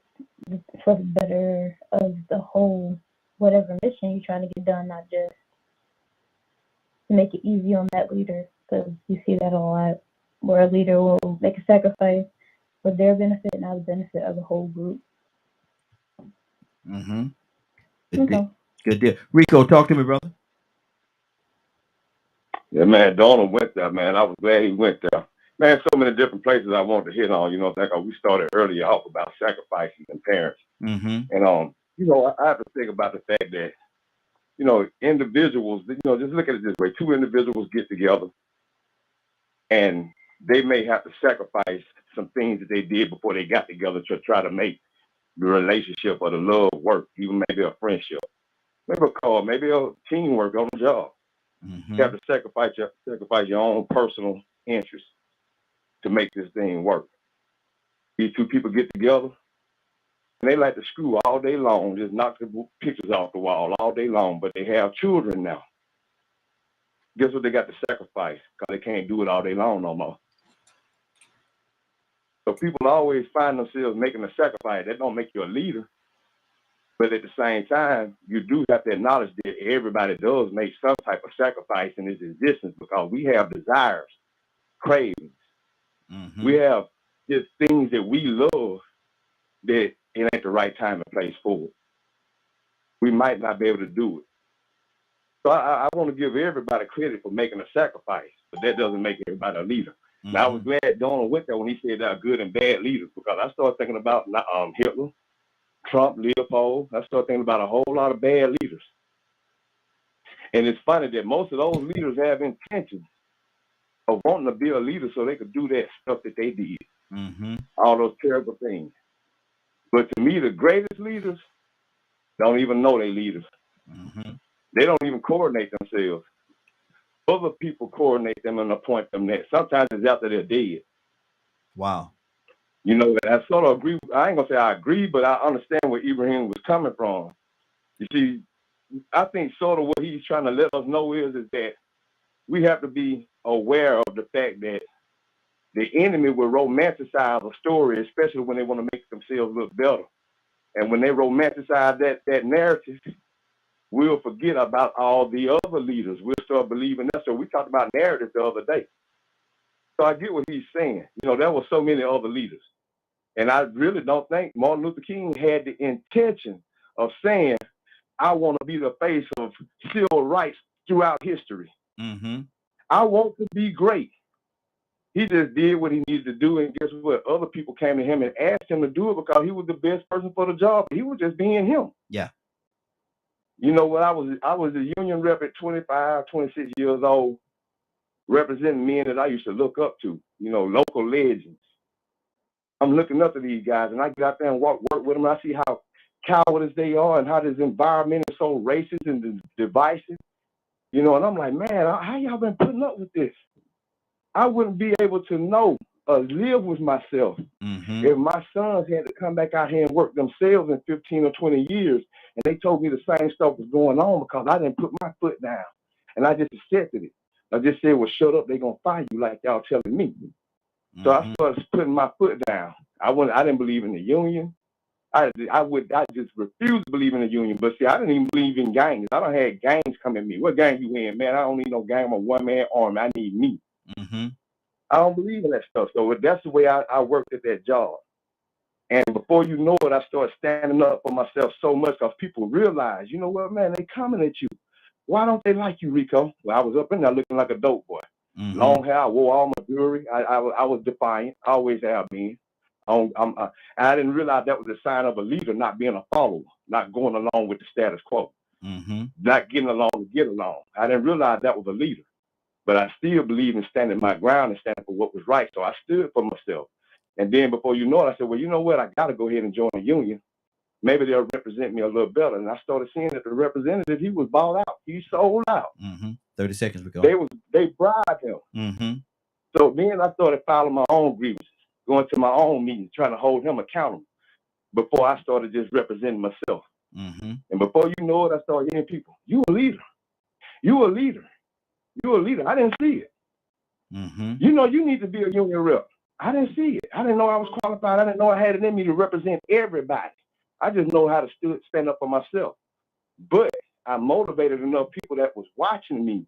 for the better of the whole, whatever mission you're trying to get done, not just to make it easy on that leader. Because you see that a lot, where a leader will make a sacrifice for their benefit, not the benefit of the whole group. Good deal. Rico, talk to me, brother. Yeah, man, Donald went there, man. I was glad he went there. Man, so many different places I wanted to hit on. You know, like we started earlier off about sacrifices and parents. And, you know, I have to think about the fact that, you know, individuals, you know, just look at it this way. Two individuals get together and they may have to sacrifice some things that they did before they got together to try to make the relationship or the love work, even maybe a friendship, maybe a call, maybe a teamwork on the job. You have to sacrifice your own personal interests to make this thing work. These two people get together and they like to screw all day long, just knock the pictures off the wall all day long, but they have children now. Guess what they got to sacrifice? Because they can't do it all day long no more. So people always find themselves making a sacrifice. That don't make you a leader. But at the same time, you do have to acknowledge that everybody does make some type of sacrifice in this existence, because we have desires, cravings. We have just things that we love that it ain't the right time and place for it. We might not be able to do it. So I want to give everybody credit for making a sacrifice, but that doesn't make everybody a leader. Now, I was glad Donald went there when he said that good and bad leaders, because I started thinking about Hitler, Trump, Leopold. I started thinking about a whole lot of bad leaders. And it's funny that most of those leaders have intentions of wanting to be a leader so they could do that stuff that they did. All those terrible things. But to me, the greatest leaders don't even know they're leaders. They don't even coordinate themselves. Other people coordinate them and appoint them next. Sometimes it's after they're dead. Wow. You know, I sort of agree. I ain't going to say I agree, but I understand where Ibrahim was coming from. You see, I think sort of what he's trying to let us know is that we have to be aware of the fact that the enemy will romanticize a story, especially when they want to make themselves look better. And when they romanticize that narrative, we'll forget about all the other leaders. We'll start believing that. So we talked about narrative the other day. So I get what he's saying. You know, there were so many other leaders. And I really don't think Martin Luther King had the intention of saying, I want to be the face of civil rights throughout history. Mm-hmm. I want to be great. He just did what he needed to do, and guess what? Other people came to him and asked him to do it because he was the best person for the job. He was just being him. Yeah. You know what? I was a union rep at 25, 26 years old, representing men that I used to look up to, you know, local legends. I'm looking up to these guys, and I get out there and work with them, and I see how cowardice they are and how this environment is so racist and divisive. You know, and I'm like, man, how y'all been putting up with this? I wouldn't be able to know or live with myself if my sons had to come back out here and work themselves in 15 or 20 years, and they told me the same stuff was going on because I didn't put my foot down, and I just accepted it. I just said, well, shut up, they're going to fire you like y'all telling me. So I started putting my foot down. I didn't believe in the union. I just refused to believe in the union. But see, I didn't even believe in gangs. I don't have gangs come at me. What gang you in, man? I don't need no gang. I'm a one-man army. I need me. I don't believe in that stuff. So that's the way I worked at that job. And before you know it, I started standing up for myself so much because people realize, you know what, man, they coming at you. Why don't they like you, Rico? Well, I was up in there looking like a dope boy. Long hair, I wore all my jewelry. I was defiant. I always have been. I didn't realize that was a sign of a leader, not being a follower, not going along with the status quo, not getting along to get along. I didn't realize that was a leader, but I still believe in standing my ground and standing for what was right. So I stood for myself. And then before you know it, I said, well, you know what? I got to go ahead and join the union. Maybe they'll represent me a little better. And I started seeing that the representative, he was bought out. He sold out. 30 seconds we go. They bribed him. So then I started filing my own grievances, going to my own meetings, trying to hold him accountable before I started just representing myself. And before you know it, I started hearing people, you a leader. You a leader. You a leader. I didn't see it. You know, you need to be a union rep. I didn't see it. I didn't know I was qualified. I didn't know I had it in me to represent everybody. I just know how to stand up for myself. But I motivated enough people that was watching me,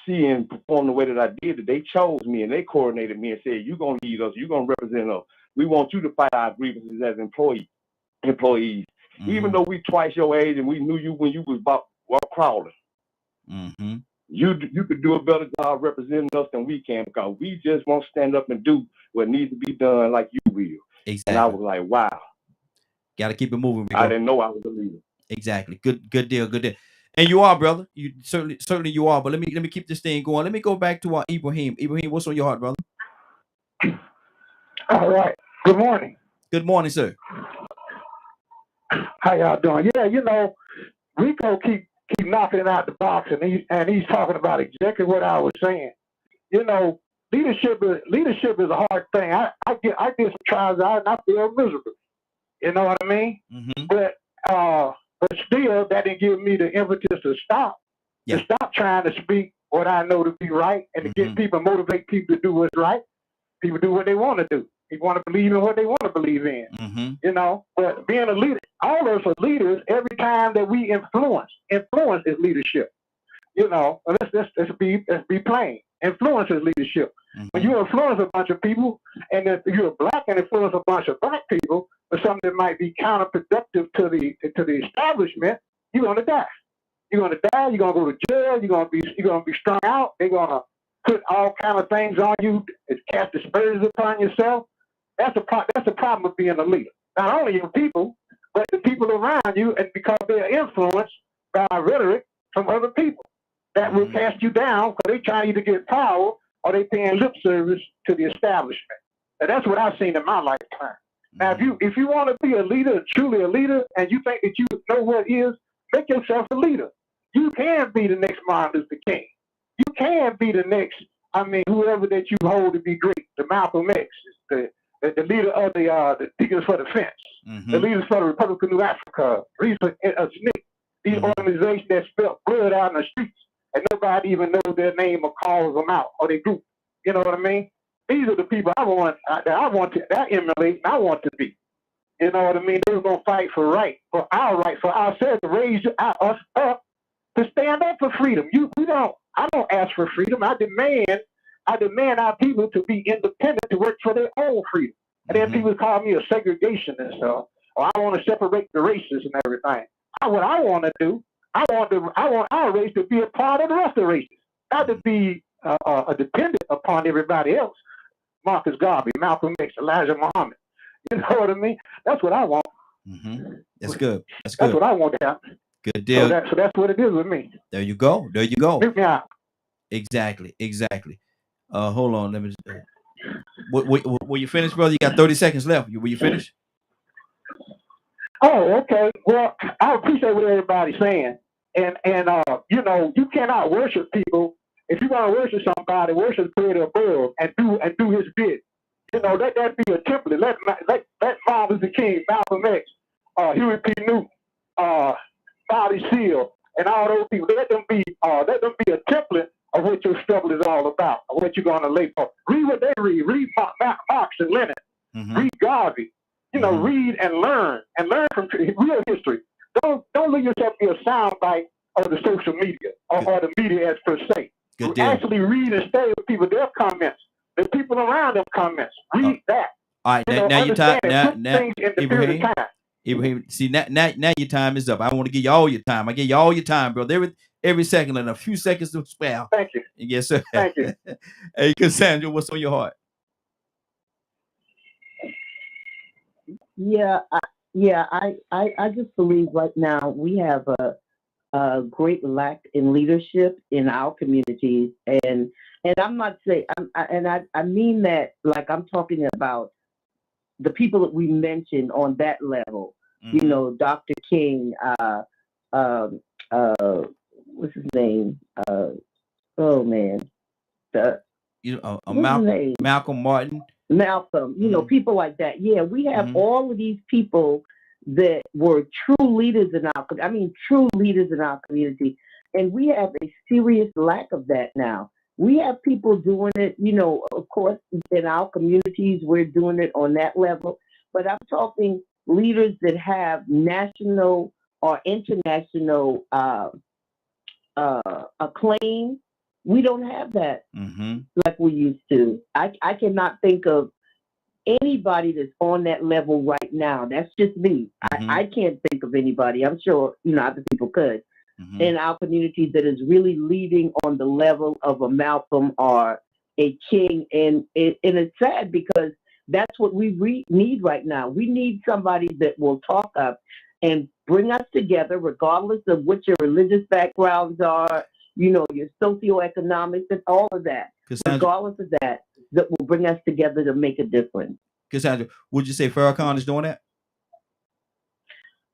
seeing perform the way that I did, that they chose me and they coordinated me and said, you're going to lead us. You're going to represent us. We want you to fight our grievances as employees. Even though we twice your age and we knew you when you was about crawling. You could do a better job representing us than we can because we just won't stand up and do what needs to be done like you will. Exactly. And I was like, wow. Got to keep it moving. I didn't know I was a leader. Exactly. Good deal. And you are, brother. You certainly you are. But let me keep this thing going. Let me go back to Ibrahim. Ibrahim, what's on your heart, brother? All right. Good morning. Good morning, sir. How y'all doing? Yeah, you know, Rico keep knocking it out the box, and he's talking about exactly what I was saying. You know, leadership is a hard thing. I get some trials out and I feel miserable. You know what I mean? But still, that didn't give me the impetus to stop trying to speak what I know to be right and to get people, motivate people to do what's right. People do what they want to do. They want to believe in what they want to believe in. You know, but being a leader, all of us are leaders every time that we influence. Influence is leadership. You know, let's be plain. Influence is leadership. When you influence a bunch of people, and if you're black and influence a bunch of black people, or something that might be counterproductive to the establishment, you're gonna die. You're gonna die. You're gonna go to jail. You're gonna be strung out. They're gonna put all kind of things on you, cast aspersions upon yourself. That's the problem of being a leader. Not only your people, but the people around you, and because they're influenced by rhetoric from other people that will cast you down because they trying to get power or they paying lip service to the establishment. And that's what I've seen in my lifetime. Now, if you want to be a leader, truly a leader, and you think that you know what is, make yourself a leader. You can be the next Martin Luther King. You can be the next, whoever that you hold to be great. The Malcolm X, the leader of the Deacons for the Fence, the leaders for the Republic of New Africa, SNCC, these organizations that spilt blood out in the streets and nobody even knows their name or calls them out or their group. You know what I mean? These are the people I want to emulate and I want to be. You know what I mean? They're going to fight for ourselves, to raise us up to stand up for freedom. I don't ask for freedom. I demand our people to be independent, to work for their own freedom. And then people call me a segregationist, or I want to separate the races and everything. What I want to do, I want our race to be a part of the rest of the races, not to be dependent upon everybody else. Marcus Garvey, Malcolm X, Elijah Muhammad. You know what I mean? That's what I want. That's good. That's what I want to have. Good deal. So that's what it is with me. There you go. There you go. Mute me out. Exactly. Hold on. Let me. Were you finished, brother? You got 30 seconds left. Were you finished? Oh, okay. Well, I appreciate what everybody's saying, and you know, you cannot worship people. If you want to worship somebody, worship the Creator above and do His bid. You know, let that be a template. Let Martin Luther King, Malcolm X, Huey P. Newton, Bobby Seale, and all those people. Let them be a template of what your struggle is all about, or what you're going to lay for. Read what they read. Read Marx and Lenin. Read Garvey. You know, read and learn from real history. Don't let yourself be a soundbite of the social media or the media as per se. Actually read and stay with people, their comments, the people around them comments. Read that. All right, now your time. Now Ibrahim, see now your time is up. I want to give you all your time. I give you all your time, bro. Every second and a few seconds to spare. Thank you. Yes, sir. Thank you. Hey, Cassandra, what's on your heart? I just believe right now we have a great lack in leadership in our communities, and I'm not saying, I mean that like I'm talking about the people that we mentioned on that level. You know, Dr. King, what's his name? Malcolm Martin. Malcolm, you know, people like that. Yeah, we have all of these people that were true leaders in our community, and we have a serious lack of that now. We have people doing it, you know, of course, in our communities, we're doing it on that level, but I'm talking leaders that have national or international acclaim. We don't have that like we used to. I cannot think of anybody that's on that level right now. That's just me. I can't think of anybody. I'm sure, you know, other people could in our communities that is really leading on the level of a Malcolm or a King. And it's sad because that's what we need right now. We need somebody that will talk up and bring us together, regardless of what your religious backgrounds are, you know, your socioeconomics and all of that. Regardless of that will bring us together to make a difference. Cassandra, would you say Farrakhan is doing that?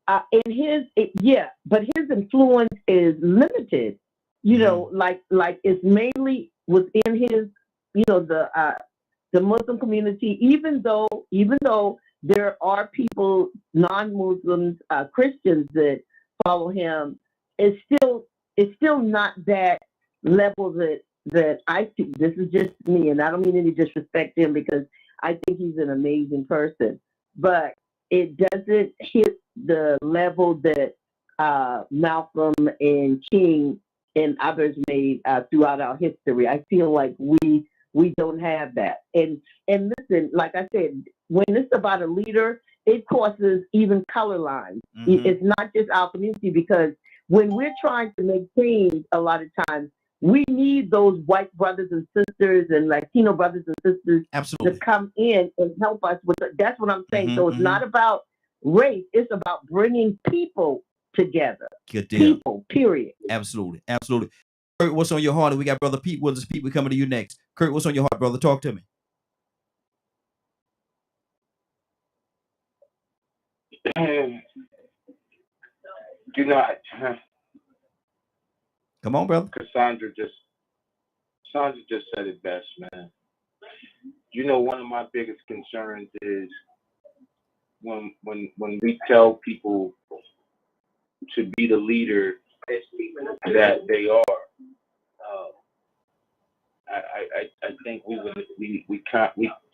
But his influence is limited. You know, like it's mainly within his, you know, the Muslim community. Even though there are people, non-Muslims, Christians that follow him, it's still not that level that I see. This is just me, and I don't mean any disrespect to him because I think he's an amazing person, but it doesn't hit the level that Malcolm and King and others made throughout our history. I feel like we don't have that. And listen, like I said, when it's about a leader, it crosses even color lines. It's not just our community, because when we're trying to make change, a lot of times we need those white brothers and sisters and Latino brothers and sisters to come in and help us with it. That's what I'm saying. So it's not about race. It's about bringing people together. Good deal. People, period. Absolutely. Kurt, what's on your heart? And we got Brother Pete Willis. Pete, we're coming to you next. Kurt, what's on your heart, brother? Talk to me. Do not. Come on, brother. Cassandra just said it best, man. You know, one of my biggest concerns is when we tell people to be the leader that they are. I think we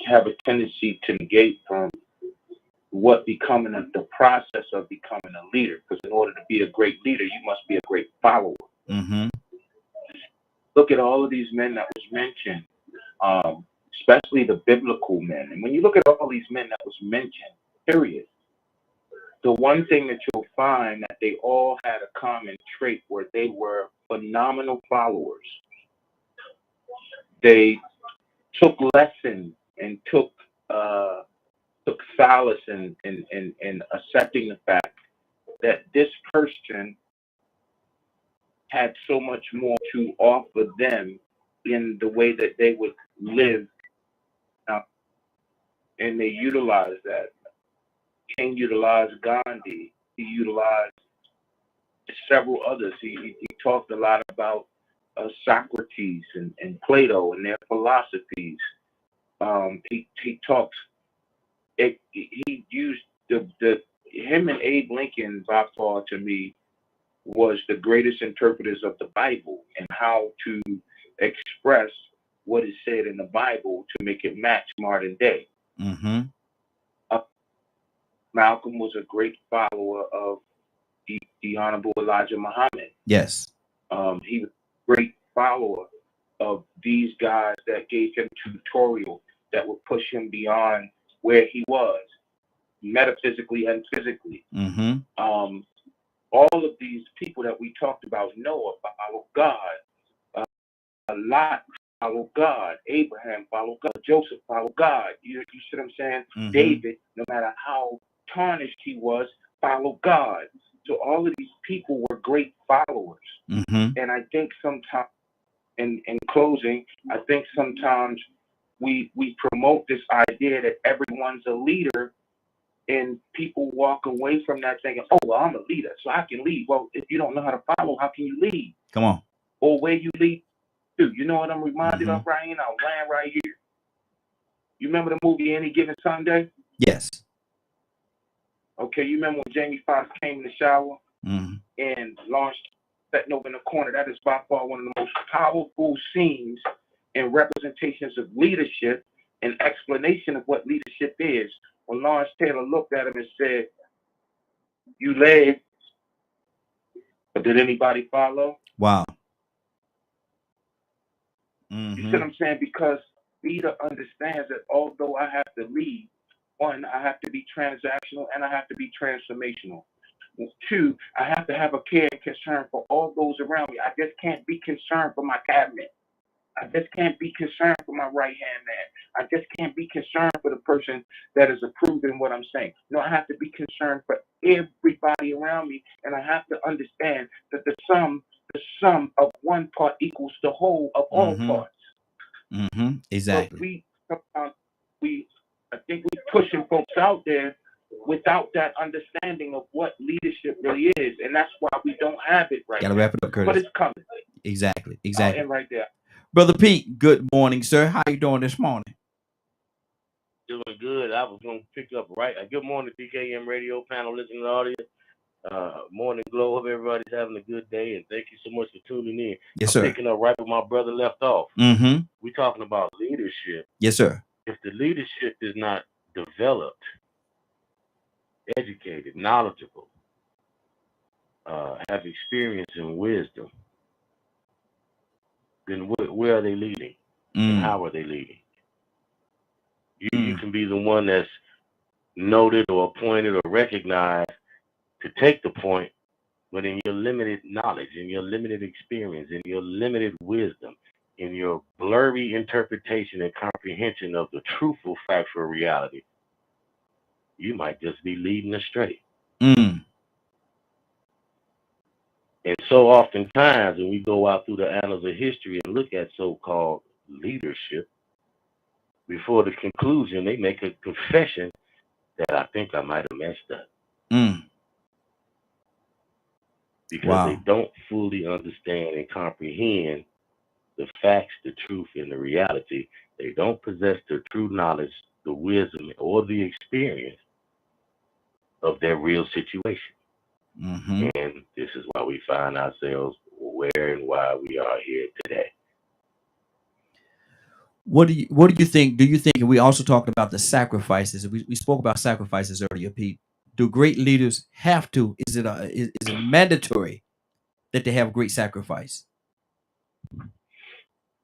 have a tendency to negate from what becoming the process of becoming a leader. Because in order to be a great leader, you must be a great follower. Look at all of these men that was mentioned, especially the biblical men. And when you look at all these men that was mentioned, period, the one thing that you'll find that they all had a common trait where they were phenomenal followers. They took lessons and took solace in accepting the fact that this person had so much more to offer them in the way that they would live, and they utilized that. King utilized Gandhi. He utilized several others. He talked a lot about Socrates and Plato and their philosophies. He talks. He used him and Abe Lincoln by far, to me, was the greatest interpreters of the Bible and how to express what is said in the Bible to make it match modern day. Mm-hmm. Malcolm was a great follower of the Honorable Elijah Muhammad. Yes. He was a great follower of these guys that gave him tutorial that would push him beyond where he was, metaphysically and physically. Mm-hmm. All of these people that we talked about, Noah followed God. Lot followed God. Abraham followed God. Joseph followed God. You see what I'm saying? Mm-hmm. David, no matter how tarnished he was, followed God. So all of these people were great followers. Mm-hmm. And I think sometimes, in closing, I think sometimes we promote this idea that everyone's a leader, and people walk away from that thinking, oh, well, I'm a leader, so I can lead. Well, if you don't know how to follow, how can you lead? Come on. Or where you lead to? You know what I'm reminded of right here? I'll land right here. You remember the movie Any Given Sunday? Yes. Okay, you remember when Jamie Foxx came in the shower and launched setting over in the corner? That is by far one of the most powerful scenes and representations of leadership and explanation of what leadership is. When Lawrence Taylor looked at him and said, you led, but did anybody follow? Wow. You see what I'm saying? Because leader understands that although I have to lead, one, I have to be transactional and I have to be transformational. Two, I have to have a care and concern for all those around me. I just can't be concerned for my cabinet. I just can't be concerned for my right-hand man. I just can't be concerned for the person that is approving what I'm saying. No, I have to be concerned for everybody around me, and I have to understand that the sum of one part equals the whole of all parts. Mm-hmm. Exactly. So I think we're pushing folks out there without that understanding of what leadership really is, and that's why we don't have it right now. Gotta wrap it up, Curtis. But it's coming. Exactly. And right there. Brother Pete, good morning, sir. How you doing this morning? Doing good. I was going to pick up right. Good morning, DKM radio panel, listening audience. Morning glow. Hope everybody's having a good day, and thank you so much for tuning in. Yes, sir. Picking up right where my brother left off. Mm-hmm. We're talking about leadership. Yes, sir. If the leadership is not developed, educated, knowledgeable, have experience and wisdom, then where are they leading? And how are they leading? You can be the one that's noted or appointed or recognized to take the point, but in your limited knowledge, in your limited experience, in your limited wisdom, in your blurry interpretation and comprehension of the truthful factual reality, you might just be leading astray. And so oftentimes when we go out through the annals of history and look at so-called leadership, before the conclusion, they make a confession that I think I might have messed up. Because they don't fully understand and comprehend the facts, the truth, and the reality. They don't possess the true knowledge, the wisdom, or the experience of their real situation. And this is why we find ourselves where and why we are here today. What do you think? Do you think, and we also talked about the sacrifices. We spoke about sacrifices earlier, Pete. Do great leaders have to? Is it mandatory that they have great sacrifice?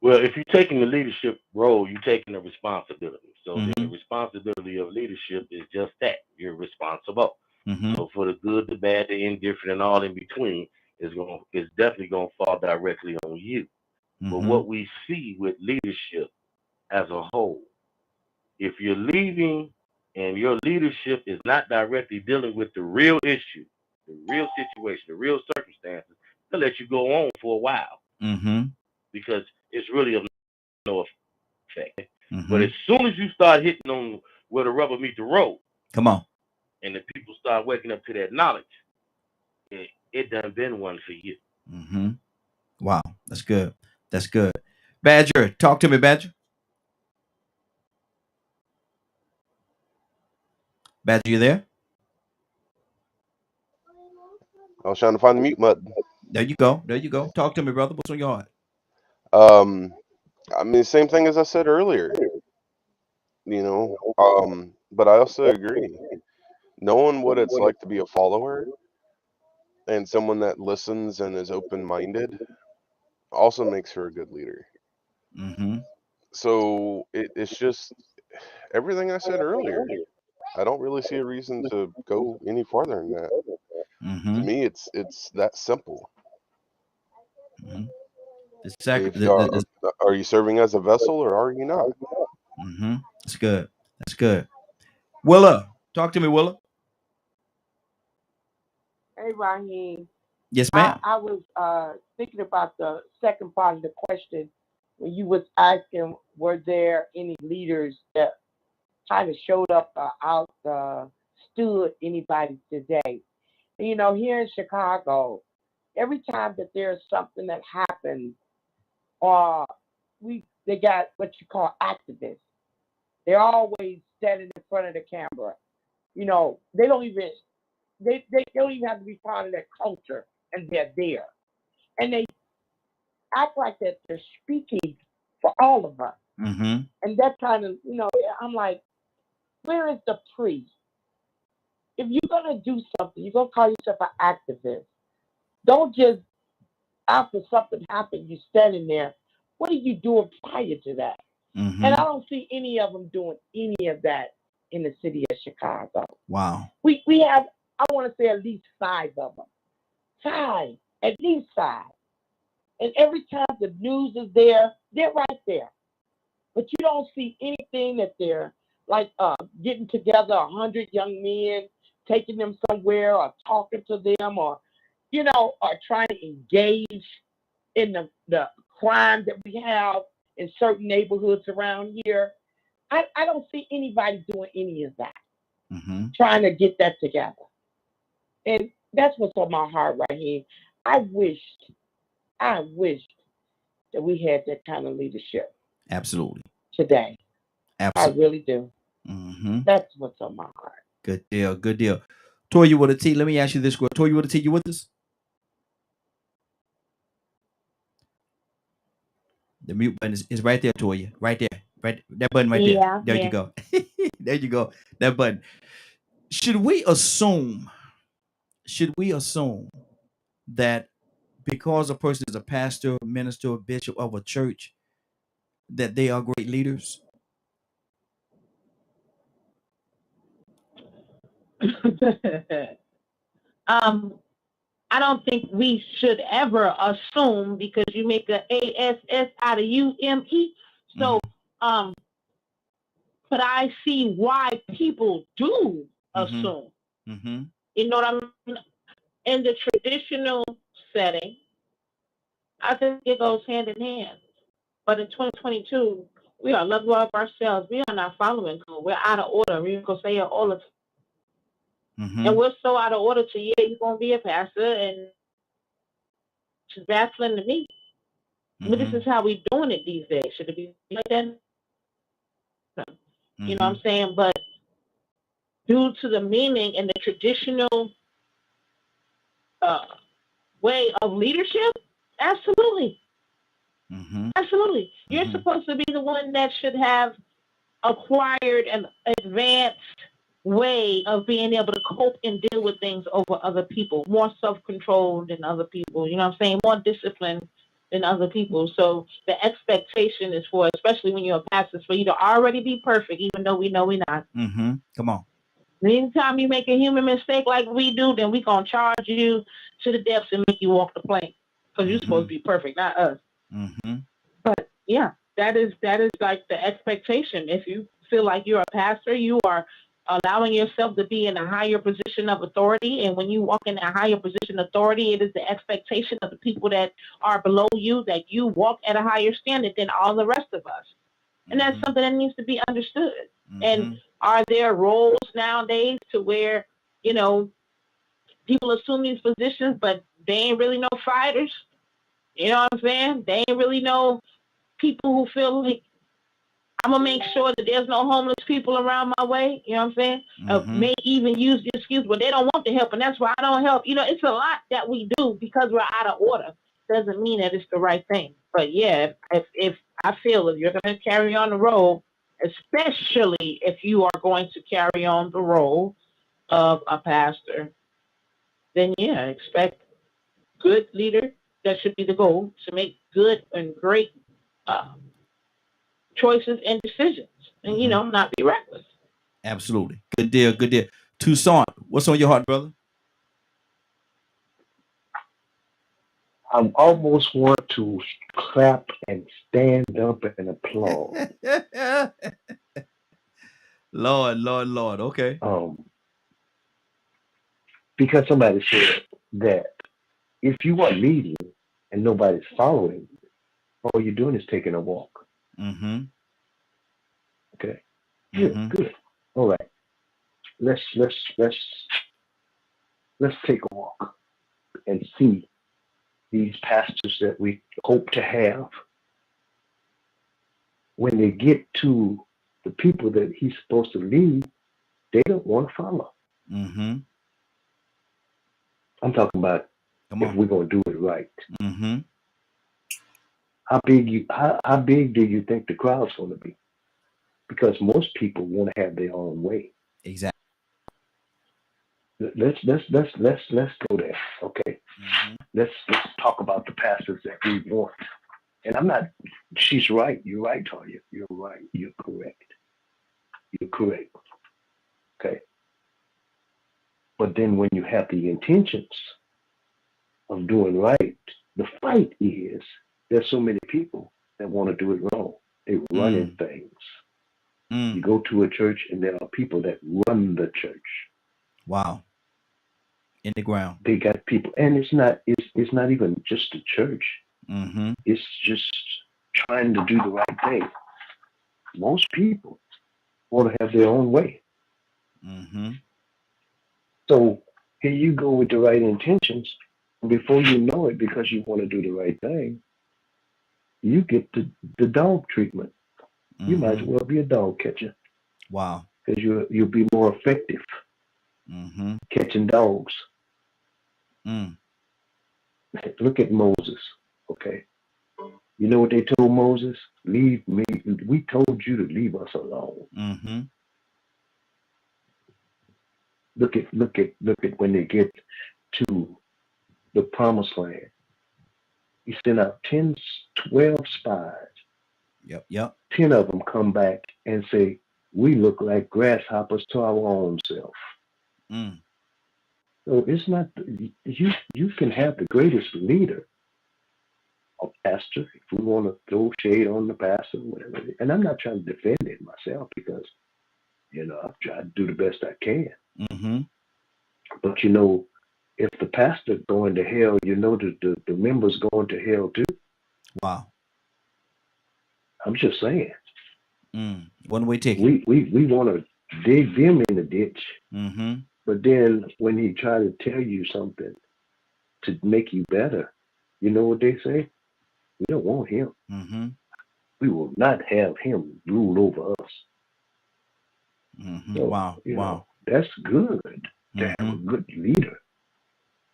Well, if you're taking the leadership role, you're taking the responsibility. So the responsibility of leadership is just that. You're responsible. So for the good, the bad, the indifferent, and all in between is definitely gonna fall directly on you. But what we see with leadership as a whole, if you're leading and your leadership is not directly dealing with the real issue, the real situation, the real circumstances, they'll let you go on for a while because it's really of no effect. But as soon as you start hitting on where the rubber meets the road, come on, and the people start waking up to that knowledge, it done been one for you. Wow, that's good. That's good. Badger, talk to me, Badger. Badger, you there? I was trying to find the mute button. There you go. There you go. Talk to me, brother. What's on your heart? I mean, same thing as I said earlier. You know, but I also agree. Knowing what it's like to be a follower and someone that listens and is open-minded also makes for a good leader. So it's just everything I said earlier. I don't really see a reason to go any farther than that. To me, it's that simple. Are you serving as a vessel or are you not? That's good. That's good. Willa, talk to me, Willa. Hey, Raheem. Yes, ma'am. I was thinking about the second part of the question when you was asking, were there any leaders that kind of showed up or outstood anybody today? And, you know, here in Chicago, every time that there's something that happens, or they got what you call activists. They're always standing in front of the camera. You know, they don't even have to be part of their culture, and they're there. And they act like that they're speaking for all of us. And that kind of, you know, I'm like, where is the priest? If you're going to do something, you're going to call yourself an activist. Don't just, after something happened, you're standing there. What are you doing prior to that? And I don't see any of them doing any of that in the city of Chicago. Wow. We have, I want to say at least 5 of them. 5, at least 5. And every time the news is there, they're right there. But you don't see anything that they're like getting together 100 young men, taking them somewhere or talking to them or, you know, or trying to engage in the crime that we have in certain neighborhoods around here. I don't see anybody doing any of that, trying to get that together. And that's what's on my heart right here. I wished that we had that kind of leadership. Absolutely. Today. Absolutely. I really do. That's what's on my heart. Good deal. Good deal. Toya with a T, let me ask you this question. Toya with a T, you with us? The mute button is right there, Toya. Right there. Right, that button right there. There you go. There you go. That button. Should we assume that because a person is a pastor, minister, or bishop of a church, that they are great leaders? I don't think we should ever assume, because you make an ASS out of UME. So, but I see why people do assume. You know what I mean? In the traditional setting, I think it goes hand in hand. But in 2022, we are let go of ourselves. We are not following code. We're out of order. We're going to say it all the time. And we're so out of order to, you're going to be a pastor, and it's baffling to me. But this is how we're doing it these days. Should it be like that? You know what I'm saying? But due to the meaning and the traditional way of leadership, absolutely. Absolutely. You're supposed to be the one that should have acquired an advanced way of being able to cope and deal with things over other people, more self-controlled than other people, you know what I'm saying, more disciplined than other people. So the expectation is for, especially when you're a pastor, for you to already be perfect, even though we know we're not. Come on. Anytime you make a human mistake like we do, then we gonna charge you to the depths and make you walk the plank because you're supposed to be perfect, not us. But yeah, that is like the expectation. If you feel like you're a pastor, you are allowing yourself to be in a higher position of authority. And when you walk in a higher position of authority, it is the expectation of the people that are below you that you walk at a higher standard than all the rest of us. And that's something that needs to be understood. And are there roles nowadays to where, you know, people assume these positions, but they ain't really no fighters? You know what I'm saying? They ain't really no people who feel like, I'm going to make sure that there's no homeless people around my way. You know what I'm saying? May even use the excuse, but they don't want the help, and that's why I don't help. You know, it's a lot that we do because we're out of order. Doesn't mean that it's the right thing. But yeah, if I feel if you're going to carry on the role, especially if you are going to carry on the role of a pastor, then yeah, expect good leader. That should be the goal, to make good and great choices and decisions, and you know, not be reckless. Absolutely. Good deal. Good deal. Toussaint, what's on your heart, brother? I almost want to clap and stand up and applaud. Lord. Okay. Because somebody said that if you are leading and nobody's following, all you're doing is taking a walk. Okay. Good. All right. Let's take a walk and see these pastors that we hope to have. When they get to the people that he's supposed to lead, they don't want to follow. I'm talking about if we're going to do it right. How big do you think the crowd's going to be? Because most people want to have their own way. Exactly. Let's go there. Okay. Let's talk about the pastors that we want. And I'm not. She's right. You're right, Tonya. You're right. You're correct. You're correct. Okay. But then when you have the intentions of doing right, the fight is there's so many people that want to do it wrong. They run in things. You go to a church and there are people that run the church. Wow. In the ground. They got people, and it's not even just the church. It's just trying to do the right thing. Most people want to have their own way. So here you go with the right intentions, and before you know it, because you want to do the right thing, you get the dog treatment. You might as well be a dog catcher. Wow. Because you'll be more effective catching dogs. Look at Moses. Okay. You know what they told Moses? Leave me. We told you to leave us alone. Look at when they get to the promised land. He sent out 12 spies. Yep. 10 of them come back and say, we look like grasshoppers to our own self. So it's not, you can have the greatest leader or pastor, if we want to throw shade on the pastor, whatever. And I'm not trying to defend it myself because, you know, I've tried to do the best I can. But, you know, if the pastor going to hell, you know, the members going to hell too. Wow. I'm just saying. One-way ticket. We want to dig them in the ditch. But then when he try to tell you something to make you better, you know what they say? We don't want him. We will not have him rule over us. So, Wow. Know, that's good to have a good leader.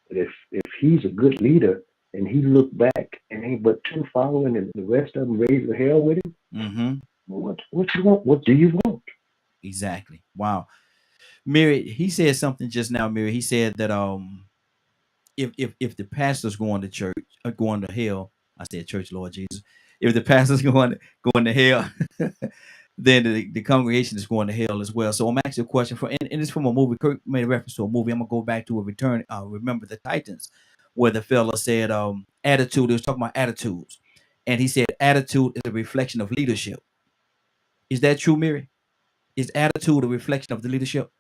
But if he's a good leader and he look back and ain't but 2 following and the rest of them raise the hell with him, what you want? What do you want? Exactly. Wow. Mary, he said something just now, Mary. He said that if the pastor's going to church or going to hell, I said church, Lord Jesus. If the pastor's going to hell, then the congregation is going to hell as well. So I'm asking a question and it's from a movie. Kirk made a reference to a movie. I'm gonna go back to a return. Remember the Titans, where the fella said, attitude. He was talking about attitudes, and he said attitude is a reflection of leadership. Is that true, Mary? Is attitude a reflection of the leadership?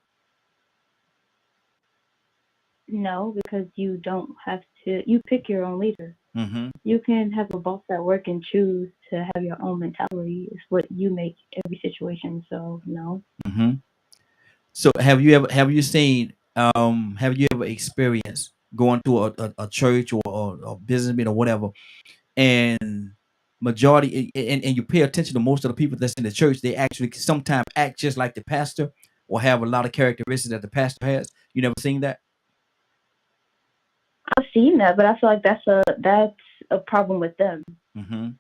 No, because you don't have to. You pick your own leader. Mm-hmm. You can have a boss at work and choose to have your own mentality. It's what you make every situation. So no. Mm-hmm. So have you ever experienced going to a church or a business meeting or whatever, and majority and you pay attention to most of the people that's in the church, they actually sometimes act just like the pastor or have a lot of characteristics that the pastor has? You never seen that? I've seen that, but I feel like that's a problem with them. Mm-hmm.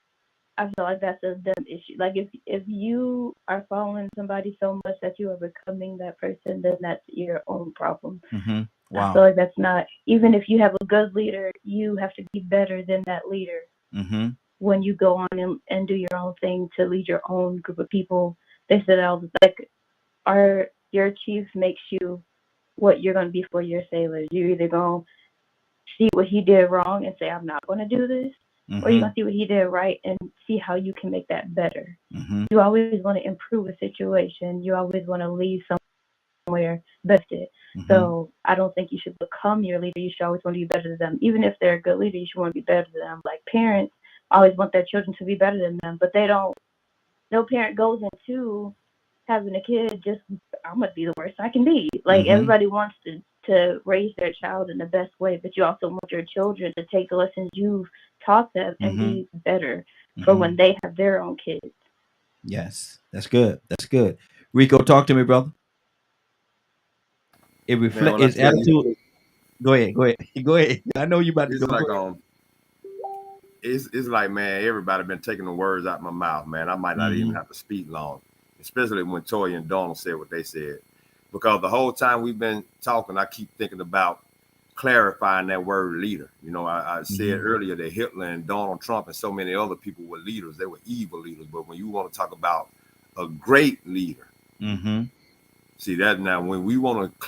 I feel like that's a them issue. Like if you are following somebody so much that you are becoming that person, then that's your own problem. Mm-hmm. Wow. I feel like that's not, even if you have a good leader, you have to be better than that leader. Mm-hmm. When you go on and do your own thing to lead your own group of people, they said your chief makes you what you're going to be for your sailors. You're either going to see what he did wrong and say, I'm not going to do this, mm-hmm. or you're going to see what he did right and see how you can make that better. Mm-hmm. You always want to improve a situation. You always want to leave somewhere better. Mm-hmm. So I don't think you should become your leader. You should always want to be better than them. Even if they're a good leader, you should want to be better than them. Like parents always want their children to be better than them, but they don't. No parent goes into having a kid just, I'm going to be the worst I can be. Like, mm-hmm. everybody wants to raise their child in the best way, but you also want your children to take the lessons you've taught them and mm-hmm. be better mm-hmm. for when they have their own kids. Yes, that's good. That's good. Rico, talk to me, brother. It reflects his attitude. Go ahead. I know you about to it's go. Like it's like, man, everybody been taking the words out of my mouth, man. I might not mm-hmm. even have to speak long, especially when Toya and Donald said what they said, because the whole time we've been talking, I keep thinking about clarifying that word leader. You know, I said mm-hmm. earlier that Hitler and Donald Trump and so many other people were leaders. They were evil leaders. But when you want to talk about a great leader, mm-hmm. see that now when we want to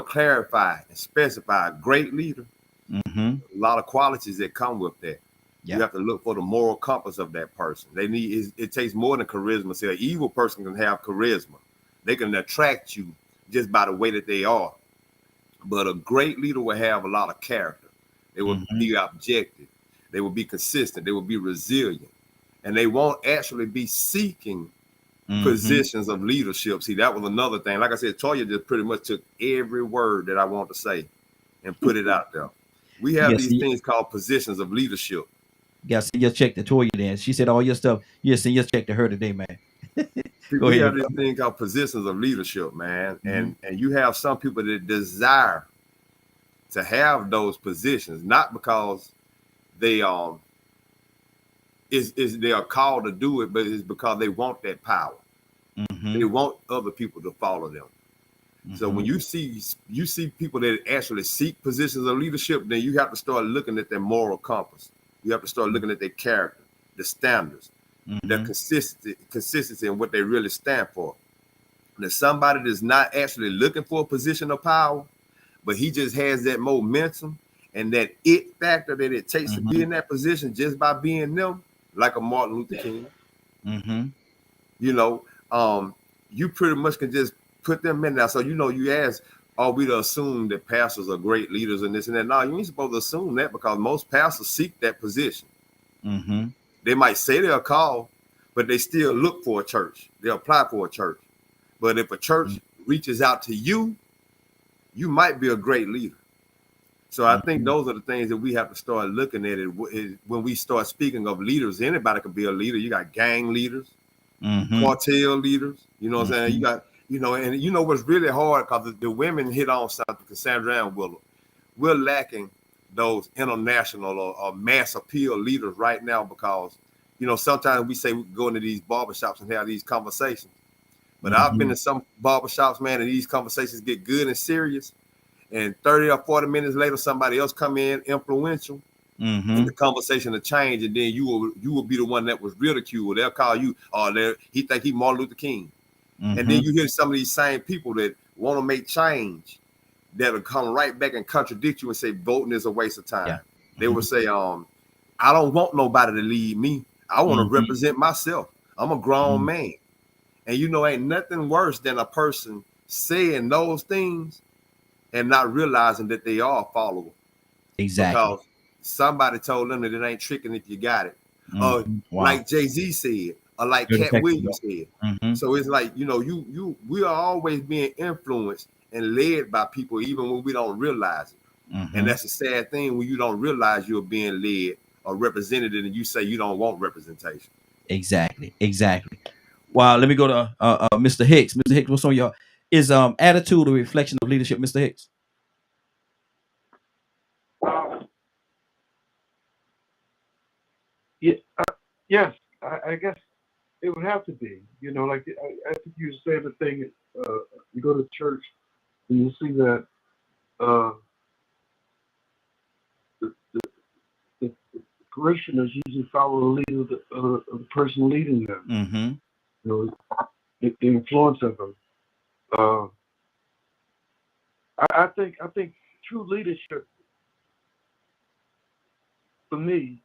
clarify and specify a great leader, mm-hmm. a lot of qualities that come with that. Yeah. You have to look for the moral compass of that person. It takes more than charisma. See, an evil person can have charisma. They can attract you just by the way that they are. But a great leader will have a lot of character. They will mm-hmm. be objective. They will be consistent. They will be resilient. And they won't actually be seeking mm-hmm. positions of leadership. See, that was another thing. Like I said, Toya just pretty much took every word that I want to say and put it out there. We have these things called positions of leadership. Yeah, send your check to Toya then. She said all your stuff. You send your check to her today, man. We have this thing called positions of leadership, man. Mm-hmm. And you have some people that desire to have those positions, not because they are called to do it, but it's because they want that power. Mm-hmm. They want other people to follow them. Mm-hmm. So when you see people that actually seek positions of leadership, then you have to start looking at their moral compass. You have to start looking at their character, the standards, mm-hmm. their consistency and what they really stand for. That somebody that's not actually looking for a position of power, but he just has that momentum and that it factor that it takes mm-hmm. to be in that position just by being them, like a Martin Luther King. Mm-hmm. You know, you pretty much can just put them in there. So, you know, you ask, are we to assume that pastors are great leaders and this and that? No, you ain't supposed to assume that, because most pastors seek that position. Mm-hmm. They might say they're called, but they still look for a church. They apply for a church. But if a church mm-hmm. reaches out to you, you might be a great leader. So I think those are the things that we have to start looking at it when we start speaking of leaders. Anybody can be a leader. You got gang leaders, mm-hmm. cartel leaders. You know what mm-hmm. I'm saying? You got, you know, and you know what's really hard, because the women hit on something, Cassandra and Willow. We're lacking those international or mass appeal leaders right now, because, you know, sometimes we say we go into these barbershops and have these conversations. But mm-hmm. I've been in some barbershops, man, and these conversations get good and serious. And 30 or 40 minutes later, somebody else come in, influential, Mm-hmm. the conversation will change, and then you will be the one that was ridiculed. They'll call you, he think he Martin Luther King. Mm-hmm. And then you hear some of these same people that want to make change that'll come right back and contradict you and say voting is a waste of time. Yeah. They will say, I don't want nobody to lead me. I want to represent myself. I'm a grown man. And ain't nothing worse than a person saying those things and not realizing that they are a follower. Exactly. Because somebody told them that it ain't tricking if you got it. Wow. Like Jay-Z said, or like Cat Williams said. Mm-hmm. So it's like, we are always being influenced and led by people, even when we don't realize it. Mm-hmm. And that's a sad thing when you don't realize you're being led or represented, and you say you don't want representation. Exactly. Wow. Let me go to Mr. Hicks. Mr. Hicks, what's on your attitude a reflection of leadership, Mr. Hicks? Yes, I guess it would have to be. Like I think you say the thing. You go to church and you see that the parishioners usually follow the leader of the person leading them. Mm-hmm. The influence of them. I think true leadership for me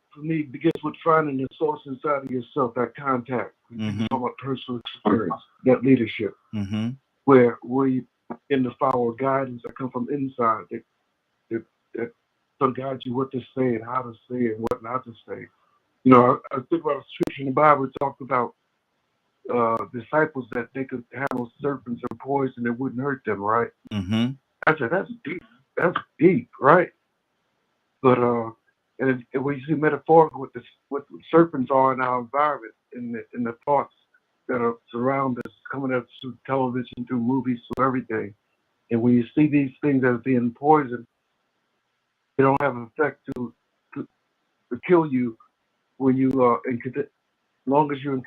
begins with finding the source inside of yourself, that contact. Mm-hmm. Talk about personal experience, that leadership, mm-hmm. where you in the follow guidance that come from inside that some guide you what to say and how to say and what not to say. I think about a scripture in the Bible. It talked about disciples that they could handle serpents or poison that wouldn't hurt them, right? Mm-hmm. I said that's deep. That's deep, right? But and when you see metaphorical what serpents are in our environment, in the thoughts that are surround us, coming up through television, through movies, through everything, and when you see these things as being poison, they don't have an effect to kill you when you as long as you're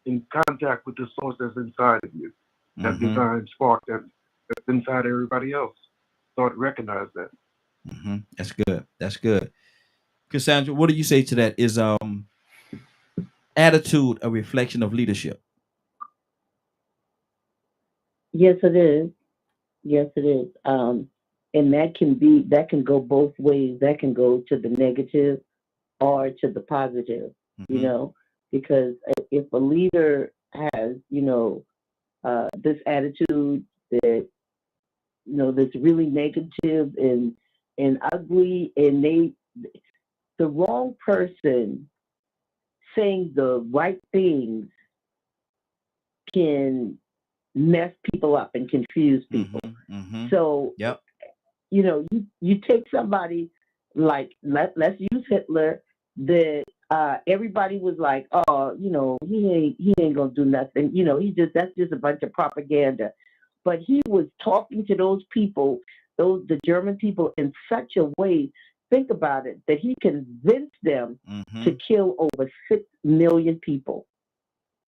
in contact with the source that's inside of you, that divine spark that's inside everybody else. Start to recognize that. Mm-hmm. That's good. Cassandra, what do you say to that? Is attitude a reflection of leadership? Yes, it is. And that can go both ways. That can go to the negative or to the positive, because if a leader has, this attitude that, that's really negative and ugly, and the wrong person saying the right things can mess people up and confuse people. Mm-hmm. So, yep. You take somebody like, let's use Hitler, that everybody was like, oh, he ain't gonna do nothing. That's just a bunch of propaganda. But he was talking to those people, the German people, in such a way, think about it, that he convinced them to kill over 6 million people.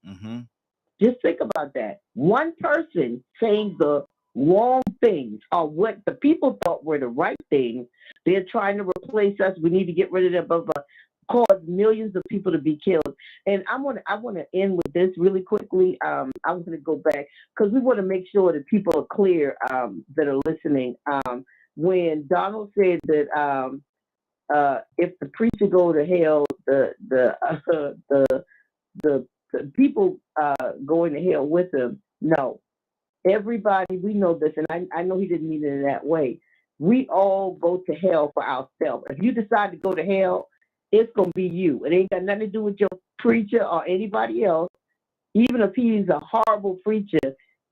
Mm-hmm. Just think about that. One person saying the wrong things or what the people thought were the right things. They're trying to replace us. We need to get rid of them, but cause millions of people to be killed. And I want to end with this really quickly. I'm going to go back because we want to make sure that people are clear that are listening. When Donald said that if the preacher go to hell, the people going to hell with him. No, everybody, we know this, and I know he didn't mean it in that way. We all go to hell for ourselves. If you decide to go to hell, it's going to be you. It ain't got nothing to do with your preacher or anybody else. Even if he's a horrible preacher,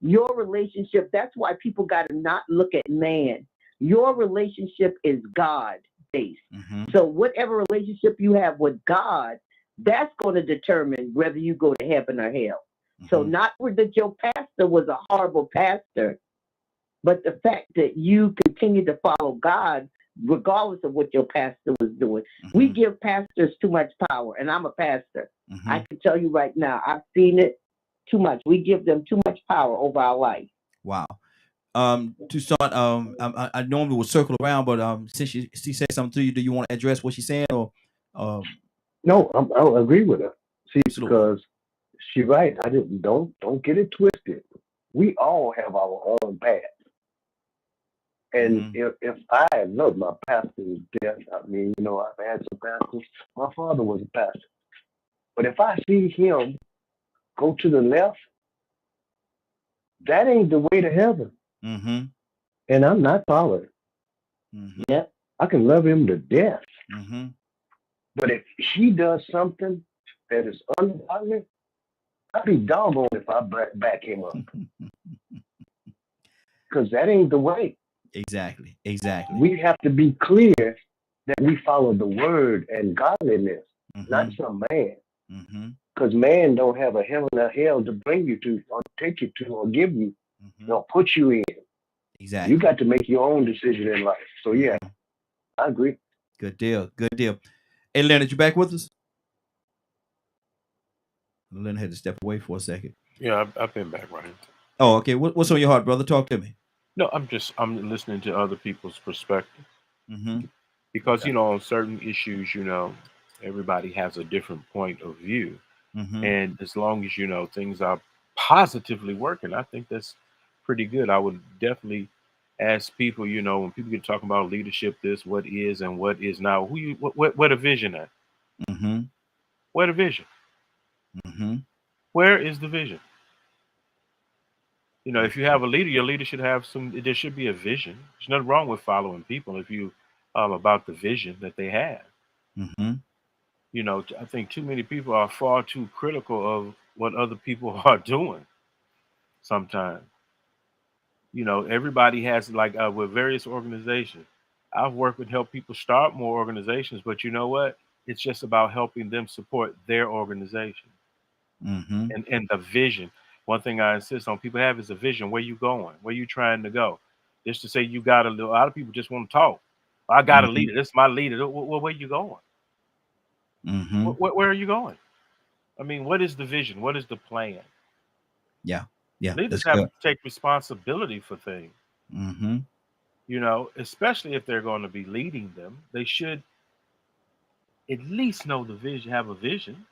your relationship, that's why people got to not look at man. Your relationship is God-based. Mm-hmm. So whatever relationship you have with God, that's going to determine whether you go to heaven or hell. Mm-hmm. So not that your pastor was a horrible pastor, but the fact that you continue to follow God regardless of what your pastor was doing. Mm-hmm. We give pastors too much power, and I'm a pastor. Mm-hmm. I can tell you right now, I've seen it too much. We give them too much power over our life. Wow. To start, I normally would circle around, but since she said something to you, do you want to address what she's saying, or No, I agree with her. See, absolutely. because she's right. I didn't don't get it twisted. We all have our own path. And if I love my pastor's death, I mean, you know, I've had some pastors. My father was a pastor. But if I see him go to the left, that ain't the way to heaven. Mm-hmm. And I'm not following. Mm-hmm. Yeah, I can love him to death. Mm-hmm. But if he does something that is ungodly, I'd be doggone if I back him up. Because that ain't the way. Exactly. Exactly. We have to be clear that we follow the word and godliness, not some man. Because man don't have a heaven or hell to bring you to, or take you to, or give you, or put you in. Exactly. You got to make your own decision in life. So yeah, I agree. Good deal. Good deal. Hey, Leonard, you back with us? Leonard had to step away for a second. Yeah, I've been back, Ryan. Oh, okay. What's on your heart, brother? Talk to me. No, I'm listening to other people's perspective. Because, you know, on certain issues, you know, everybody has a different point of view. And as long as, you know, things are positively working, I think that's pretty good. I would definitely ask people, you know, when people get talking about leadership, this, what is and what is now, what a vision at? Where the vision? Where is the vision? You know, if you have a leader, your leader should have there should be a vision. There's nothing wrong with following people if you about the vision that they have. You know, I think too many people are far too critical of what other people are doing sometimes. You know, everybody has, like, with various organizations. I've worked with help people start more organizations, but you know what? It's just about helping them support their organization and the vision. One thing I insist on people have is a vision. Where you going? Where you trying to go? Just to say you got a lot of people just want to talk. I got a leader. This is my leader. Well, where you going? Where are you going? I mean, what is the vision? What is the plan? Yeah. Leaders have to take responsibility for things. You know, especially if they're going to be leading them, they should at least know the vision, have a vision.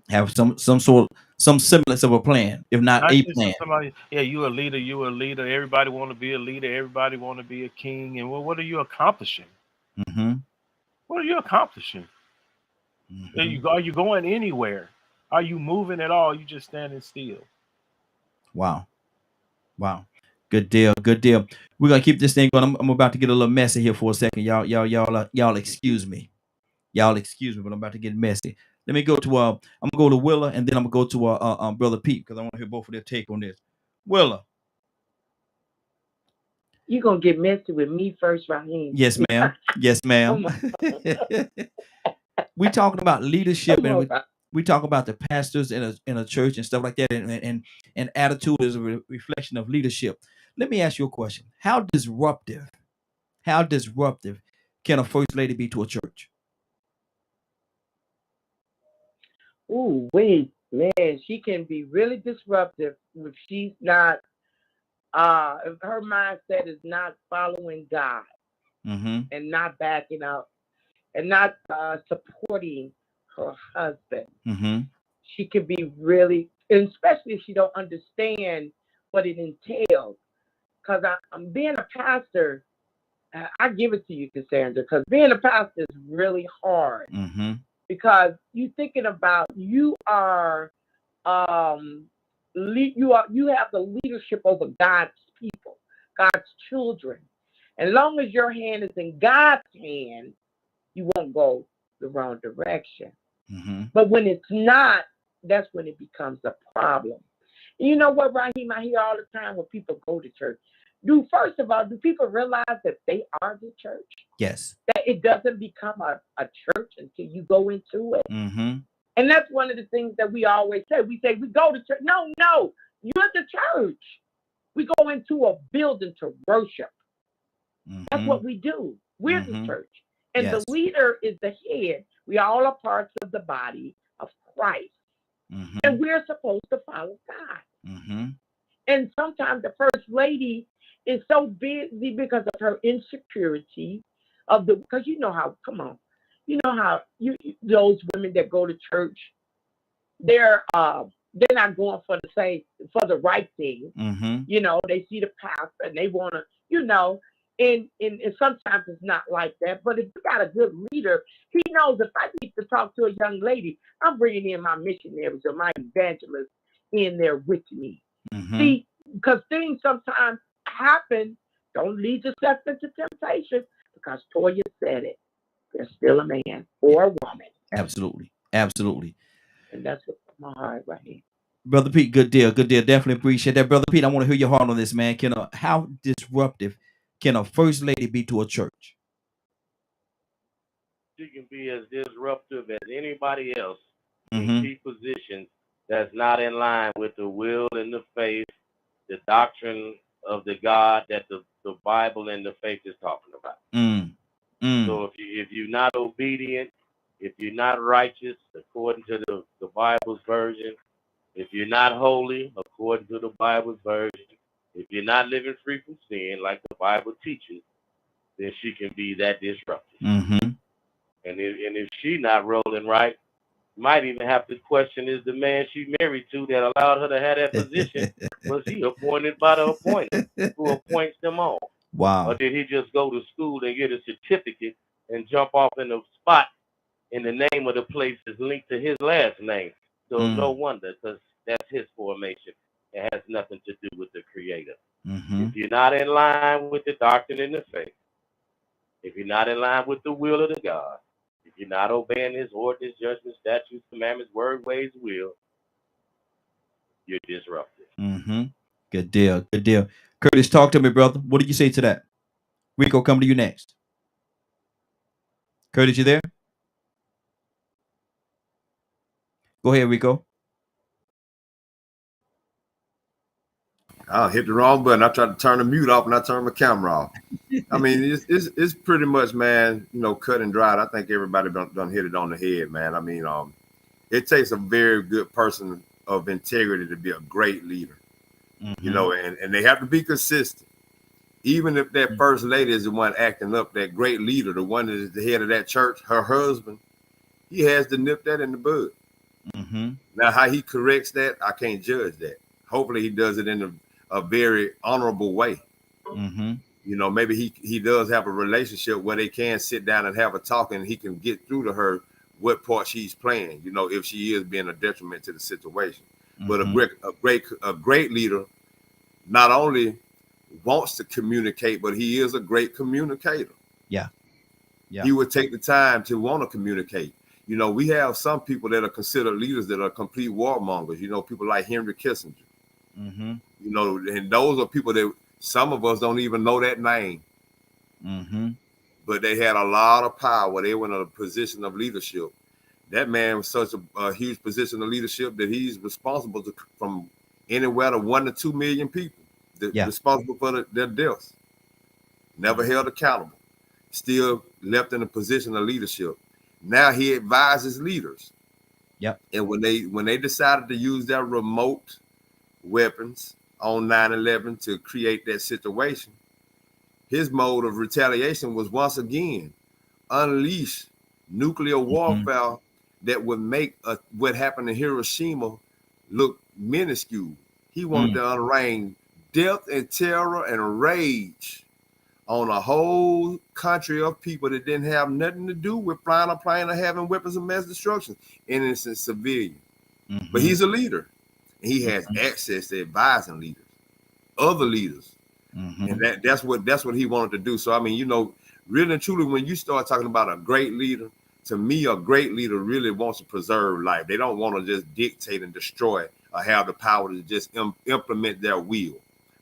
Have some semblance of a plan, if not a plan. Somebody, yeah, you a leader. Everybody want to be a leader. Everybody want to be a king. And what are you accomplishing? What are you accomplishing? Are you going anywhere? Are you moving at all? You just standing still. Wow. Good deal. We're gonna keep this thing going. I'm about to get a little messy here for a second. Y'all excuse me. But I'm about to get messy. Let me go to I'm gonna go to Willa, and then I'm gonna go to Brother Pete, because I want to hear both of their take on this. Willa. You gonna get messy with me first, Raheem? Yes, ma'am. We talking about leadership, and we talk about the pastors in a church and stuff like that, and attitude is a reflection of leadership. Let me ask you a question. How disruptive can a first lady be to a church? Ooh, wait, man, she can be really disruptive if she's not, if her mindset is not following God and not backing up and not supporting her husband. She can be really, and especially if she don't understand what it entails. Because I'm being a pastor, I give it to you, Cassandra, because being a pastor is really hard. Because you thinking about you have the leadership over God's people, God's children. And as long as your hand is in God's hand, you won't go the wrong direction. But when it's not, that's when it becomes a problem. You know what, Raheem, I hear all the time when people go to church. First of all, do people realize that they are the church? Yes. That it doesn't become a church until you go into it. And that's one of the things that we always say. We say we go to church. No, you're the church. We go into a building to worship. That's what we do. We're the church. And the leader is the head. We all are parts of the body of Christ. And we're supposed to follow God. And sometimes the first lady is so busy because of her insecurity of the, because you know how, come on, you know how those women that go to church, they're not going for the right thing. You know, they see the pastor and they want to, you know, and sometimes it's not like that. But if you got a good leader, he knows if I need to talk to a young lady, I'm bringing in my missionaries or my evangelists in there with me. See, because things sometimes happen. Don't lead yourself into temptation, because Toya said it. There's still a man or a woman. Absolutely. Absolutely. And that's what's in my heart right here. Brother Pete, good deal. Good deal. Definitely appreciate that. Brother Pete, I want to hear your heart on this, man. How disruptive can a first lady be to a church? She can be as disruptive as anybody else in key positions that's not in line with the will and the faith, the doctrine of the God that the Bible and the faith is talking about. So if you're not obedient, if you're not righteous according to the Bible's version, if you're not holy according to the Bible's version, if you're not living free from sin like the Bible teaches, then she can be that disruptive. And if she not rolling right, might even have to question, is the man she married to that allowed her to have that position, was he appointed by the appointer who appoints them all? Wow. Or did he just go to school and get a certificate and jump off in a spot and the name of the place is linked to his last name? So no wonder, because that's his formation. It has nothing to do with the Creator. If you're not in line with the doctrine and the faith, if you're not in line with the will of the God, if you're not obeying his ordinance, judgments, statutes, commandments, word, ways, will, you're disruptive. Good deal. Good deal. Curtis, talk to me, brother. What did you say to that? Rico, come to you next. Curtis, you there? Go ahead, Rico. I hit the wrong button. I tried to turn the mute off and I turned my camera off. I mean, it's pretty much, man, you know, cut and dried. I think everybody done hit it on the head, man. I mean, it takes a very good person of integrity to be a great leader, you know, and they have to be consistent. Even if that first lady is the one acting up, that great leader, the one that is the head of that church, her husband, he has to nip that in the bud. Now, how he corrects that, I can't judge that. Hopefully he does it in a very honorable way. You know, maybe he does have a relationship where they can sit down and have a talk and he can get through to her what part she's playing, you know, if she is being a detriment to the situation. But a great leader not only wants to communicate, but he is a great communicator. Yeah. He would take the time to want to communicate. You know, we have some people that are considered leaders that are complete warmongers, you know, people like Henry Kissinger. You know, and those are people that some of us don't even know that name. But they had a lot of power. They were in a position of leadership. That man was such a huge position of leadership that he's responsible from anywhere to 1 to 2 million people responsible for their deaths. Never held accountable. Still left in a position of leadership. Now he advises leaders. And when they decided to use their remote weapons on 9/11 to create that situation, his mode of retaliation was once again unleash nuclear warfare that would make what happened in Hiroshima look minuscule. He wanted to unrain death and terror and rage on a whole country of people that didn't have nothing to do with flying a plane or having weapons of mass destruction, innocent civilians. But he's a leader. And he has access to advising leaders, other leaders. And that's what he wanted to do. So, I mean, you know, really and truly, when you start talking about a great leader, to me, a great leader really wants to preserve life. They don't want to just dictate and destroy or have the power to just implement their will.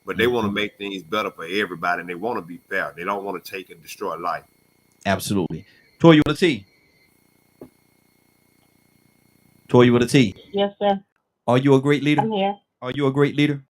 But they want to make things better for everybody, and they want to be fair. They don't want to take and destroy life. Absolutely. Toya with a T. Toya with a T. Yes, sir. Are you a great leader? I'm here. Are you a great leader?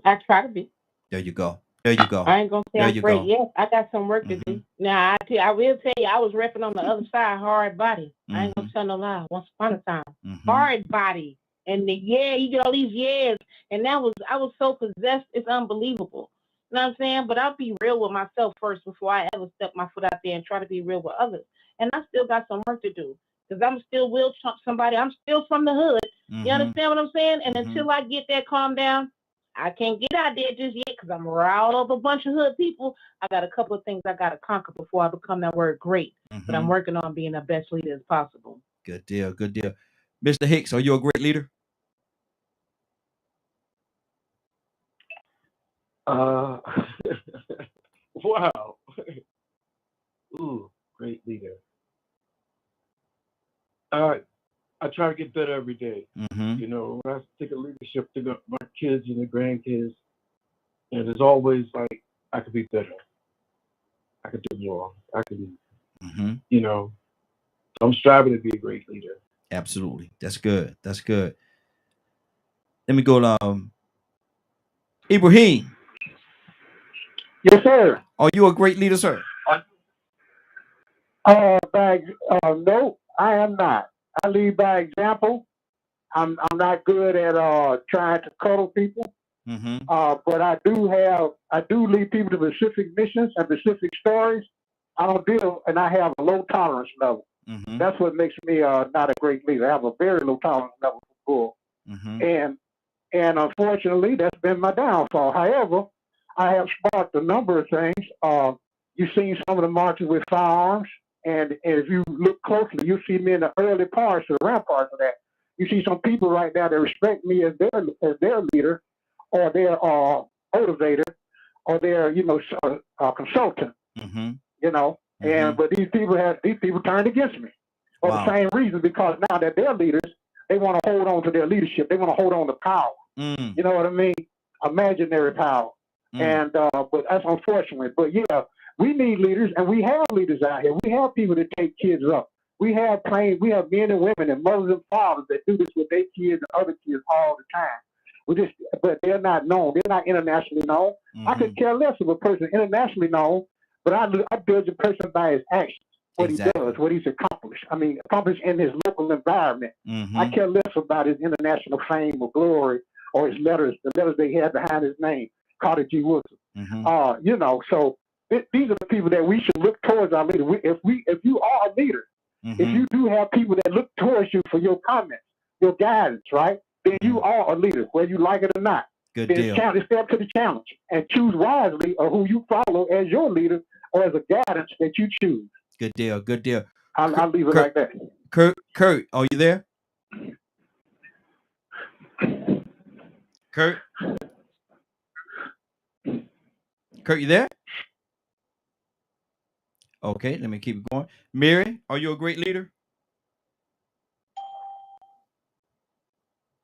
I try to be. There you go. There you go. I ain't gonna say I'm great. Yes, I got some work to do. Now, I will tell you, I was repping on the other side, hard body. I ain't gonna tell no lie. Once upon a time, hard body And you get all these years. And I was so possessed, it's unbelievable. You know what I'm saying? But I'll be real with myself first before I ever step my foot out there and try to be real with others. And I still got some work to do because I'm still will trump somebody. I'm still from the hood. You understand what I'm saying? And until I get that calm down, I can't get out there just yet because I'm around of a bunch of hood people. I got a couple of things I got to conquer before I become that word great. But I'm working on being the best leader as possible. Good deal. Good deal. Mr. Hicks, are you a great leader? Wow. Ooh, great leader. I try to get better every day. You know, when I take a leadership to my kids and the grandkids, and it's always like I could be better. I could do more. I could, you know, I'm striving to be a great leader. Absolutely. That's good. That's good. Let me go to Ibrahim. Yes, sir. Are you a great leader, sir? No, I am not. I lead by example. I'm not good at trying to cuddle people. But I do lead people to specific missions and specific stories. I don't deal, and I have a low tolerance level. That's what makes me not a great leader. I have a very low tolerance level for bull. And unfortunately, that's been my downfall. However, I have sparked a number of things. You've seen some of the marches with firearms, and if you look closely, you see me in the early parts of the ramparts of that. You see some people right now that respect me as their leader, or their motivator, or their consultant. You know, but these people turned against me for the same reason, because now that they're leaders, they want to hold on to their leadership. They want to hold on to power. You know what I mean? Imaginary power. And but that's unfortunate. But yeah, we need leaders, and we have leaders out here. We have people that take kids up. We have men and women and mothers and fathers that do this with their kids and other kids all the time. But they're not known. They're not internationally known. I could care less of a person internationally known, but I judge a person by his actions, what he does, what he's accomplished. I mean, accomplished in his local environment. I care less about his international fame or glory or his letters, the letters they had behind his name, Carter G. Woodson. You know, so these are the people that we should look towards our leader. If you are a leader, if you do have people that look towards you for your comments, your guidance, right? Then you are a leader, whether you like it or not. Good then deal. Step up to the challenge and choose wisely of who you follow as your leader or as a guidance that you choose. Good deal. Good deal. I'll leave it like that. Kurt, are you there? Kurt, you there? Okay, let me keep it going. Mary, are you a great leader?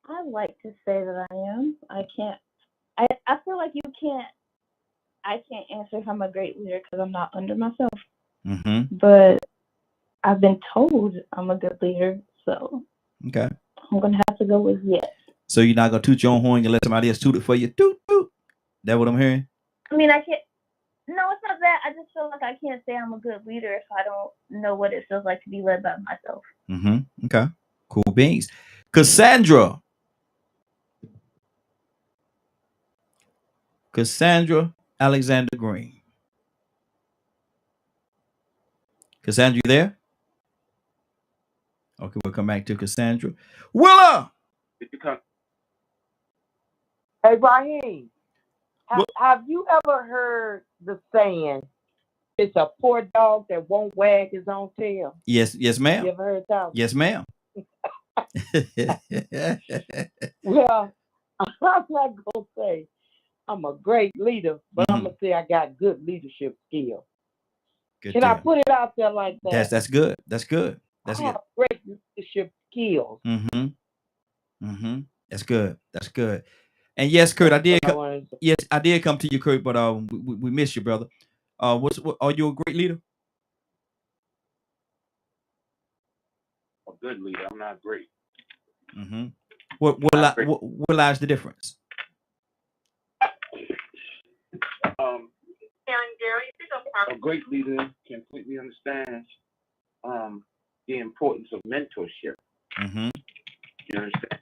I like to say that I am. I feel like I can't answer if I'm a great leader because I'm not under myself. But I've been told I'm a good leader, so okay, I'm gonna have to go with yes. So you're not gonna toot your own horn and let somebody else toot it for you? Toot, toot. That what I'm hearing? I mean, I can't. No, it's not that. I just feel like I can't say I'm a good leader if I don't know what it feels like to be led by myself. Okay. Cool beans. Cassandra Alexander Green. Cassandra, you there? Okay, we'll come back to Cassandra. Willa! Did you come? Hey, Raheem, have you ever heard the saying, it's a poor dog that won't wag his own tail? Yes, ma'am. You ever heard that? Yes, ma'am. Well, I'm not going to say I'm a great leader, but I'm going to say I got good leadership skills. Can I put it out there like that? That's good. That's good. That's I good. have great leadership skills. That's good. That's good. And yes, Kurt, I did come to you, Kurt, but we miss you, brother. Are you a great leader? A good leader. I'm not great. What lies the difference? A great leader completely understands the importance of mentorship. You understand?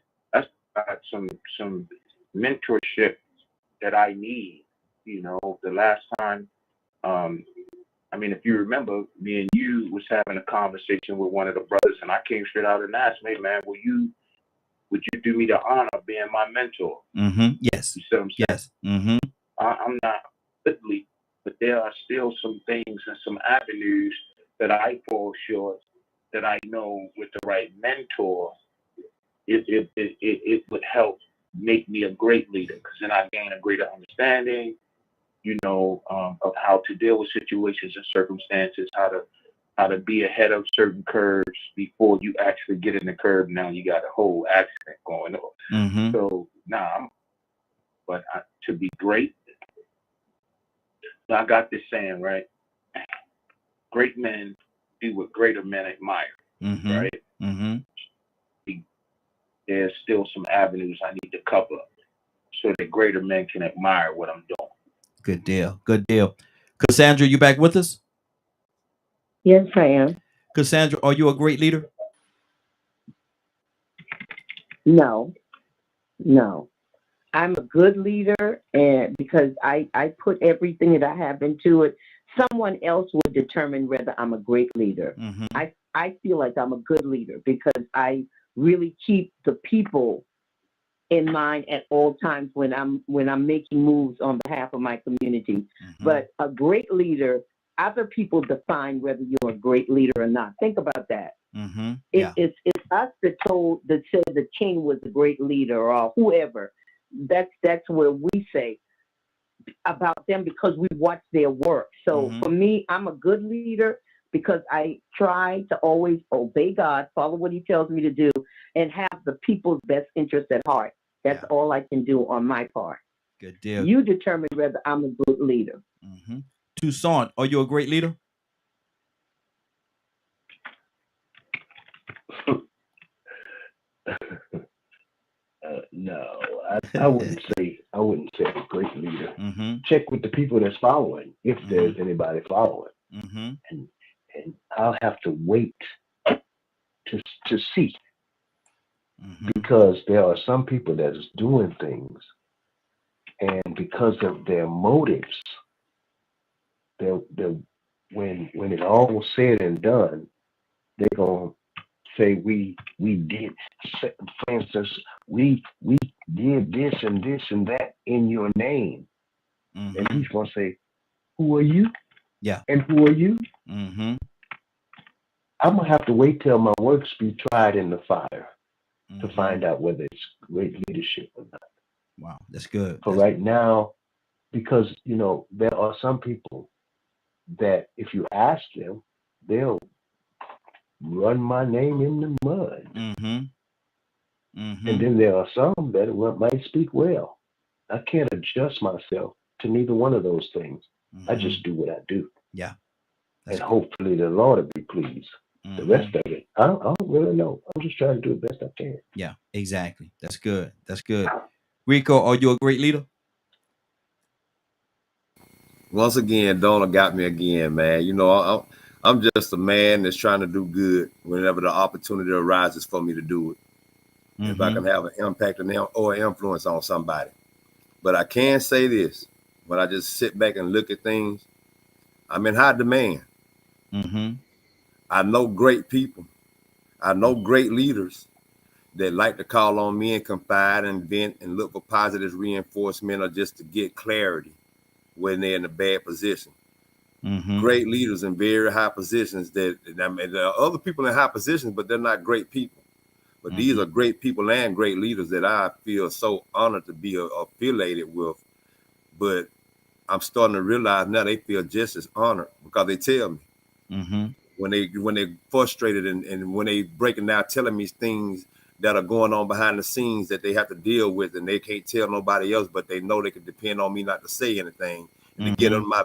some mentorship that I need. You know, the last time, I mean, if you remember, me and you was having a conversation with one of the brothers, and I came straight out and asked, "Hey, man, would you do me the honor of being my mentor?" Yes. You see what I'm saying? Yes. I'm not goodly, but there are still some things and some avenues that I fall short, that I know with the right mentor, it would help make me a great leader, because then I gain a greater understanding, you know, of how to deal with situations and circumstances, how to be ahead of certain curves before you actually get in the curve. Now you got a whole accident going on. So to be great, I got this saying, right? Great men do what greater men admire, right? There's still some avenues I need to cover so that greater men can admire what I'm doing. Good deal. Good deal. Cassandra, you back with us? Yes, I am. Cassandra, are you a great leader? No. I'm a good leader, and because I put everything that I have into it. Someone else will determine whether I'm a great leader. I feel like I'm a good leader because I really keep the people in mind at all times when I'm making moves on behalf of my community. But a great leader, other people define whether you're a great leader or not. Think about that. It's us that said the king was a great leader, or whoever. That's where we say about them because we watch their work. So for me, I'm a good leader because I try to always obey God, follow what he tells me to do, and have the people's best interest at heart. That's all I can do on my part. Good deal. You determine whether I'm a good leader. Toussaint, are you a great leader? No, I wouldn't say a great leader. Check with the people that's following, if there's anybody following, and I'll have to wait to see, because there are some people that is doing things, and because of their motives, they're when it all was said and done, they're gonna say we did, for instance, we did this and this and that in your name, and he's gonna say, who are you? And who are you? I'm gonna have to wait till my works be tried in the fire to find out whether it's great leadership or not. Wow, that's good. For right now, because there are some people that if you ask them, they'll run my name in the mud. And then there are some that might speak well. I can't adjust myself to neither one of those things. I just do what I do. And hopefully the Lord will be pleased. The rest of it, I don't really know. I'm just trying to do the best I can. Yeah, exactly. That's good. That's good. Rico, are you a great leader? Once again, Donna got me again, man. I'm just a man that's trying to do good whenever the opportunity arises for me to do it. If I can have an impact or influence on somebody. But I can say this, when I just sit back and look at things, I'm in high demand. I know great people. I know great leaders that like to call on me and confide and vent and look for positive reinforcement or just to get clarity when they're in a bad position. Great leaders in very high positions there are other people in high positions, but they're not great people. But these are great people and great leaders that I feel so honored to be affiliated with. But I'm starting to realize now they feel just as honored because they tell me when they're frustrated and when they breaking down telling me things that are going on behind the scenes that they have to deal with, and they can't tell nobody else, but they know they can depend on me not to say anything and to get them my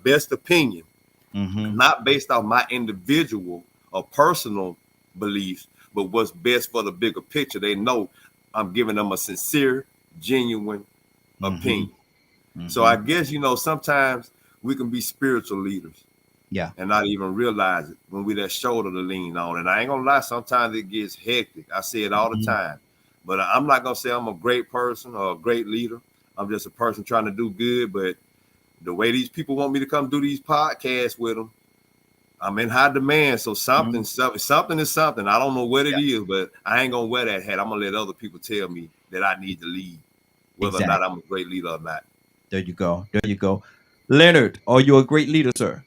best opinion, not based off my individual or personal beliefs, but what's best for the bigger picture. They know I'm giving them a sincere, genuine opinion. So I guess, sometimes we can be spiritual leaders. And not even realize it when we that shoulder to lean on. And I ain't gonna lie, sometimes it gets hectic. I say it all the time. But I'm not gonna say I'm a great person or a great leader. I'm just a person trying to do good. But the way these people want me to come do these podcasts with them, I'm in high demand. So something is something. I don't know what it is, but I ain't gonna wear that hat. I'm gonna let other people tell me that I need to lead, whether or not I'm a great leader or not. There you go. There you go. Leonard, are you a great leader, sir?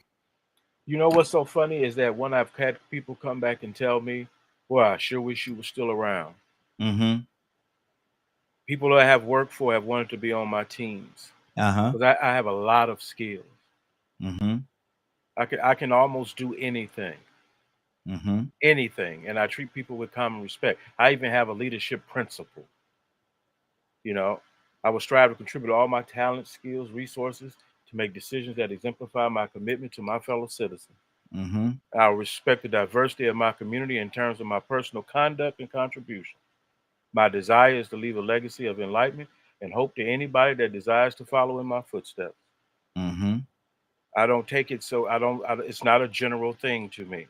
You know what's so funny is that when I've had people come back and tell me, "Boy, I sure wish you were still around." Mm-hmm. People that I have worked for have wanted to be on my teams. Because I have a lot of skills. Mm-hmm. I can almost do anything. Mm-hmm. Anything. And I treat people with common respect. I even have a leadership principle. You know, I will strive to contribute all my talents, skills, resources to make decisions that exemplify my commitment to my fellow citizens. Mm-hmm. I will respect the diversity of my community in terms of my personal conduct and contribution. My desire is to leave a legacy of enlightenment and hope to anybody that desires to follow in my footsteps. Mm-hmm. I don't take it so it's not a general thing to me.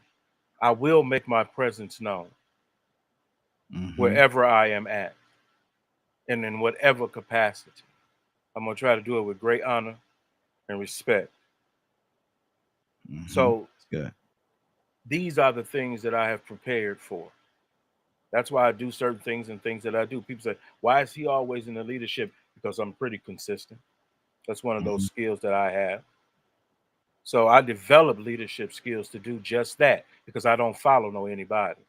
I will make my presence known wherever I am at and in whatever capacity. I'm going to try to do it with great honor and respect. So good. These are the things that I have prepared for. That's why I do certain things and things that I do. People say, why is he always in the leadership? Because I'm pretty consistent. That's one of those skills that I have. So I develop leadership skills to do just that because I don't follow anybody.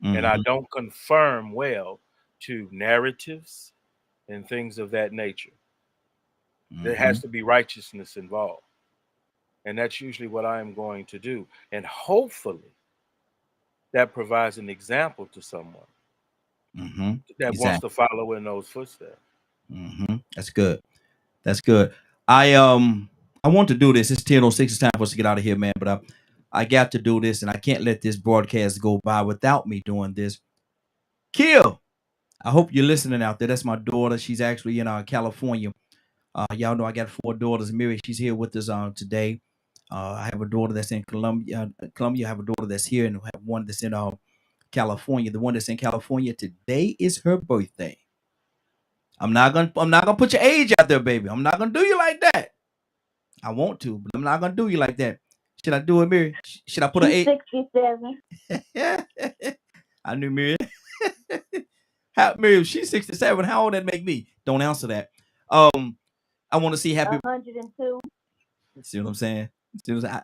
And I don't confirm well to narratives and things of that nature. There has to be righteousness involved. And that's usually what I am going to do. And hopefully that provides an example to someone that wants to follow in those footsteps. That's good. That's good. I want to do this. It's 10:06. It's time for us to get out of here, man. But I got to do this, and I can't let this broadcast go by without me doing this. Kill. I hope you're listening out there. That's my daughter. She's actually in California. Y'all know I got 4 daughters. Mary, she's here with us today. I have a daughter that's in Colombia. I have a daughter that's here, and I have one that's in California. The one that's in California today is her birthday. I'm not gonna put your age out there, baby. I'm not gonna do you like that. I want to, but I'm not gonna do you like that. Should I do it, Mary? Should I put an 8? 67. I knew Mary. Mary, if she's 67, how old that make me? Don't answer that. I want to see happy. 102. See what I'm saying?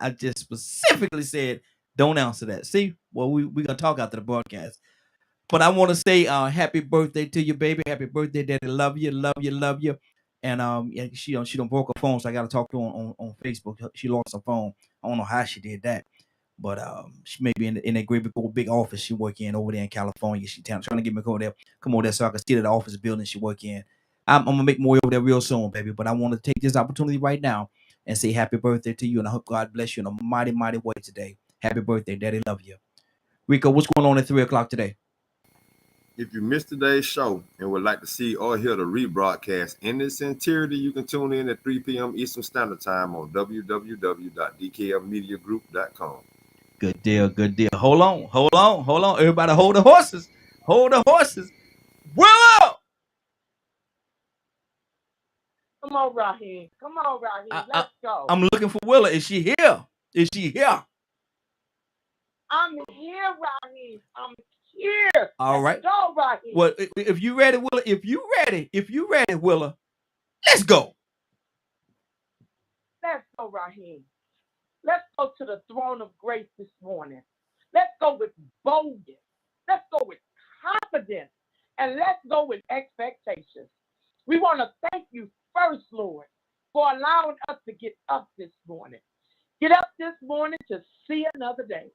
I just specifically said don't answer that. See, well, we're gonna talk after the broadcast. But I want to say happy birthday to you, baby. Happy birthday, Daddy. Love you, love you, love you. And she don't broke her phone, so I gotta talk to her on Facebook. She lost her phone. I don't know how she did that, but she may be in that great big office she work in over there in California. She trying to get me come over there so I can see the office building she work in. I'm gonna make more over there real soon, baby. But I want to take this opportunity right now and say happy birthday to you, and I hope God bless you in a mighty, mighty way today. Happy birthday, Daddy. Love you. Rico, what's going on at 3:00 today? If you missed today's show and would like to see or hear the rebroadcast in its entirety, you can tune in at 3 p.m. Eastern Standard Time on www.dklmediagroup.com. Good deal, good deal. Hold on. Everybody hold the horses. Hold the horses. Willow! Come on, Raheem. Let's go. I'm looking for Willa. Is she here? I'm here, Raheem. I'm here. All right. Let's go, Raheem. Well, if you ready, Willa, Willa, let's go. Let's go, Raheem. Let's go to the throne of grace this morning. Let's go with boldness. Let's go with confidence. And let's go with expectations. We want to thank you first, Lord, for allowing us to get up this morning. Get up this morning to see another day.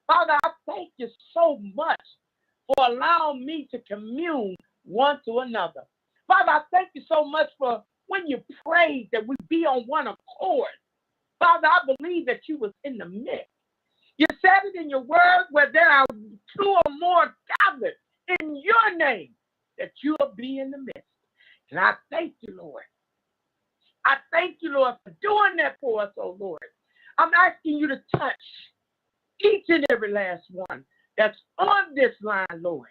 Father, I thank you so much for allowing me to commune one to another. Father, I thank you so much for when you prayed that we be on one accord. Father, I believe that you was in the midst. You said it in your word where there are 2 or more gathered in your name, that you will be in the midst. And I thank you, Lord. I thank you, Lord, for doing that for us, oh Lord. I'm asking you to touch each and every last one that's on this line, Lord.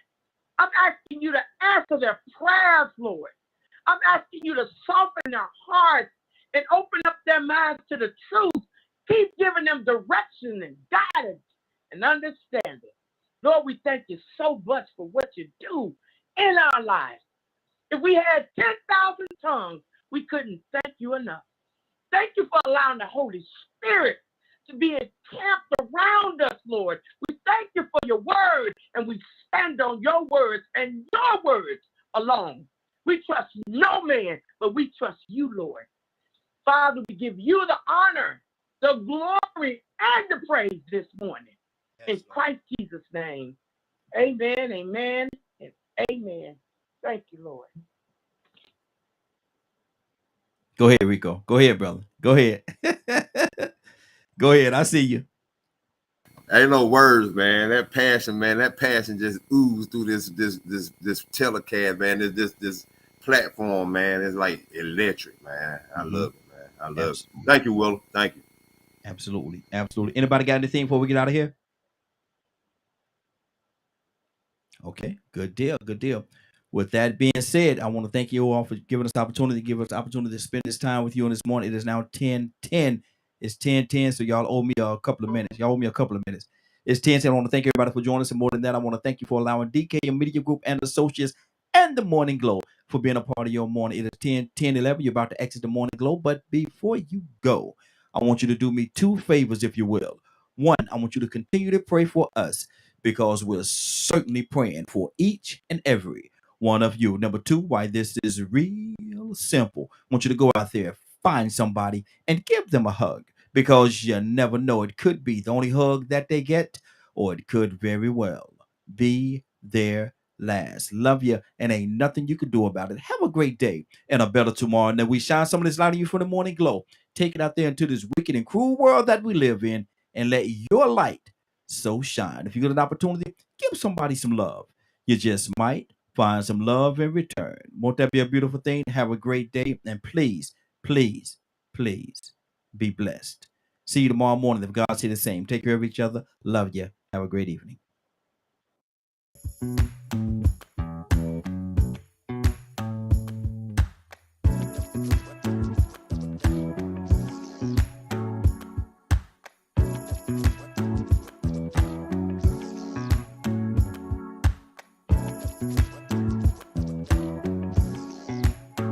I'm asking you to answer their prayers, Lord. I'm asking you to soften their hearts and open up their minds to the truth. Keep giving them direction and guidance and understanding. Lord, we thank you so much for what you do in our lives. If we had 10,000 tongues, we couldn't thank you enough. Thank you for allowing the Holy Spirit to be encamped around us, Lord. We thank you for your word, and we stand on your words and your words alone. We trust no man, but we trust you, Lord. Father, we give you the honor, the glory, and the praise this morning. In Christ Jesus' name. Amen, amen, and amen. Thank you, Lord. Go ahead, Rico. Go ahead, brother. Go ahead. Go ahead. I see you. Ain't no words, man. That passion just oozed through this telecast, man. This platform, man. It's like electric, man. I love it, man. I love it. Thank you, Will. Thank you. Absolutely. Absolutely. Anybody got anything before we get out of here? Okay. Good deal. Good deal. With that being said, I want to thank you all for giving us the opportunity to spend this time with you on this morning. It is now 10:10. It's 10:10, so y'all owe me a couple of minutes. It's 10:10. I want to thank everybody for joining us. And more than that, I want to thank you for allowing DK Media Group and Associates and the Morning Glow for being a part of your morning. It is 10:11. You're about to exit the Morning Glow, but before you go, I want you to do me two favors, if you will. One, I want you to continue to pray for us because we're certainly praying for each and every one of you. Number two, why this is real simple. I want you to go out there, find somebody, and give them a hug because you never know. It could be the only hug that they get, or it could very well be their last. Love you, and ain't nothing you can do about it. Have a great day and a better tomorrow. And then we shine some of this light on you from the Morning Glow. Take it out there into this wicked and cruel world that we live in and let your light so shine. If you get an opportunity, give somebody some love. You just might find some love in return. Won't that be a beautiful thing? Have a great day. And please, please, please be blessed. See you tomorrow morning if God say the same. Take care of each other. Love you. Have a great evening.